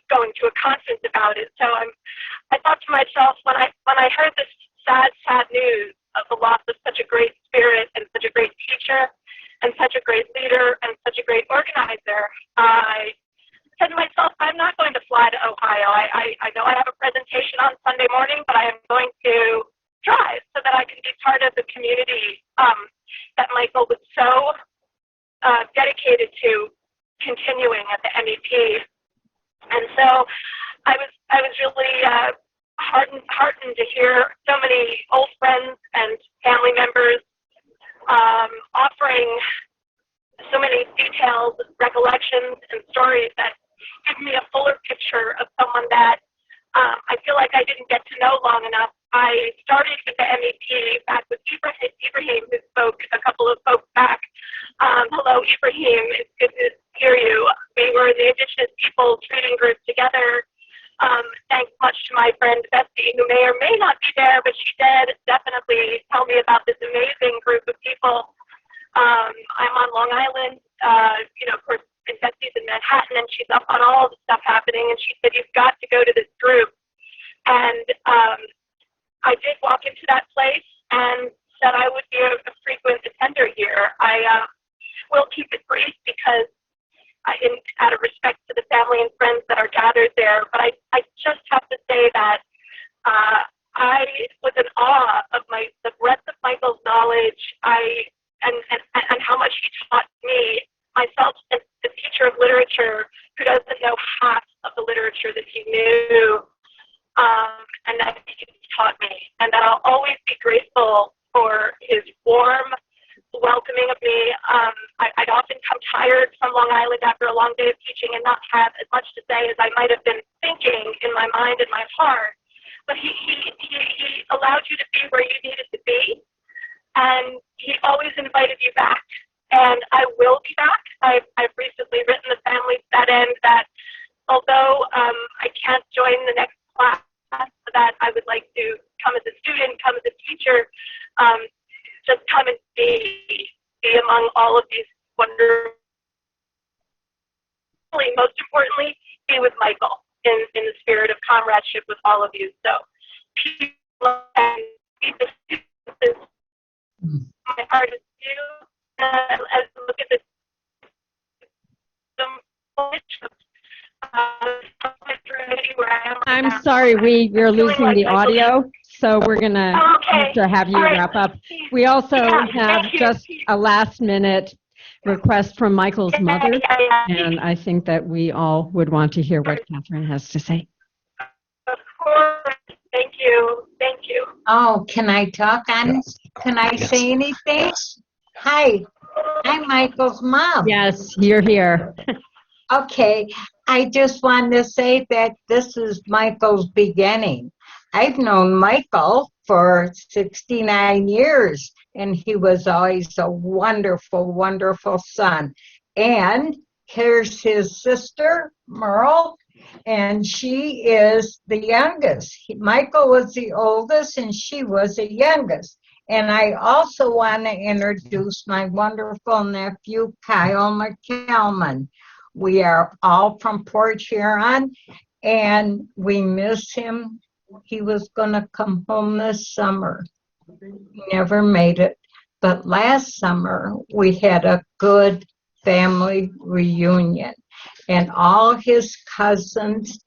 going to a conference about it. So I thought to myself, when I heard this sad news of the loss of such a great spirit and such a great teacher and such a great leader and such a great organizer, I said to myself, I'm not going to fly to Ohio. I know I have a presentation on Sunday morning, but I am going to drive so that I can be part of the community that Michael was so dedicated to continuing at the MEP. And so I was really heartened to hear so many old friends and family members offering so many details, recollections, and stories that give me a fuller picture of someone that I feel like I didn't get to know long enough. I started with the MEP back with Ibrahim, who spoke a couple of folks back. Hello, Ibrahim. It's good to hear you. We were the Indigenous Peoples Reading Group together. Thanks much to my friend Betsy, who may or may not be there, but she did definitely tell me about this amazing group of people. I'm on Long Island, of course, and Betsy's in Manhattan, and she's up on all the stuff happening, and she said, you've got to go to this group. And I did walk into that place and said I would be a frequent attender here. I will keep it brief because out of respect to the family and friends that are gathered there, but I just have to say that I was in awe of the breadth of Michael's knowledge and how much he taught me, myself as a teacher of literature who doesn't know half of the literature that he knew, and that he taught me, and that I'll always be grateful for his warm welcoming of me. I'd often come tired from Long Island after a long day of teaching and not have as much to say as I might have been thinking in my mind and my heart. But he allowed you to be where you needed to be, and he always invited you back. And I will be back. I've recently written the family to that end that although I can't join the next class, that I would like to come as a student, come as a teacher, just come and be among all of these wonderful, most importantly, be with Michael in the spirit of comradeship with all of you. So, people and be the students, my heart is you. As I look at this, I'm sorry, we're losing the audio, so we're going to have to have you wrap up. We also have just a last-minute request from Michael's mother, and I think that we all would want to hear what Catherine has to say. Of course. Thank you. Thank you. Oh, can I talk on this? Can I say anything? Hi, I'm Michael's mom. Yes, you're here. Okay, I just wanted to say that this is Michael's beginning. I've known Michael for 69 years, and he was always a wonderful, wonderful son. And here's his sister, Merle, and she is the youngest. Michael was the oldest, and she was the youngest. And I also want to introduce my wonderful nephew, Kyle McCalman. We are all from Port Huron, and we miss him. He was going to come home this summer. He never made it. But last summer, we had a good family reunion, and all his cousins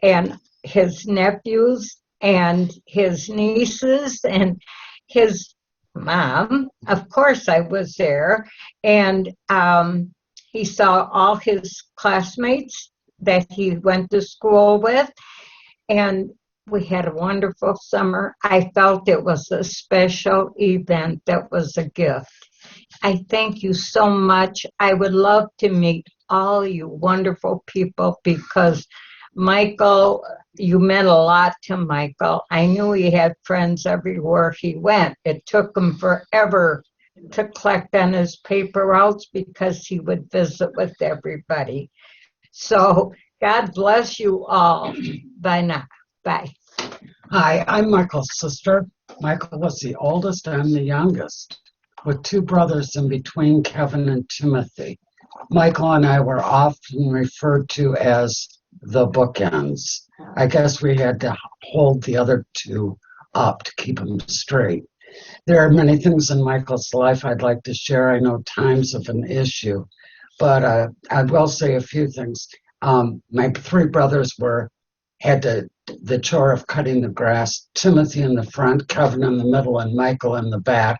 and his nephews and his nieces and his mom, of course I was there, and he saw all his classmates that he went to school with, and we had a wonderful summer. I felt it was a special event that was a gift. I thank you so much. I would love to meet all you wonderful people because Michael, you meant a lot to Michael. I knew he had friends everywhere he went. It took him forever to collect on his paper routes because he would visit with everybody. So God bless you all. Bye now. Bye. Hi, I'm Michael's sister. Michael was the oldest, I'm the youngest, with two brothers in between, Kevin and Timothy. Michael and I were often referred to as the bookends. I guess we had to hold the other two up to keep them straight. There are many things in Michael's life I'd like to share. I know time's of an issue, but I will say a few things. My three brothers had the chore of cutting the grass. Timothy in the front, Kevin in the middle, and Michael in the back.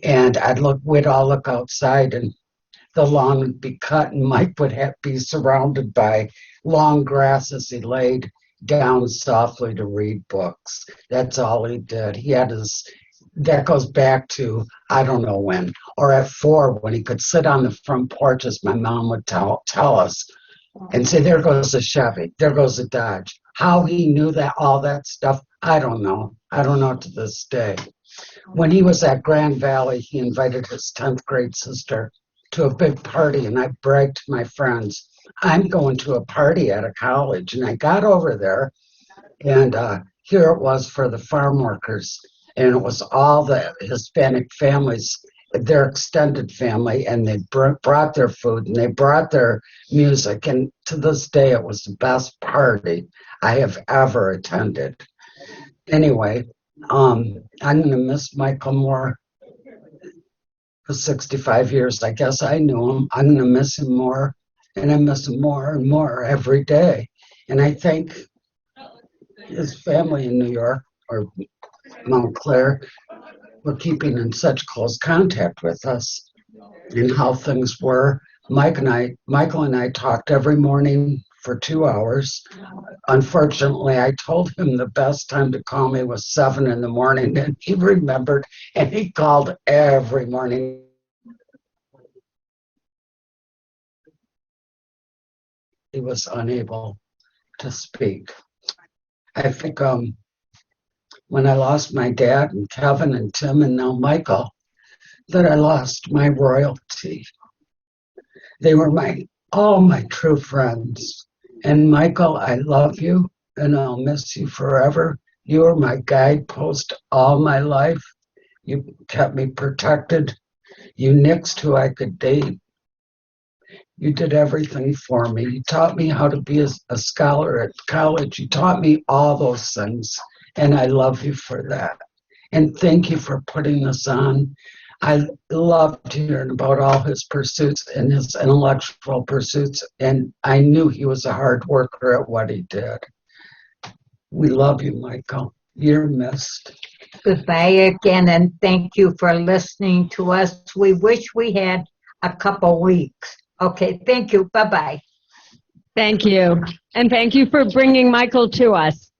And we'd all look outside, and the lawn would be cut, and Mike would be surrounded by long grass as he laid down softly to read books. That's all he did. That goes back to, I don't know when, or at 4 when he could sit on the front porch, as my mom would tell us, and say, there goes a Chevy, there goes a Dodge. How he knew that, all that stuff, I don't know. I don't know to this day. When he was at Grand Valley, he invited his 10th grade sister to a big party, and I bragged to my friends, I'm going to a party at a college. And I got over there, and here it was for the farm workers, and it was all the Hispanic families, their extended family, and they brought their food, and they brought their music, and to this day, it was the best party I have ever attended. Anyway, I'm going to miss Michael more. For 65 years, I guess I knew him. I'm going to miss him more, and I miss him more and more every day. And I thank his family in New York or Montclair for keeping in such close contact with us and how things were. Michael and I talked every morning for 2 hours. Unfortunately, I told him the best time to call me was 7 in the morning, and he remembered, and he called every morning. He was unable to speak. I think when I lost my dad and Kevin and Tim and now Michael, that I lost my royalty. They were all my true friends. And Michael, I love you, and I'll miss you forever. You were my guidepost all my life. You kept me protected. You nixed who I could date. You did everything for me. You taught me how to be a scholar at college. You taught me all those things, and I love you for that. And thank you for putting this on. I loved hearing about all his pursuits and his intellectual pursuits, and I knew he was a hard worker at what he did. We love you, Michael. You're missed. Goodbye again, and thank you for listening to us. We wish we had a couple weeks. Okay, thank you. Bye-bye. Thank you. And thank you for bringing Michael to us.